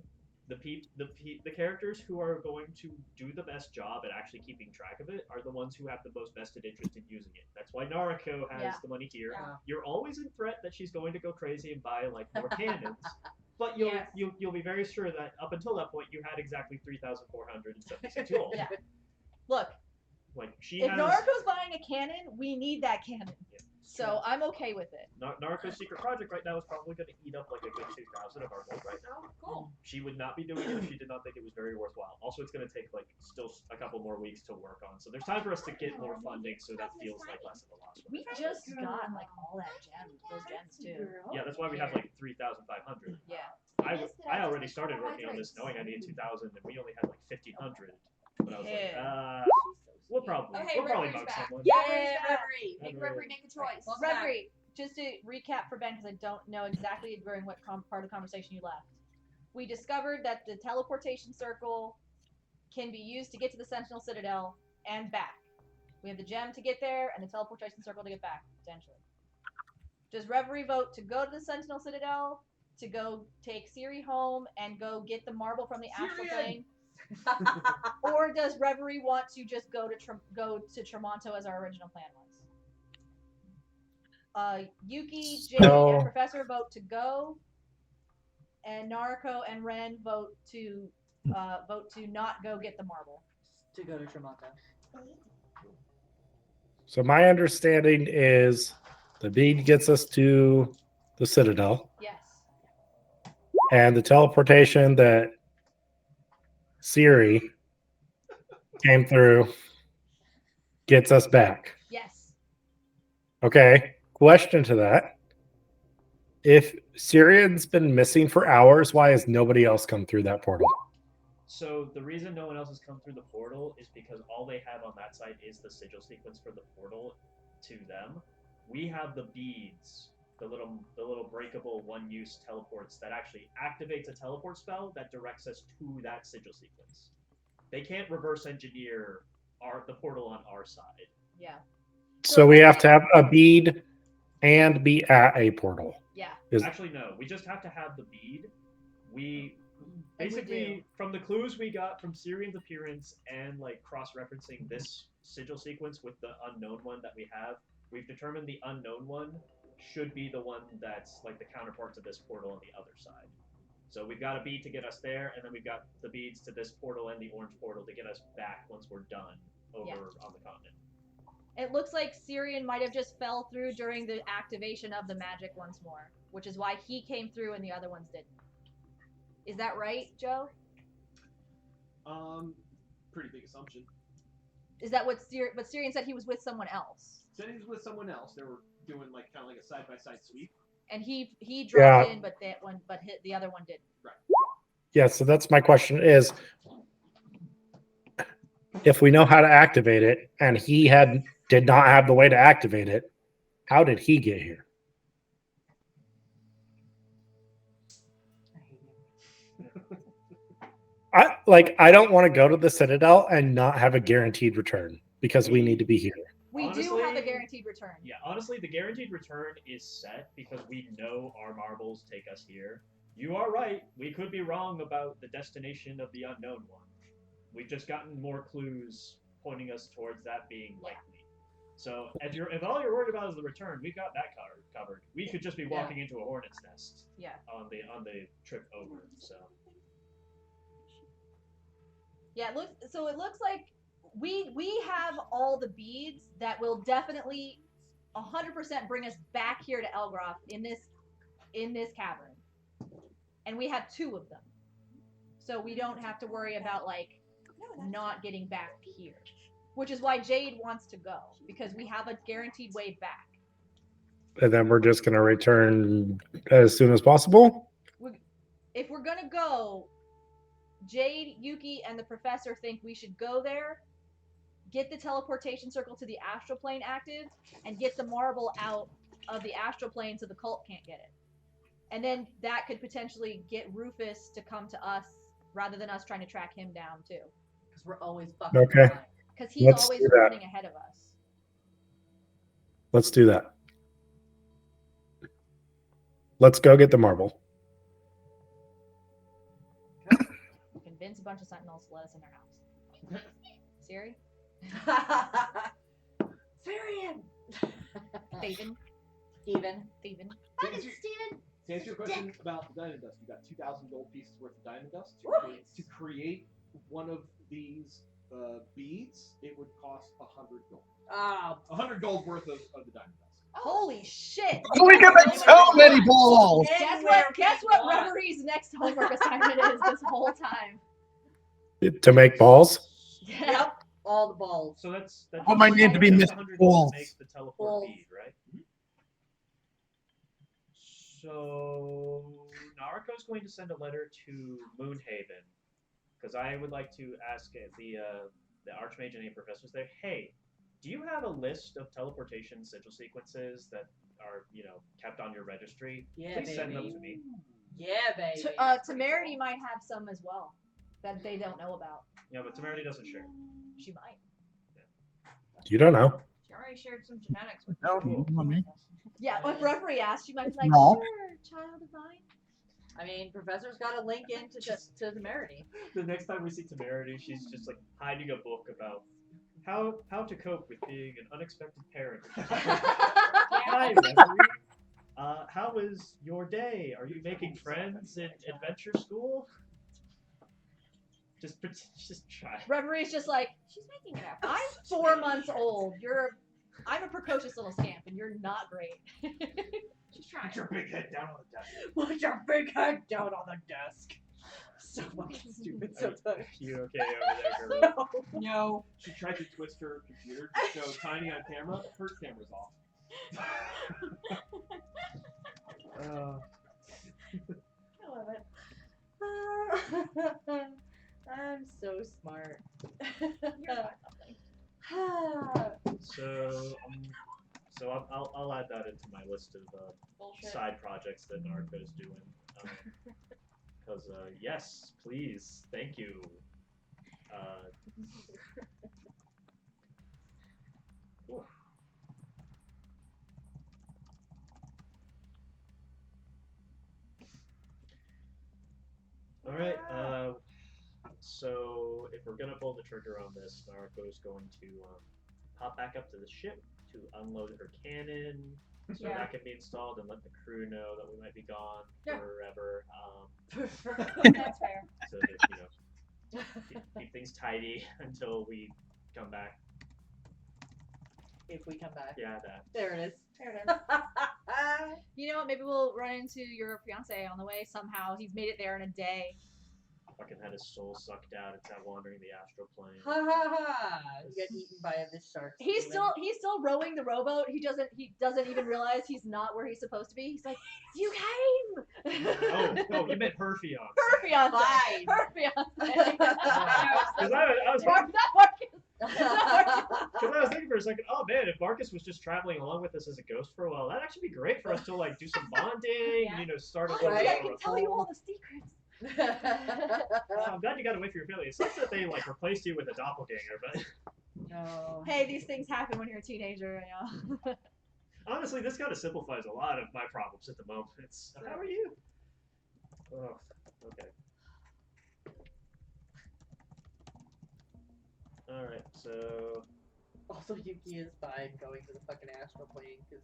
the characters who are going to do the best job at actually keeping track of it are the ones who have the most vested interest in using it. That's why Nariko has Yeah. the money here. Yeah. You're always in threat that she's going to go crazy and buy like more cannons. But you'll, Yes. you'll be very sure that up until that point you had exactly 3,476 gold. Yeah. Look, Like she if has Naruto's buying a cannon, we need that cannon. Yeah. So I'm okay with it. Naruto's secret project right now is probably going to eat up like a good 2,000 of our gold right now. Cool. She would not be doing it if she did not think it was very worthwhile. Also, it's going to take like still a couple more weeks to work on, so there's time for us to get more funding, so that feels like less of a loss. We just got like all that those gems too. Yeah, that's why we have like 3,500. Yeah. I already started working on this knowing I needed 2,000, and we only had like 1,500. But I was like, Yeah. we'll probably Okay, we'll probably Reverie's mug back. someone. Yeah, Reverie. Make Reverie. Reverie make a choice. Well, Reverie, just to recap for Ben, because I don't know exactly during what part of the conversation you left. We discovered that the teleportation circle can be used to get to the Sentinel Citadel and back. We have the gem to get there and the teleportation circle to get back, potentially. Does Reverie vote to go to the Sentinel Citadel, to go take Siri home and go get the marble from the astral plane? Or does Reverie want to just go to Tremonto as our original plan was? Yuki, Jade, No. and Professor vote to go, and Nariko and Ren vote to not go get the marble. To go to Tremonto. So my understanding is the bead gets us to the Citadel, Yes. and the teleportation that Siri came through gets us back. Yes. Okay. Question to that. If Syrian's been missing for hours, why has nobody else come through that portal? So the reason no one else has come through the portal is because all they have on that side is the sigil sequence for the portal to them. We have the beads, the little breakable one-use teleports that actually activates a teleport spell that directs us to that sigil sequence. They can't reverse engineer the portal on our side. Yeah. So we have to have a bead and be at a portal. Yeah. Actually, no. We just have to have the bead. We And we basically, from the clues we got from Syrian's appearance and like cross-referencing this sigil sequence with the unknown one that we have, we've determined the unknown one should be the one that's like the counterpart to this portal on the other side. So we've got a bead to get us there, and then we've got the beads to this portal and the orange portal to get us back once we're done over on the continent. It looks like Syrian might have just fell through during the activation of the magic once more, which is why he came through and the other ones didn't. Is that right, Joe? Pretty big assumption. Is that what But Syrian said he was with someone else. Said he was with someone else. They were doing like kind of like a side-by-side sweep. and he dropped Yeah. in, but the other one didn't. Yeah, so that's my question is, if we know how to activate it and he did not have the way to activate it, how did he get here? I don't want to go to the Citadel and not have a guaranteed return because we need to be here. We do Honestly, have a guaranteed return. Yeah, honestly, the guaranteed return is set because we know our marbles take us here. You are right. We could be wrong about the destination of the unknown one. We've just gotten more clues pointing us towards that being likely. So if all you're worried about is the return, we got that covered. We could just be walking into a hornet's nest. Yeah. On the trip over. So. Yeah, it looks like we have all the beads that will definitely 100% bring us back here to Elgrogh in this cavern. And we have 2 of them. So we don't have to worry about not getting back here. Which is why Jade wants to go, because we have a guaranteed way back. And then we're just going to return as soon as possible? If we're going to go, Jade, Yuki, and the professor think we should go there, get the teleportation circle to the astral plane active, and get the marble out of the astral plane so the cult can't get it. And then that could potentially get Rufus to come to us rather than us trying to track him down too. Because we're always fucking Okay. behind. Because he's Let's always do that. running ahead of us. Let's do that. Let's go get the marble. Convince a bunch of sentinels to let us in their house. Siri? Varian! Steven? Steven. To answer, Steven. to answer your question about the diamond dust, you got 2,000 gold pieces worth of diamond dust. To create one of these beads, it would cost 100 gold. 100 gold worth of the diamond dust. Holy shit! We can make so many balls. Guess what Reverie's next homework assignment is this whole time? To make balls? Yep. All the balls. So that's I want my name to be that's Mr. 100 Balls. to make the teleport bead, right? So Naruko's going to send a letter to Moonhaven because I would like to ask the Archmage and the professors there. Hey, do you have a list of teleportation sigil sequences that are kept on your registry? Yeah, Please send them baby. to me. Yeah, baby. Temerity might have some as well that they don't know about. Yeah, but Temerity doesn't share. She might. You don't know. She already shared some genetics with No, you. you want me? Yeah, if Reverie asks, she might be like, No. sure, child of mine. I mean, Professor's got a link into to Temerity. The next time we see Temerity, she's just hiding a book about how to cope with being an unexpected parent. Hi, Reverie. How was your day? Are you making friends in adventure school? Just try. Reverie's just like, She's making it up. I'm 4 months old. I'm a precocious little scamp, and you're not great. She's trying. Put your big head down on the desk. Put your big head down on the desk. So fucking stupid sometimes. You okay over there, girl? No. She tried to twist her computer to show Tiny on camera. Her camera's off. I love it. I'm so smart. So I'll add that into my list of Bullshit. side projects that Naruto's doing. Because yes, please, thank you. All right. So if we're gonna pull the trigger on this, Naruto's going to hop back up to the ship to unload her cannon, so that can be installed, and let the crew know that we might be gone forever. That's fair. So that keep things tidy until we come back. If we come back. Yeah, that. There it is. There it is. You know what? Maybe we'll run into your fiance on the way somehow. He's made it there in a day. Fucking had his soul sucked out. It's out wandering the astral plane. Ha ha ha! You get eaten by this shark. He's still rowing the rowboat. He doesn't even realize he's not where he's supposed to be. He's like, "You came." Oh, you meant her fiance. Her fiance. Fine. Her fiance. Because I was Not Marcus. Because I was thinking for a second, oh man, if Marcus was just traveling along with us as a ghost for a while, that'd actually be great for us to like do some bonding, Yeah. you know, start a Oh, little yeah, I bit can of tell you all the secrets. I'm glad you got away from your family. It sucks that they like replaced you with a doppelganger, but No. Hey, these things happen when you're a teenager, you know. honestly, this kind of simplifies a lot of my problems at the moment. It's, how are you? Oh, okay. Alright, so Also, Yuki is fine going to the fucking astral plane because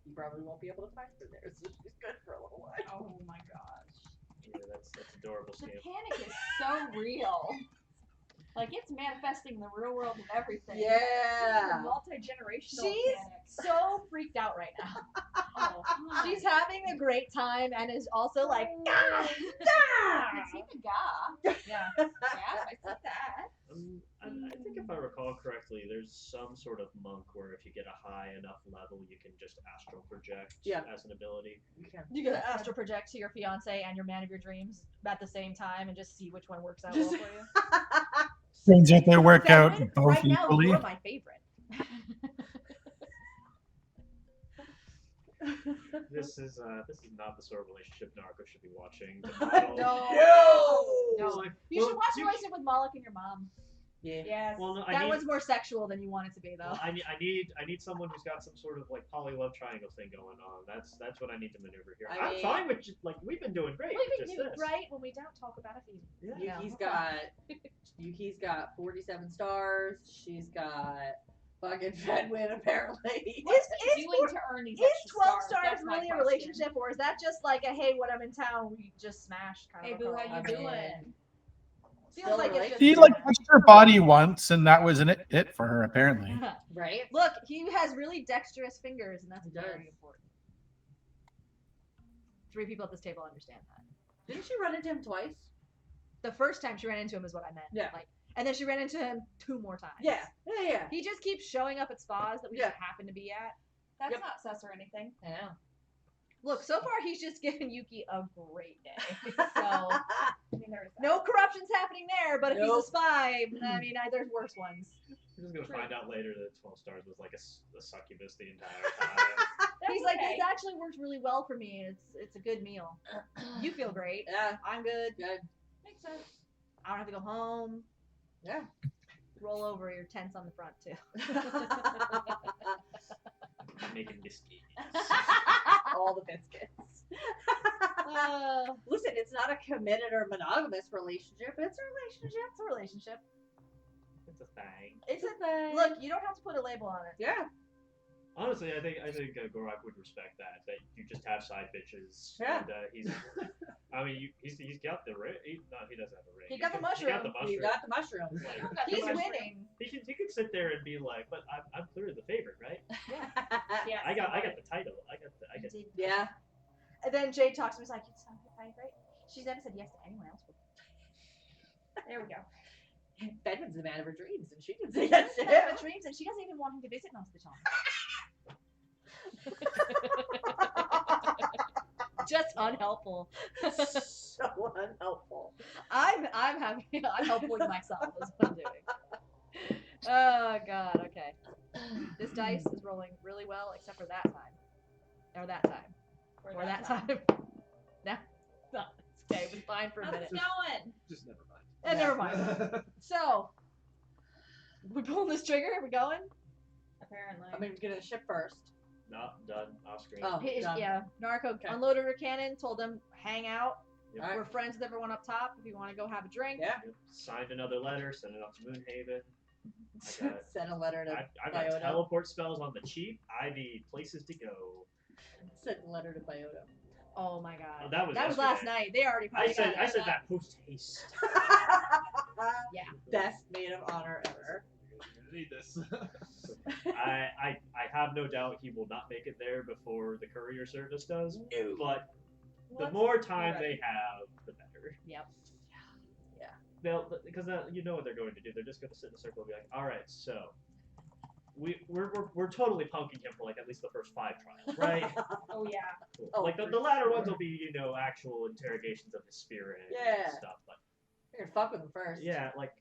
you probably won't be able to find her there, so she's good for a little while. Oh my gosh. yeah, that's adorable The scam. panic is so real. Like it's manifesting the real world and everything. Yeah. Multi-generational She's panic. so freaked out right now. Oh, She's having a great time and is also like, I "Gah! can see the guy. Yeah. Yeah, I see that. I think if I recall correctly, there's some sort of monk where if you get a high enough level, you can just astral project as an ability. You can. You gotta astral project to your fiance and your man of your dreams at the same time and just see which one works out well for you. Turns out they work out Fenrir, both right now, equally. you're my favorite. This is not the sort of relationship Narco should be watching. No. Well, like, You well, should watch you- Relationship with Moloch and your mom. Yeah. Yes. Well, no, That one's more sexual than you want it to be, though. Well, I need someone who's got some sort of like poly love triangle thing going on. That's what I need to maneuver here. I I'm mean- fine with just, like we've been doing great. We've with been just doing this. right when we don't talk about a theme. Yeah. Yuki's got 47 stars. She's got fucking Fedwin apparently. Doing to earn these Is extra 12 stars That's my really a question. relationship, or is that just like a hey, when I'm in town, we just smash kind Hey of? boo, a how you I mean, doing? Feels Still like a it's just He like touched her body once, and that was it for her apparently. Right? Look, he has really dexterous fingers, and that's He does. very important. 3 people at this table understand that. Didn't she run into him twice? The first time she ran into him is what I meant. Yeah. Like, and then she ran into him 2 more times. Yeah. He just keeps showing up at spas that we Yeah. just happen to be at. That's Yep. not sus or anything. I know. Look, so far he's just given Yuki a great day. So I mean, there is that. no corruption's happening there, but if he's a Nope. spy, I mean, there's worse ones. We're just gonna find out later that 12 stars was like a succubus the entire time. That's He's like, okay. this actually works really well for me. It's a good meal. You feel great. Yeah. I'm good. Good. Makes sense. I don't have to go home. Yeah. Roll over your tents on the front too. Making biscuits. All the biscuits. Listen, it's not a committed or monogamous relationship. It's a relationship. It's a relationship. It's a thing. It's a thing. Look, you don't have to put a label on it. Yeah. Honestly, I think Gorak would respect that you just have side bitches. Yeah. And he's got the ring. No, he doesn't have a ring. He got the He got the mushroom. You mushroom. got the mushroom. Like, He's winning. he could sit there and be like, but I'm clearly the favorite, right? Yeah. I got the title. I got Yeah. And then Jade talks to me. He's like, "It's not my favorite. She's never said yes to anyone else before." There we go. Fedman's the man of her dreams, and she can say that She to has him. her dreams, and she doesn't even want him to visit most of the time. Just unhelpful. So unhelpful. I'm helpful with myself. Is what I'm doing. Oh God. Okay. This dice is rolling really well, except for that time, or that time, or that time. Now, no, it's okay. It was fine for a How's minute. it going? Just never mind. And never mind. So, we pulling this trigger? Are we going? Apparently. I'm gonna get a ship first. No, done. Off screen. Oh. done. Yeah, Narco Okay. unloaded her cannon, told them, hang out. Yep. Alright. We're friends with everyone up top if you want to go have a drink. Yeah. Signed another letter, sent it off to Moonhaven. I got Send a letter to I got Biota. teleport spells on the cheap. I need places to go. Send a letter to Biota. Oh my God. Oh, that was last yesterday. night. They already probably I said got it. that post haste. Yeah. Best maid of honor ever. You're gonna need this. I have no doubt he will not make it there before the courier service does. No. But the What's- more time Right. they have, the better. Yep. because you know what they're going to do. They're just going to sit in a circle and be like, all right, so we're totally punking him for like at least the first 5 trials, right? Oh yeah. Cool. Oh, Like for the latter ones sure. will be actual interrogations of his spirit Yeah. and stuff. But You're gonna fuck with him first. yeah, like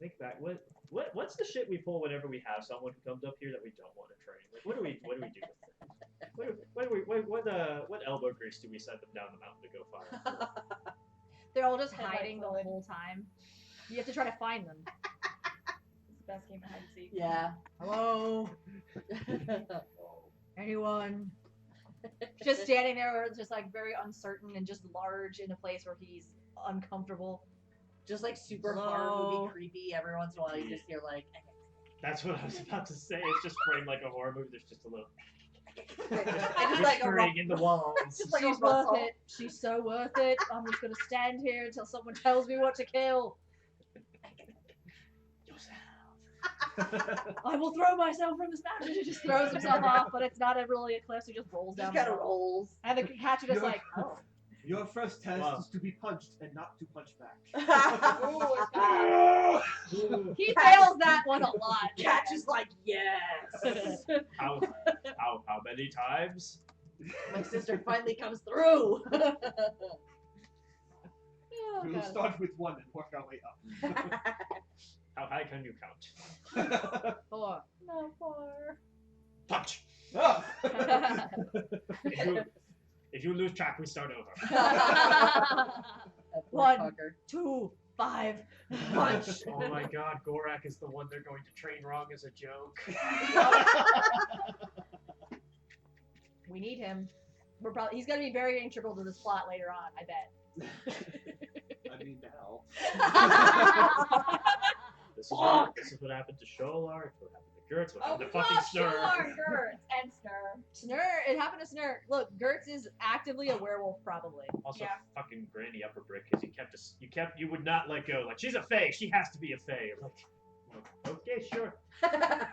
think back. What's the shit we pull whenever we have someone who comes up here that we don't want to train? Like what do we do with it? What elbow grease do we send them down the mountain to go find? They're all just Head like hiding the fluid. whole time. You have to try to find them. It's the best game of hide and seek. Yeah. Hello? Anyone? Just standing there, just like very uncertain and just large in a place where he's uncomfortable. Just like super Hello? horror movie creepy. Every once in a while, you just hear like. That's what I was about to say. It's just framed like a horror movie. There's just a little I just like a whispering in the walls. Just like She's a worth rustle. it. She's so worth it. I'm just gonna stand here until someone tells me what to kill. I will throw myself from this mountain. He just throws himself off, but it's not really a cliff, so he just rolls down. Just the kind of hill. rolls. And the catcher just like, oh. Your first test Wow. is to be punched and not to punch back. He fails that one a lot. Catch is like, yes. How many times? My sister finally comes through. Oh, We'll God. start with 1 and work our way up. How high can you count? 4. No more. Punch. Ah! If you lose track, we start over. That poor 1, fucker. 2, 5. Punch. Oh my god, Gorak is the one they're going to train wrong as a joke. We need him. He's gonna be very integral to this plot later on, I bet. I mean, now. This is what happened to Sholar, it's what happened to Gertz, what Oh, happened to fucking Snur. Gertz, and Snur. It happened to Snur. Look, Gertz is actively a werewolf, probably. Also, Yeah. fucking Granny Upper Brick, because you would not let go. Like, she's a fae, she has to be a fae. Like, okay, sure.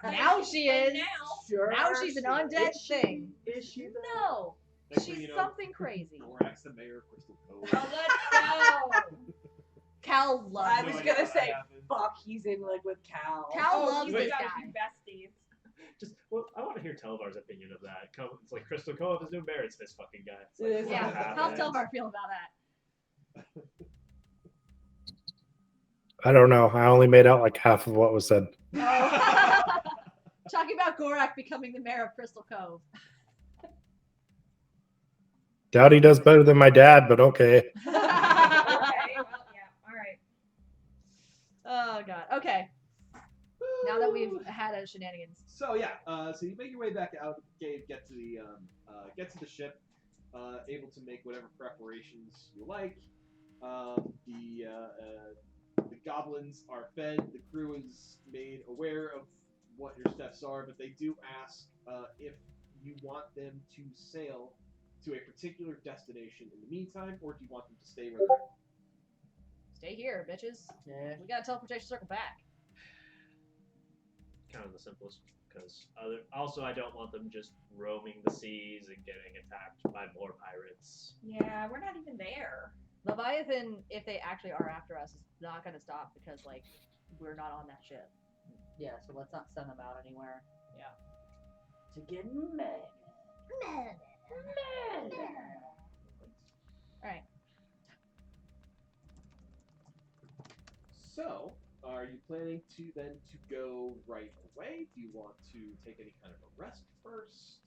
Now she is. Now. Sure. Now she's an undead Is she? thing. Is she though? No, Next she's thing you know, something crazy. Gorak's the mayor of Crystal Cove. Oh, let's go. Cal loves. I No was idea gonna how say, that happened. fuck, he's in like with Cal. Cal loves you this guys guy. be besties. Just, well, I want to hear Telvar's opinion of that. It's like Crystal Cove is new merits this fucking guy. It's like, It is. what Yeah, how's happened? Telvar feel about that? I don't know. I only made out like half of what was said. Talking about Gorak becoming the mayor of Crystal Cove. Doubt he does better than my dad, but okay. Okay, well, yeah, all right. Oh god. Okay. Now that we've had a shenanigans. So yeah, so you make your way back out of the cave, get to the ship, able to make whatever preparations you like. The goblins are fed. The crew is made aware of what your steps are, but they do ask if you want them to sail to a particular destination in the meantime, or do you want them to stay where they're at? Stay here, bitches. Yeah. We got a teleportation circle back. Kind of the simplest, because also I don't want them just roaming the seas and getting attacked by more pirates. Yeah, we're not even there. Leviathan, if they actually are after us, is not gonna stop because like we're not on that ship. Yeah, so let's not send them out anywhere. Yeah. To get mad. Alright. So, are you planning to go right away? Do you want to take any kind of a rest first?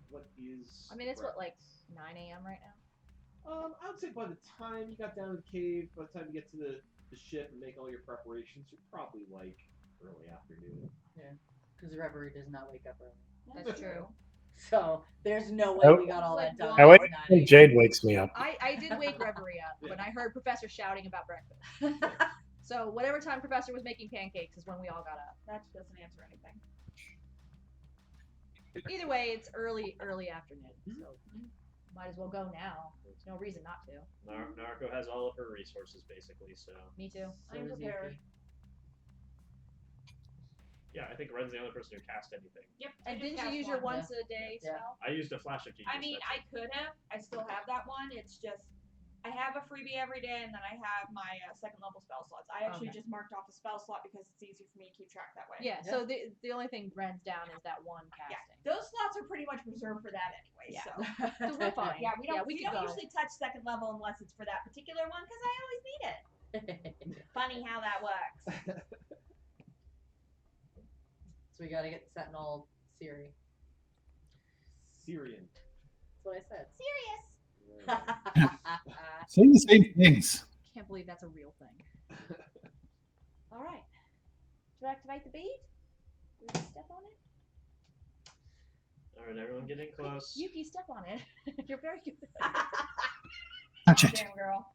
What is? I mean it's what, like preference? 9 AM right now? I would say by the time you got down to the cave, by the time you get to the ship and make all your preparations, you're probably like early afternoon. Because Reverie does not wake up early. That's true. So there's no way we got all Like that done. I one- wait at 9 until Jade wakes me up. I did wake Reverie up when I heard Professor shouting about breakfast. So whatever time Professor was making pancakes is when we all got up. That doesn't answer anything. Either way, it's early afternoon. So might as well go now. There's no reason not to. Narco has all of her resources basically, so Me too. So I'm does prepared. Yuki. yeah, I think Ren's the only person who cast anything. Yep. I And just didn't you cast use your one. once a day Yeah. spell? I used a flash of genius. I mean, that's I could have. I still have that one. It's just, I I have a freebie every day, and then I have my second level spell slots. I actually Okay. just marked off a spell slot because it's easier for me to keep track that way. Yeah. So the only thing Ren's down is that one Yeah, casting. those slots are pretty much reserved for that anyway. Yeah. So. So we're fine. Yeah, we don't could go. usually touch second level unless it's for that particular one because I always need it. Funny how that works. So we gotta get Sentinel Siri. Syrian. That's what I said. Serious. Say the same things. Can't believe that's a real thing. All right. To activate the bead, we just step on it. All right, everyone, get in close. Yuki, step on it. You're very good. Touch it. Damn girl.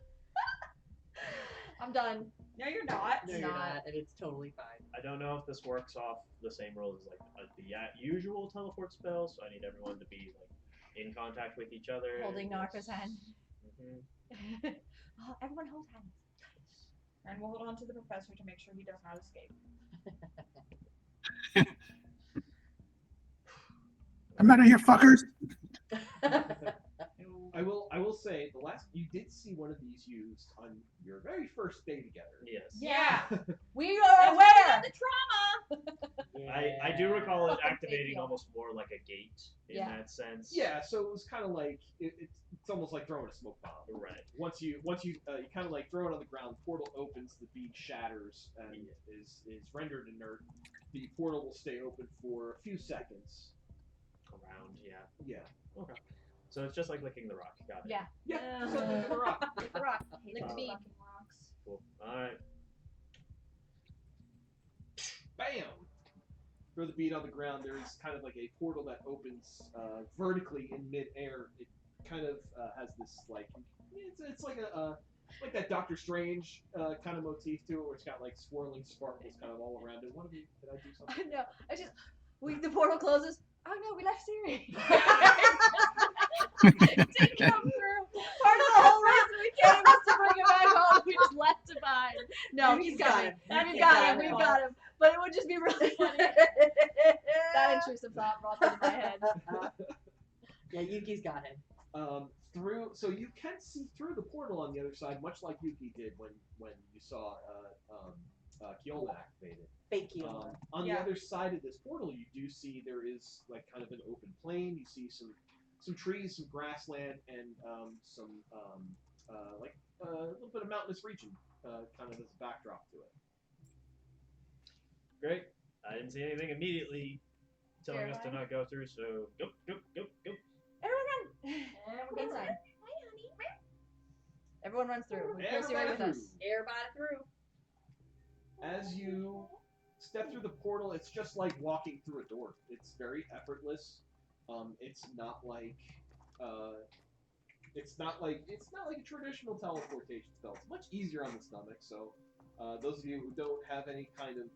I'm done. No, you're not. No, you're not, and it's totally fine. I don't know if this works off the same rules as like the usual teleport spell, so I need everyone to be like in contact with each other. Holding Narca's hand. Mm-hmm. Oh, everyone hold hands. And we'll hold on to the professor to make sure he does not escape. I'm out of here, fuckers. I will say the last you did see one of these used on your very first day together. Yes. Yeah. We are Aware aware. of the trauma. I do recall it Fucking activating fake almost more like a gate in Yeah. that sense. Yeah, so it was kind of like it's almost like throwing a smoke bomb. Right. Once you kind of like throw it on the ground, the portal opens, the bead shatters and is rendered inert. The portal will stay open for a few seconds. Around, yeah. Yeah. Okay. So it's just like licking the rock. Got it. Yeah. Yeah. So lick the rock. Lick the rock. Hate Lick the those bead. fucking rocks. Cool. All right. Bam! Throw the bead on the ground. There is kind of like a portal that opens vertically in midair. It kind of has this like it's like a like that Doctor Strange kind of motif to it, where it's got like swirling sparkles kind of all around it. What did I do something? No, I just the portal closes. Oh no, we left Siri. Didn't come through. Part of the whole reason we came was to bring him back home. We just left him behind. No, he's coming. We've got him. We've got him. But it would just be really funny. That intrusive thought brought into my head. Yeah, Yuki's got him. So you can see through the portal on the other side, much like Yuki did when you saw Kiona activated. Fake Kiona. On the other side of this portal, you do see there is like kind of an open plain. You see some trees, some grassland, and some like a little bit of mountainous region, kind of as a backdrop to it. Great. I didn't see anything immediately telling us to not go through, so go. Everyone run. And we're inside. Hi, honey. Everyone runs through. We're Everybody right with us. through. Everybody through. As you step through the portal, it's just like walking through a door. It's very effortless. It's not like a traditional teleportation spell. It's much easier on the stomach. So those of you who don't have any kind of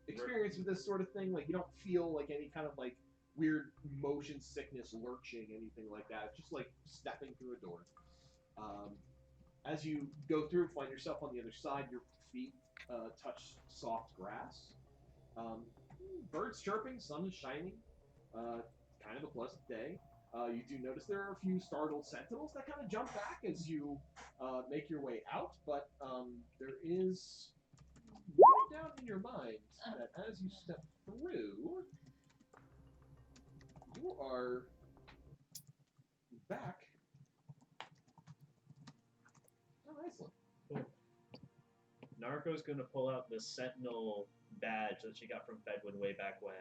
experience with this sort of thing, like you don't feel like any kind of like weird motion sickness, lurching, anything like that. It's just like stepping through a door. As you go through, find yourself on the other side. Your feet touch soft grass. Birds chirping, sun is shining. Kind of a pleasant day. You do notice there are a few startled sentinels that kind of jump back as you make your way out, but there is no doubt in your mind that as you step through, you are back in Iceland. Cool. Narco's gonna pull out the Sentinel badge that she got from Fedwin way back when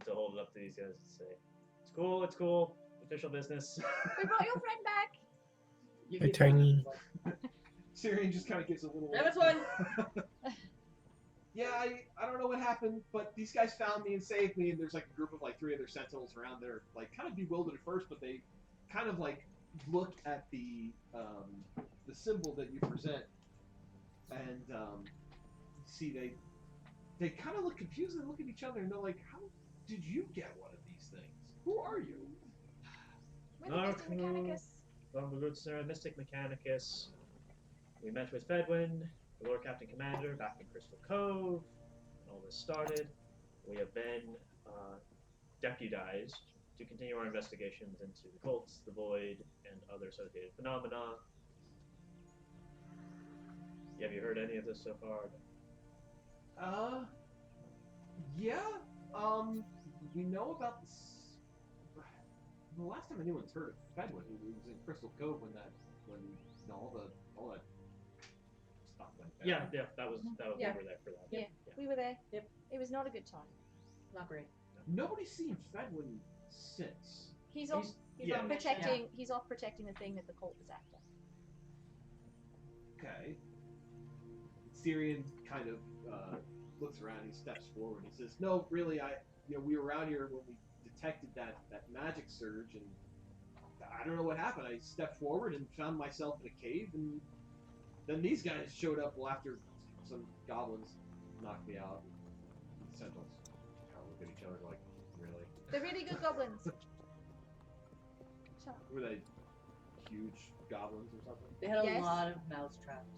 to hold it up to these guys and say, it's cool, official business. We brought your friend back. Hey, Tiny. Syrian just kind of gives a little. That was one. Yeah, I don't know what happened, but these guys found me and saved me, and there's like a group of like 3 other sentinels around there, like kind of bewildered at first, but they kind of like look at the symbol that you present, and see they kind of look confused and look at each other, and they're like, "How did you get one of these things? Who are you?" We're the Mystic Mechanicus. Well, we're good, sir. Mystic Mechanicus. We met with Fedwin, the Lord Captain Commander, back in Crystal Cove, when all this started. We have been deputized to continue our investigations into the cults, the void, and other associated phenomena. Have you heard any of this so far? Yeah. We know about this. The last time anyone's heard of Fedwin, he was in Crystal Cove when all that stuff went down. Yeah, that was Yeah. we were there for that. Yeah. We were there. Yep. It was not a good time. Not great. Nobody's seen Fedwin since. He's off. He's yeah. off protecting. He's off protecting the thing that the cult is after. Okay. Syrian kind of looks around. He steps forward. He says, "No, really, we were around here when we detected that magic surge, and I don't know what happened. I stepped forward and found myself in a cave, and then these guys showed up after some goblins knocked me out. The sentinels kind of look at each other like, really? They're really good goblins. Shut up. Were they huge goblins or something? They had a Yes. lot of mousetraps.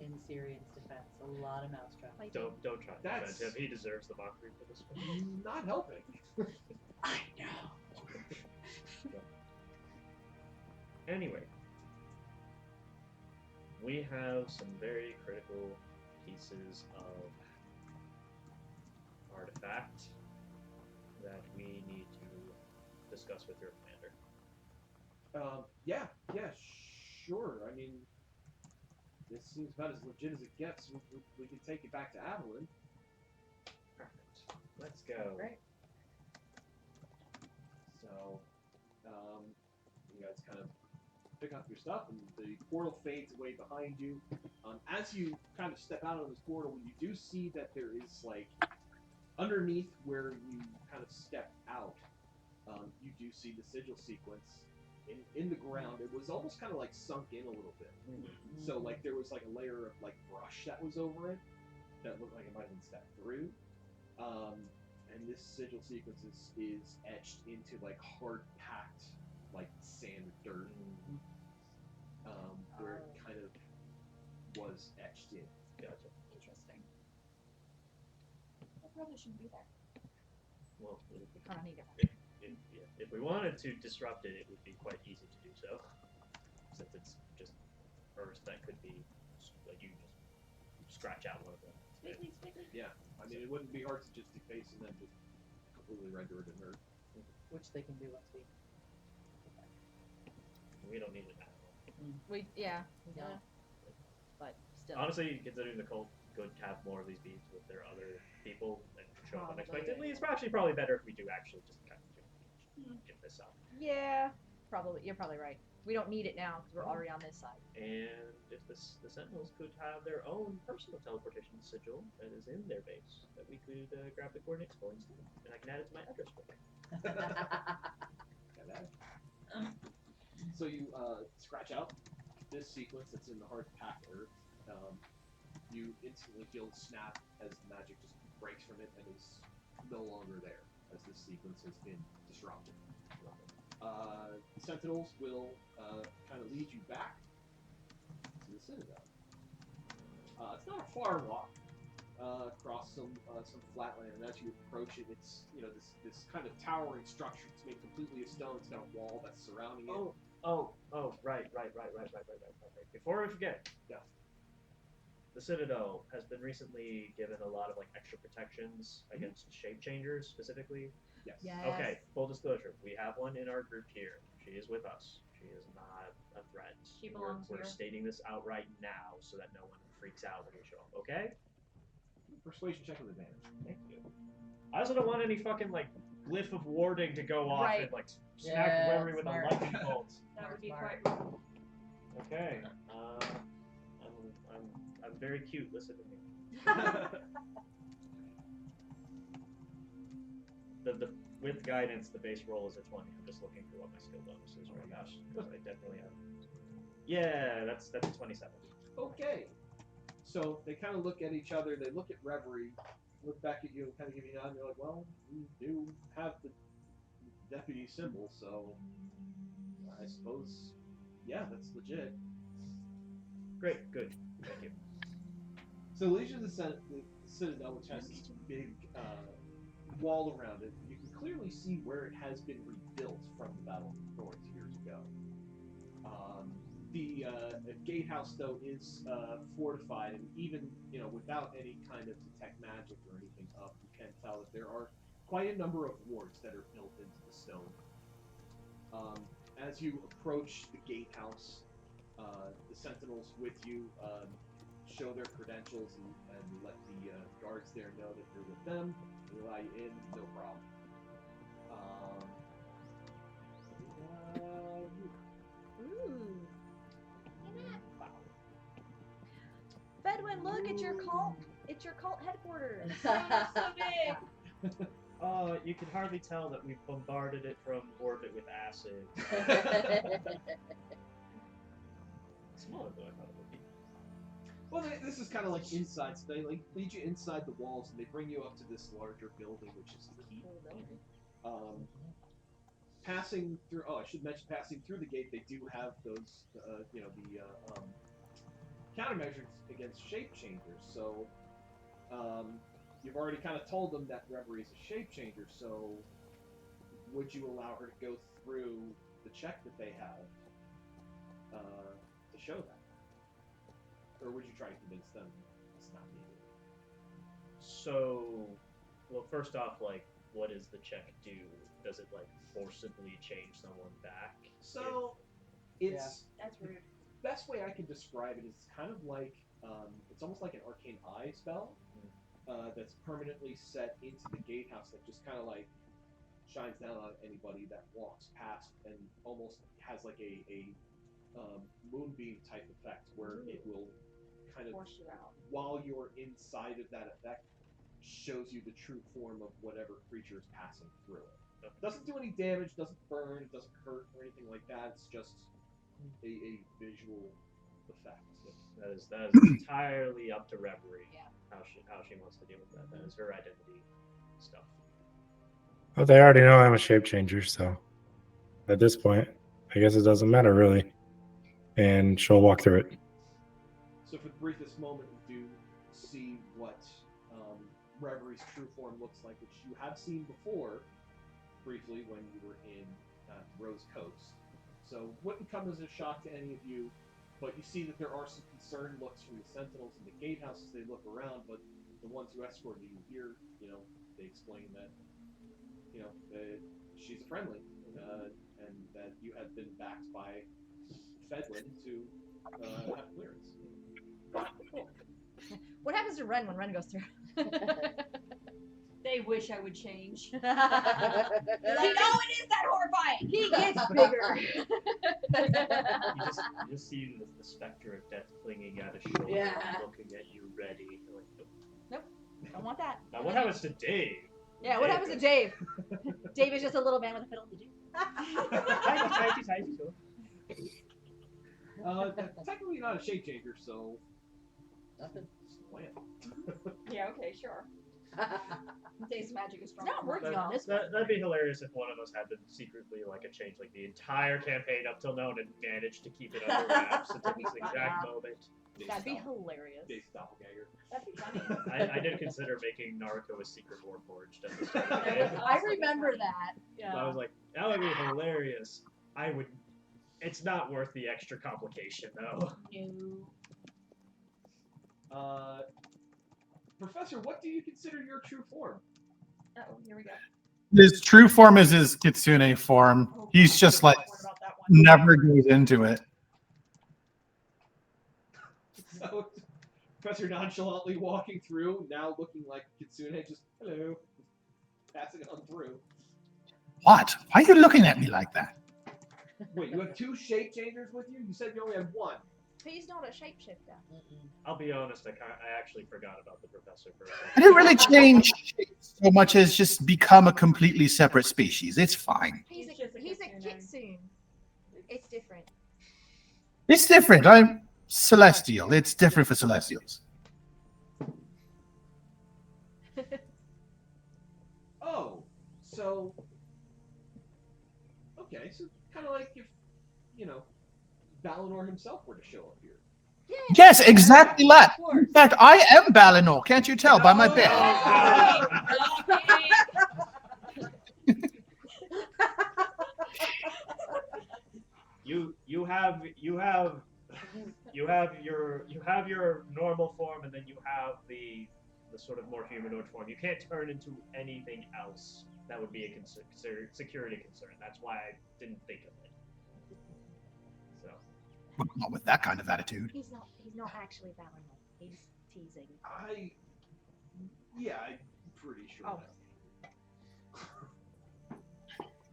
In Syrian's defense, a lot of mousetraps. Like, Don't try to That's- defend him. He deserves the mockery for this one. Not helping. I know. Anyway, we have some very critical pieces of artifact that we need to discuss with your commander. Yeah, sure. I mean, this seems about as legit as it gets. We can take it back to Averil. Perfect. Let's go. Great. So, you guys kind of pick up your stuff, and the portal fades away behind you. As you kind of step out of this portal, you do see that there is, like, underneath where you kind of stepped out, you do see the sigil sequence in the ground. It was almost kind of like sunk in a little bit. So, like, there was like a layer of like brush that was over it that looked like it might have been stepped through. And this sigil sequence is etched into like hard packed like sand or dirt, where it kind of was etched in. Gotcha. Interesting. I probably shouldn't be there. Well, We kind of need it. if we wanted to disrupt it, it would be quite easy to do so. Since it's just earth that could be, like, you just scratch out one of them. Yeah, I mean, it wouldn't be hard to just deface and then just completely render it inert. Which they can do once we. We don't need it now. Yeah. Yeah. But still. Honestly, considering the cult could have more of these beads with their other people and show up Probably. unexpectedly, it's probably better if we do actually just kind of get this up. Yeah. Probably. You're probably right. We don't need it now because we're already on this side. And if the Sentinels could have their own personal teleportation sigil that is in their base, that we could grab the coordinates for instead, and I can add it to my address book. Got that? So you scratch out this sequence that's in the hard packed earth. You instantly feel the snap as the magic just breaks from it and is no longer there as this sequence has been disrupted. Sentinels will kind of lead you back to the Citadel. It's not a far walk across some flatland, and as you approach it, it's this kind of towering structure. It's made completely of stone. It's got a wall that's surrounding it. Right. Before I forget, Yeah. The Citadel has been recently given a lot of like extra protections against shape changers specifically. Yes. Yes. Okay, full disclosure, we have one in our group here. She is with us. She is not a threat. She belongs we're here. stating this outright now so that no one freaks out when we show up, okay? Persuasion check with advantage. Thank you. I also don't want any fucking like glyph of warding to go off Right. and like smack Yeah, Larry with smart. a lightning bolt. That would be Smart. quite rude. Okay. I'm very cute. Listen to me. The with guidance, the base roll is a 20. I'm just looking for what my skill bonus is right now because I definitely have. Yeah, that's a 27. Okay. So they kind of look at each other. They look at Reverie, look back at you, and kind of give you a nod. And they're like, "Well, we do have the deputy symbol, so I suppose, yeah, that's legit." Great, good, thank you. So Legion of the Citadel, which has this big wall around it, you can clearly see where it has been rebuilt from the Battle of the Thorns years ago. The gatehouse, though, is fortified, and even without any kind of detect magic or anything up, you can tell that there are quite a number of wards that are built into the stone. As you approach the gatehouse, the sentinels with you show their credentials and let the guards there know that you're with them. They allow you in, no problem. Ooh. Fedwin, look, it's your cult. It's your cult headquarters. So big. You can hardly tell that we've bombarded it from orbit with acid. Smaller than I thought it would be. Well, this is kind of like inside. So they lead you inside the walls, and they bring you up to this larger building, which is the keep. Passing through. Oh, I should mention, passing through the gate, they do have those, countermeasures against shape changers. So, you've already kind of told them that Reverie is a shape changer. So, would you allow her to go through the check that they have to show that, or would you try to convince them it's not needed? So, well, first off, like, what does the check do? Does it forcibly change someone back? So, it's That's rude. best way I can describe it is kind of like it's almost like an arcane eye spell that's permanently set into the gatehouse that just kind of shines down on anybody that walks past, and almost has a moonbeam type effect where it will kind of Force you out. while you're inside of that effect shows you the true form of whatever creature is passing through it. It doesn't do any damage, doesn't burn, it doesn't hurt or anything like that. It's just a visual effect. That is entirely up to Reverie. Yeah. How she wants to deal with that. That is her identity stuff. Well, they already know I'm a shape changer, so at this point, I guess it doesn't matter really. And she'll walk through it. So for the briefest moment, you do see what Reverie's true form looks like, which you have seen before, briefly, when you were in Rose Coast. So wouldn't come as a shock to any of you, but you see that there are some concerned looks from the sentinels in the gatehouse as they look around, but the ones who escorted you here, they explain that, she's a friendly, and that you have been backed by Fedwin to have clearance. Cool. What happens to Ren when Ren goes through? They wish I would change. He They're like, no, it is that horrifying. gets bigger. You just see the specter of death clinging at his shoulder, looking at you ready. Like, Nope, don't want that. now what happens to Dave? Yeah, what happens to Dave? Dave is just a little man with a fiddle. Did you? Technically not a shape changer, so Nothing. plan. Yeah, okay, sure. Dave's magic is strong. It's not working on this one. That'd be hilarious if one of us had been secretly a change the entire campaign up till now and managed to keep it under wraps until this exact moment. That'd be hilarious. Dave's doppelganger. That'd be funny. I did consider making Naruto a secret warforged at the start of the game. I remember that. Yeah. So I was like, that would be hilarious. I would. It's not worth the extra complication, though. No. Professor, what do you consider your true form? Oh, here we go. His true form is his Kitsune form. He's just What about that one? never goes into it. So, Professor nonchalantly walking through, now looking like Kitsune, just hello, passing on through. What? Why are you looking at me like that? Wait, you have two shape changers with you? You said you only had one. He's not a shapeshifter. I'll be honest, I actually forgot about the professor for a I second. didn't really change so much as just become a completely separate species. It's fine. He's a kitsune. It's different. It's different. I'm celestial. It's different for celestials. Oh, so okay, so kind of like if Valinor himself were to show up here. Yes, exactly that. In fact, I am Valinor. Can't you tell by my bed? you have your normal form, and then you have the sort of more humanoid form. You can't turn into anything else that would be a security concern. That's why I didn't think of it. So But not with that kind of attitude. He's not actually Valinor. He's teasing. I'm pretty sure. Oh.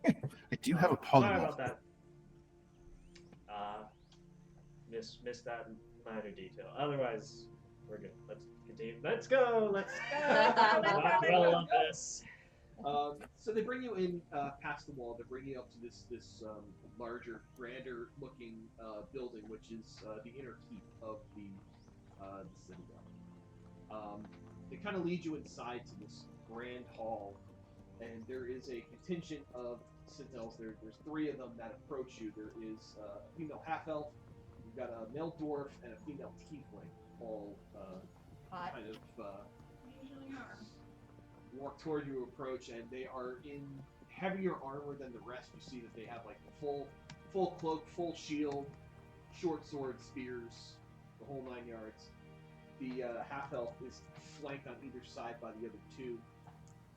I do have a sorry polymorph. about that. Missed that minor detail. Otherwise, we're good. Let's continue. Let's go. Let's go. Roll on this. So they bring you in past the wall. They bring you up to this larger, grander looking building, which is the inner keep of the citadel. They kind of lead you inside to this grand hall, and there is a contingent of citadels. There's 3 of them that approach you. There is a female half-elf, you've got a male dwarf, and a female tiefling, all kind of walk toward you, approach, and they are in heavier armor than the rest. You see that they have like the full cloak, full shield, short sword, spears, the whole 9 yards. The half-elf is flanked on either side by the other 2,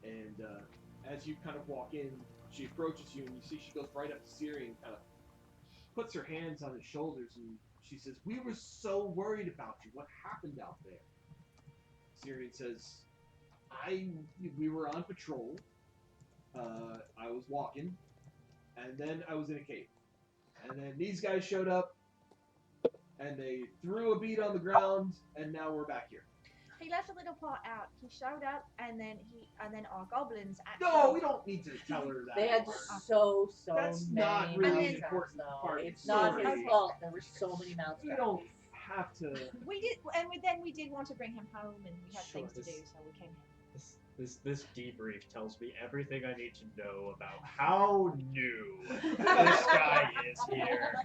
and as you kind of walk in, she approaches you, and you see she goes right up to Siri and kind of puts her hands on his shoulders, and she says, "We were so worried about you. What happened out there?" Syrian says, we were on patrol. I was walking, and then I was in a cave. And then these guys showed up, and they threw a bead on the ground, and now we're back here. He left a little part out. He showed up, and then our goblins actually... No, we don't need to tell her that. They had part. so That's many not really mousetraps, an important though. part. It's not Sorry. his fault. There were so many mousetraps. We don't have to. We did, and then we did want to bring him home, and we had Sure, things to this- do, so we came here. This debrief tells me everything I need to know about how new this guy is here.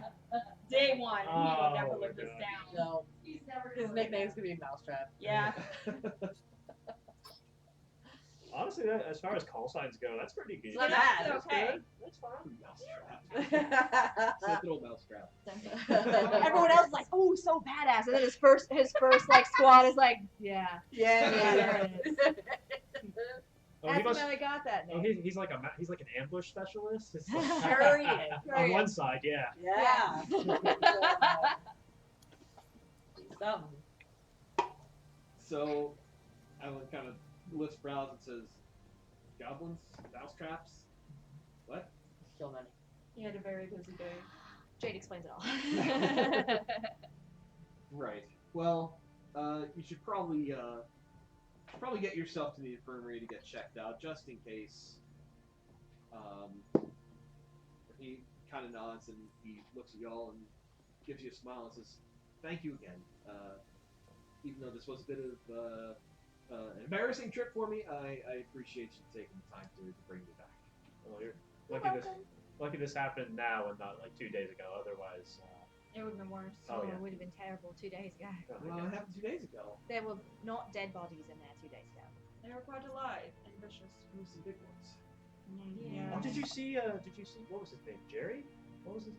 Day one, he will Oh never my live this God. down. No, He's never his nickname's gonna be Mousetrap. Yeah. Honestly, as far as call signs go, that's pretty good. It's not bad. That's okay. Good. That's fine. Mousetrap. It's a little mousetrap. Everyone else is like, "Oh, so badass," and then his first like squad is like, "Yeah, Yeah. Oh, he that's must, how I got that oh, name." he's like an ambush specialist. It's Sure he is. On one side, yeah. Yeah. Something. So, Alan kind of lifts brows and says, "Goblins, mousetraps, what?" So many. He had a very busy day. Jade explains it all. Right. Well, you should probably get yourself to the infirmary to get checked out, just in case. He kind of nods and he looks at y'all and gives you a smile and says, "Thank you again. Even though this was a bit of an embarrassing trip for me, I appreciate you taking the time to bring me back." Well, you're You're lucky this happened now and not like 2 days ago. Otherwise, It would have been worse. Oh, yeah. It would have been terrible 2 days ago. Well, it happened 2 days ago. There were not dead bodies in there 2 days ago. They were quite alive and vicious. It was some big ones. Yeah. Oh, did you see what was his name? Jerry? What was the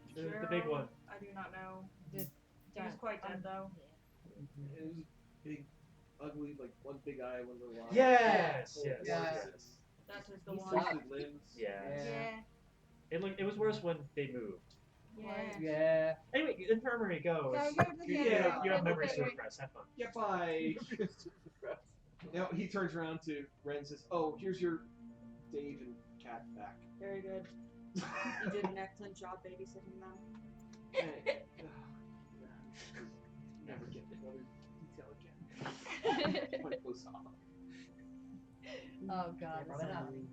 big one? I do not know. He was Don't- quite dead though. It was big, ugly, like one big eye, one little eye. Yes, Full yes, of yes. orifices. That is the He one. twisted limbs. Yeah. Yeah. It was worse when they moved. Yeah. Yeah. Anyway, infirmary, go. Go to the You, infirmary. you have Go to memories the to infirmary. impress. Have fun. Yeah, bye. Now he turns around to Ren and says, "Oh, here's your Dave and Cat back." Very good. You did an excellent job babysitting them. Never get another detail again. My close off. Oh god. Probably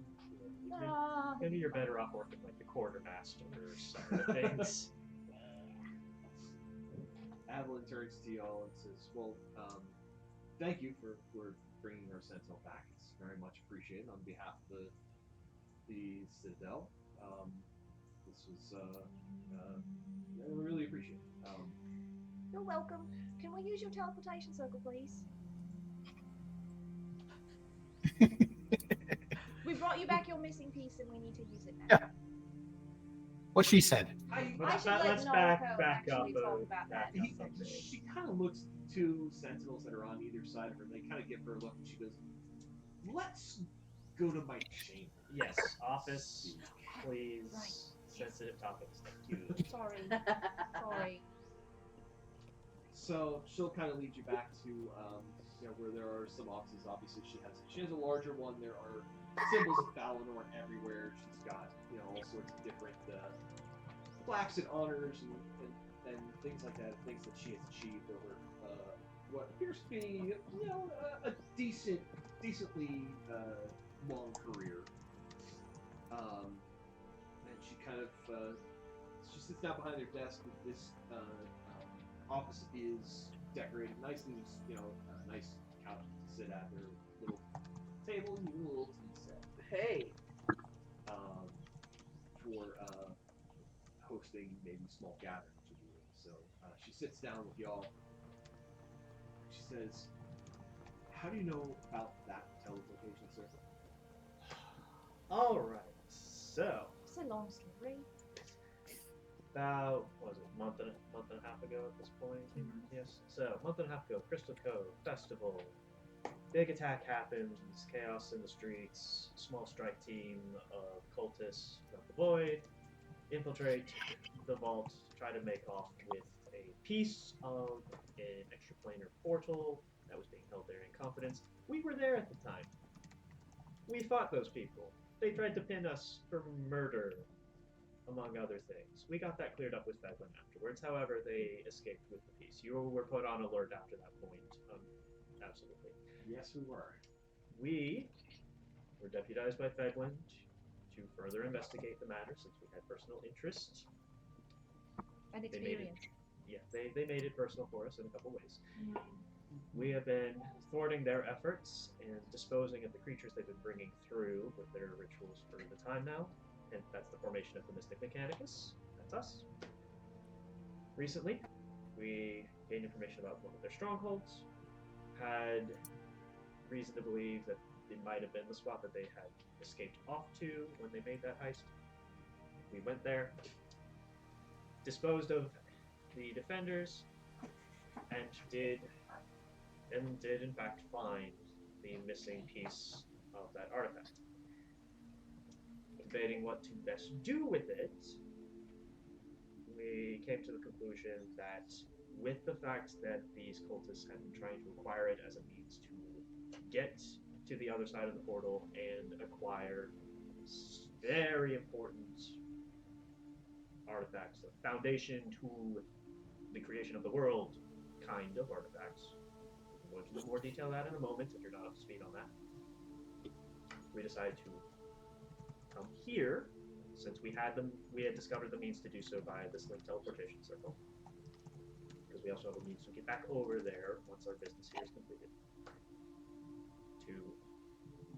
not. Maybe you're better off working like the quartermaster side of things. Avalon turns to y'all and says, "Well, thank you for bringing our sentinel back. It's very much appreciated on behalf of the Citadel. This was I really appreciate it." You're welcome. Can we use your teleportation circle, please? We brought you back your missing piece, and we need to use it now. Yeah. What she said. I should let let's Norco back actually up talk a about back that. up a bit. She kind of looks to sentinels that are on either side of her. They kind of give her a look, and she goes, "Let's go to my chamber." Yes, office, please. Right. Sensitive topics. Thank you. Sorry. Sorry. So she'll kind of lead you back to where there are some offices. Obviously, she has a larger one. There are symbols of Valinor everywhere. She's got all sorts of different plaques and honors and things like that. Things that she has achieved over what appears to be a decently long career. And she kind of she sits down behind her desk. This office is decorated nicely. There's a nice couch to sit at. Their little table and even a little tea set. Hey. For hosting maybe small gatherings with you. So she sits down with y'all. She says, "How do you know about that teleportation circle?" All right. So It's a long story. about what was it month and a half ago at this point? Yes. So month and a half ago, Crystal Cove Festival. Big attack happens. Chaos in the streets. Small strike team of cultists from the void infiltrate the vault, try to make off with a piece of an extraplanar portal that was being held there in confidence. We were there at the time. We fought those people. They tried to pin us for murder, among other things. We got that cleared up with Fedlin afterwards. However, they escaped with the piece. You were put on alert after that point. Absolutely. Yes, we were. We were deputized by Fedlin to further investigate the matter since we had personal interest. And They made it, experience. they made it personal for us in a couple ways. We have been thwarting their efforts and disposing of the creatures they've been bringing through with their rituals for the time now. And that's the formation of the Mystic Mechanicus. That's us. Recently, we gained information about one of their strongholds. Had reason to believe that it might have been the spot that they had escaped off to when they made that heist. We went there, disposed of the defenders, and did in fact find the missing piece of that artifact. Debating what to best do with it, we came to the conclusion that with the fact that these cultists had been trying to acquire it as a means to get to the other side of the portal and acquire very important artifacts, the foundation to the creation of the world kind of artifacts. We can go into more detail of that in a moment if you're not up to speed on that. We decided to come here, since we had discovered the means to do so via this link teleportation circle. Because we also have a means to get back over there once our business here is completed.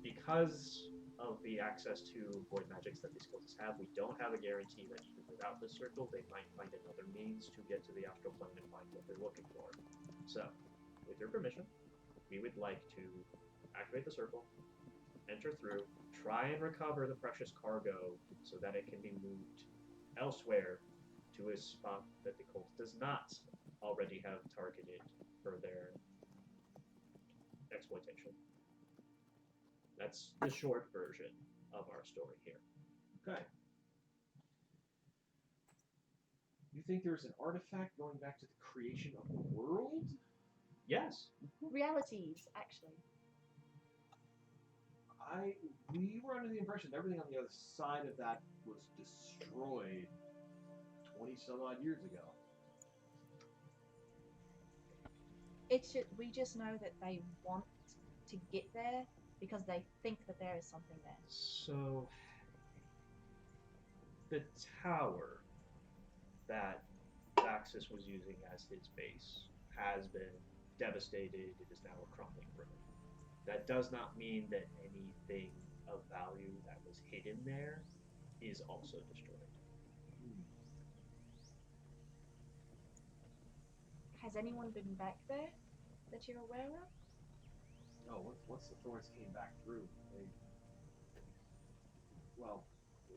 Because of the access to void magics that these cultists have, we don't have a guarantee that even without this circle, they might find another means to get to the astral plane and find what they're looking for. So, with your permission, we would like to activate the circle, enter through, try and recover the precious cargo so that it can be moved elsewhere to a spot that the cult does not already have targeted for their exploitation. That's the short version of our story here. Okay. You think there's an artifact going back to the creation of the world? Yes. Realities, actually. We were under the impression that everything on the other side of that was destroyed 20 some odd years ago. We just know that they want to get there because they think that there is something there. So, the tower that Vaxis was using as his base has been devastated. It is now a crumbling ruin. That does not mean that anything of value that was hidden there is also destroyed. Has anyone been back there that you're aware of? No, once the Thorns came back through,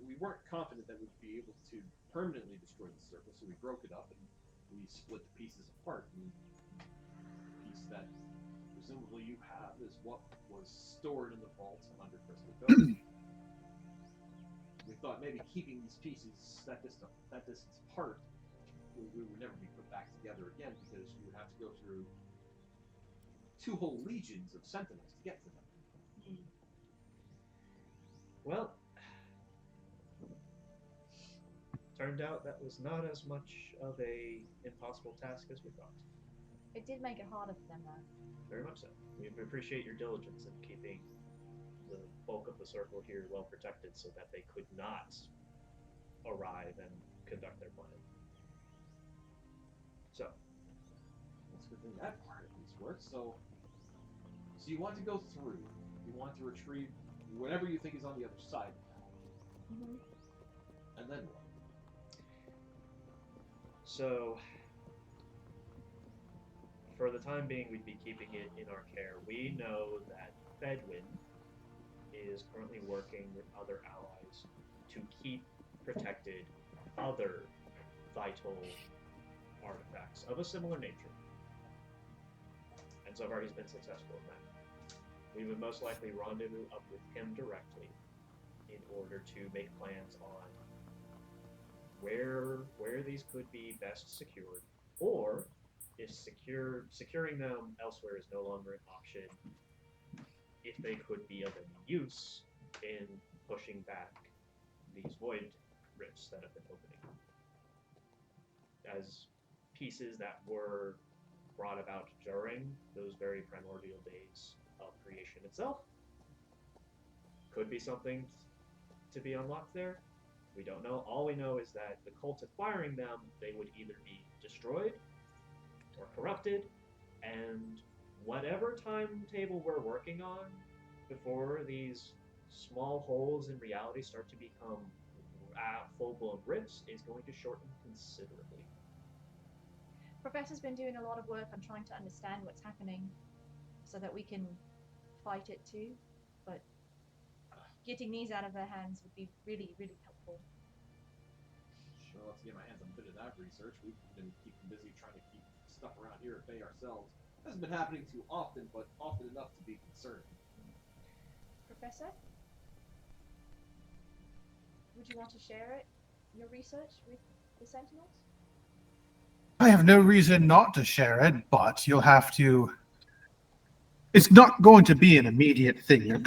we weren't confident that we'd be able to permanently destroy the circle, so we broke it up and we split the pieces apart. And the piece that presumably you have is what was stored in the vault under Crystal Cove. We thought maybe keeping these pieces that distance apart, we would never be put back together again because we would have to go through 2 whole legions of sentinels to get to them. Well, turned out that was not as much of a impossible task as we thought. It did make it harder for them, though. Very much so. We appreciate your diligence in keeping the bulk of the circle here well protected so that they could not arrive and conduct their plan. So, That's a good thing that part at least works. So you want to go through. You want to retrieve whatever you think is on the other side of that. Mm-hmm. And then what? So, for the time being, we'd be keeping it in our care. We know that Fedwin is currently working with other allies to keep protected other vital artifacts of a similar nature. And so far he's been successful in that. We would most likely rendezvous up with him directly in order to make plans on where these could be best secured, or if securing them elsewhere is no longer an option, if they could be of any use in pushing back these void rifts that have been opening as pieces that were brought about during those very primordial days of creation itself. Could be something to be unlocked there. We don't know. All we know is that the cult acquiring them, they would either be destroyed or corrupted, and whatever timetable we're working on before these small holes in reality start to become full-blown rifts is going to shorten considerably. Professor's been doing a lot of work on trying to understand what's happening so that we can fight it too, but getting these out of their hands would be really, really helpful. Sure, let's get my hands on a bit of that research. We've been keeping busy trying to keep stuff around here at bay ourselves. Hasn't been happening too often, but often enough to be concerning. Professor? Would you want to share your research with the Sentinels? I have no reason not to share it, but you'll have to. It's not going to be an immediate thing. It's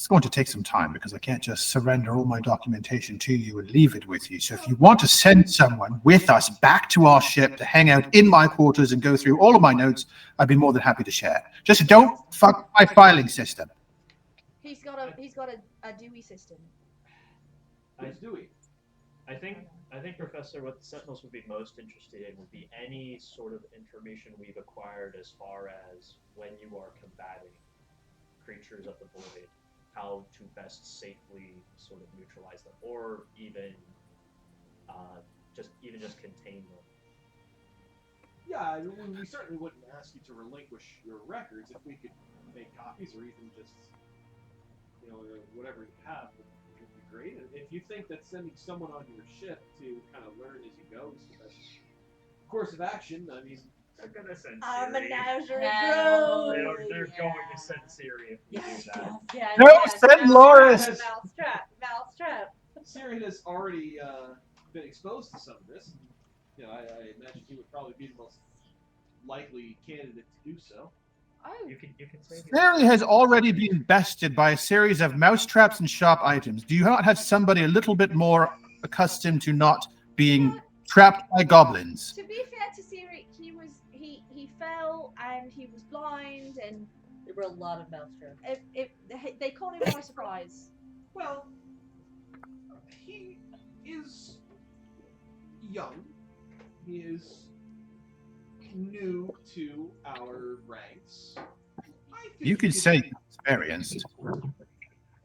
going to take some time because I can't just surrender all my documentation to you and leave it with you. So if you want to send someone with us back to our ship to hang out in my quarters and go through all of my notes, I'd be more than happy to share. Just don't fuck my filing system. He's got a Dewey system. Who's Dewey? I think, Professor, what the Sentinels would be most interested in would be any sort of information we've acquired as far as when you are combating creatures of the void, how to best safely sort of neutralize them, or even just contain them. Yeah, we certainly wouldn't ask you to relinquish your records if we could make copies or even just, whatever you have would be great. And if you think that sending someone on your ship to kind of learn as you go is the best course of action, I mean, they're gonna send I'm a Siri. menagerie. They're going to send Siri if we do that. Yeah, No, yeah, send Loris! Mousetrap. Siri has already been exposed to some of this. I imagine he would probably be the most likely candidate to do so. Oh, You can say Siri has already been bested by a series of mousetraps and sharp items. Do you not have somebody a little bit more accustomed to not being trapped by goblins? to be fair to Siri, he fell and he was blind and There were a lot of mousetraps. they caught him by surprise. Well, he is young. He is new to our ranks. You could say experienced.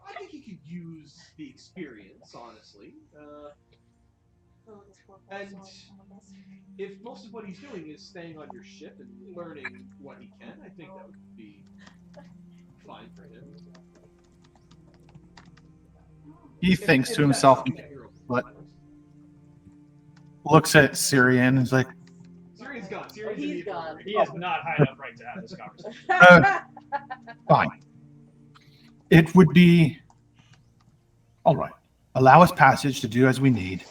I think he could use the experience, honestly. And if most of what he's doing is staying on your ship and learning what he can, I think that would be fine for him. He thinks to himself, but looks at Syrian and is like, Syrian's gone. Syrian's he's in the gone. infirmary. He is not high enough right to have this conversation. fine. It would be all right. Allow us passage to do as we need,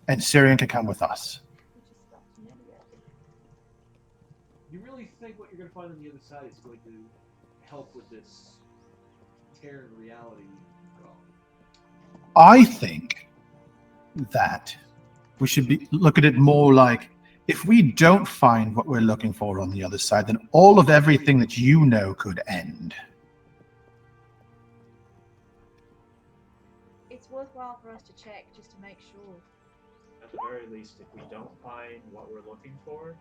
and Syrian can come with us. You really think what you're going to find on the other side is going to help with this tear in reality? I think that we should look at it more like, if we don't find what we're looking for on the other side, then all of everything that you know could end. It's worthwhile for us to check just to make sure. At the very least, if we don't find what we're looking for,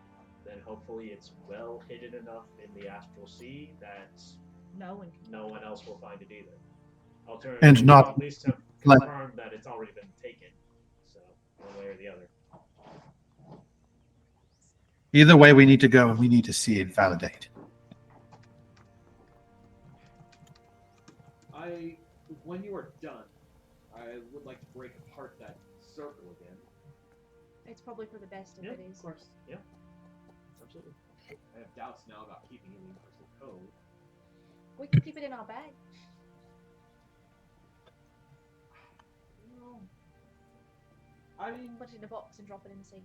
then hopefully it's well hidden enough in the astral sea that no one else will find it either. Alternatively, And not at least to like- confirm that it's already been taken. So, one way or the other. Either way, we need to go and we need to see it validate. When you are done, I would like to break apart that circle again. It's probably for the best if Yeah, it is. of course. Yeah. Absolutely. I have doubts now about keeping it in universal code. We can keep it in our bag. No. I mean, Put it in a box and drop it in the sea.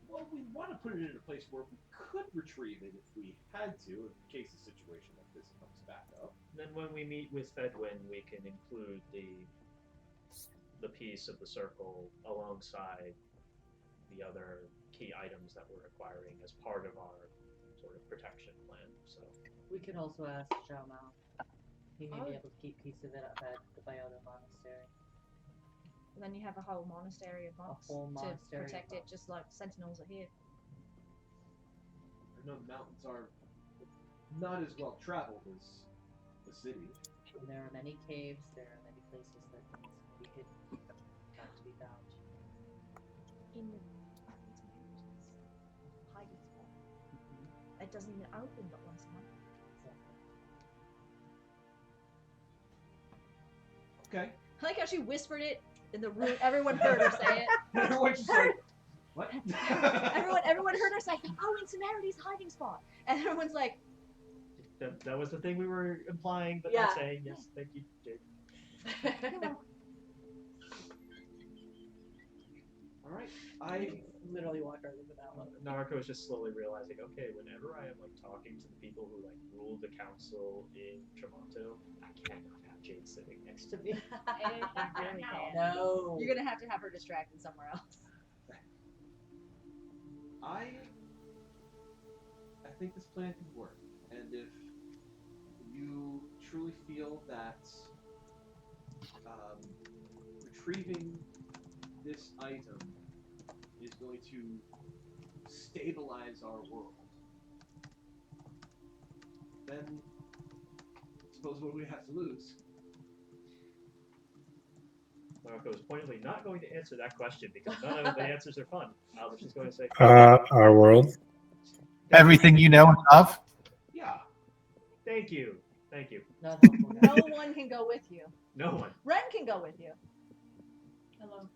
well, we want to put it in a place where we could retrieve it if we had to, in case a situation like this comes back up. Then when we meet with Fedwin, we can include the piece of the circle alongside the other key items that we're acquiring as part of our sort of protection plan. So We can also ask Zhao Mao. He may be able to keep piece of it up at the Biota Monastery. And then you have a whole monastery of monks whole to monastery of protect it, monks. just like sentinels are here. I know the mountains are not as well traveled as the city. And there are many caves, there are many places that things can be hidden, not to be found. In the mountains. Hiding spot. It doesn't even open but once a month. Okay. I like how she whispered it in the room. Everyone heard her say it. Everyone's just like, what? everyone heard her say, "Oh, in Samarity's hiding spot," and everyone's like, that was the thing we were implying, but Yeah. not saying. Yes, thank you, Jade. All right. I Literally walk right into that one. Naruto is just slowly realizing, okay, whenever I am like talking to the people who like rule the council in Tremonto, I cannot have Jade sitting next to me. No. "You're gonna have to have her distracted somewhere else." I think this plan can work, and if you truly feel that retrieving this item is going to stabilize our world, then I suppose what we have to lose. Naruto is pointedly not going to answer that question because none of the answers are fun. But she's going to say, Our world. Everything you know and love. Yeah. Thank you. Thank you. No, No one can go with you. No one. Ren can go with you. Hello.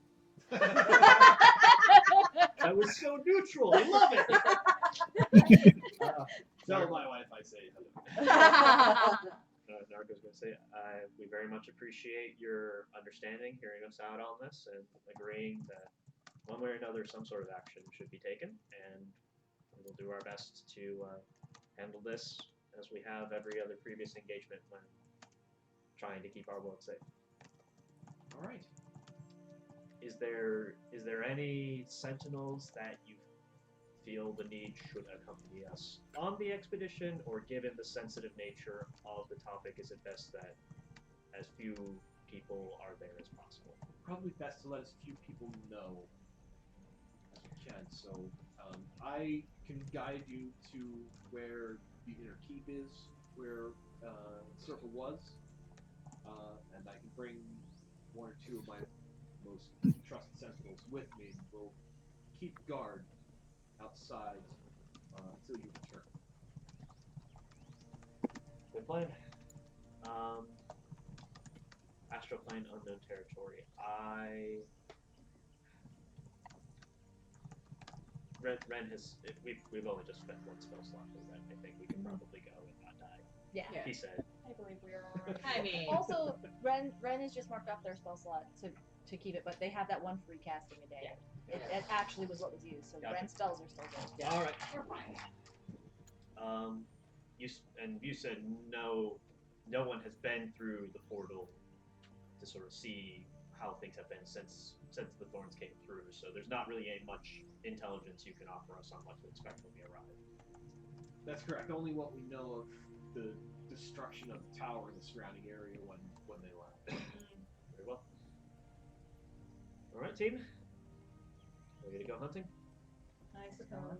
That was so neutral. I love it. Tell my wife I say hello. Naruto's going to say, we very much appreciate your understanding, hearing us out on this, and agreeing that one way or another some sort of action should be taken, and we will do our best to handle this as we have every other previous engagement when trying to keep our world safe. All right. Is there any sentinels that you feel the need should accompany us on the expedition, or given the sensitive nature of the topic, is it best that as few people are there as possible? Probably best to let as few people know as we can. So I can guide you to where the inner keep is, where the circle was, and I can bring one or two of my most trusted sentinels with me, and we'll keep guard outside until you return. Good plan. Astral plane, unknown territory. I Ren has. We've only just spent one spell slot for Ren. I think we can probably go and not die. Yeah. Yeah. He said. I believe we are alright. I mean, Also, Ren has just marked off their spell slot to keep it, but they have that one free casting a day. It actually was what was used, so Gotcha. Ren's spells are still good. Yeah. All right. You said no one has been through the portal to sort of see how things have been since the thorns came through. So there's not really much intelligence you can offer us on what to expect when we arrive. That's correct. Only what we know of the destruction of the tower and the surrounding area when they left. Very well. All right, team. Ready to go hunting? I suppose.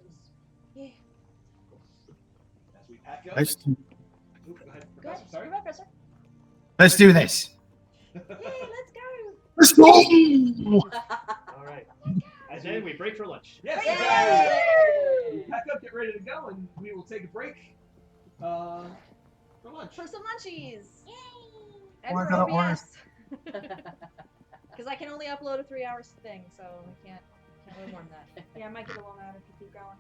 Yeah. As we pack up. Let's, Ooh, go ahead, Go ahead, Professor. Sorry. go ahead, Professor. let's do this. Yay, let's go. Let's go. All right. And then we break for lunch. Yes, Yay! exactly. We pack up, get ready to go, and we will take a break for lunch. For some munchies. Yay. And Oh, I for gotta order. OBS. Because I can only upload a 3 hour thing, so I can't really more than that. Yeah, I might get a little mad if you keep going.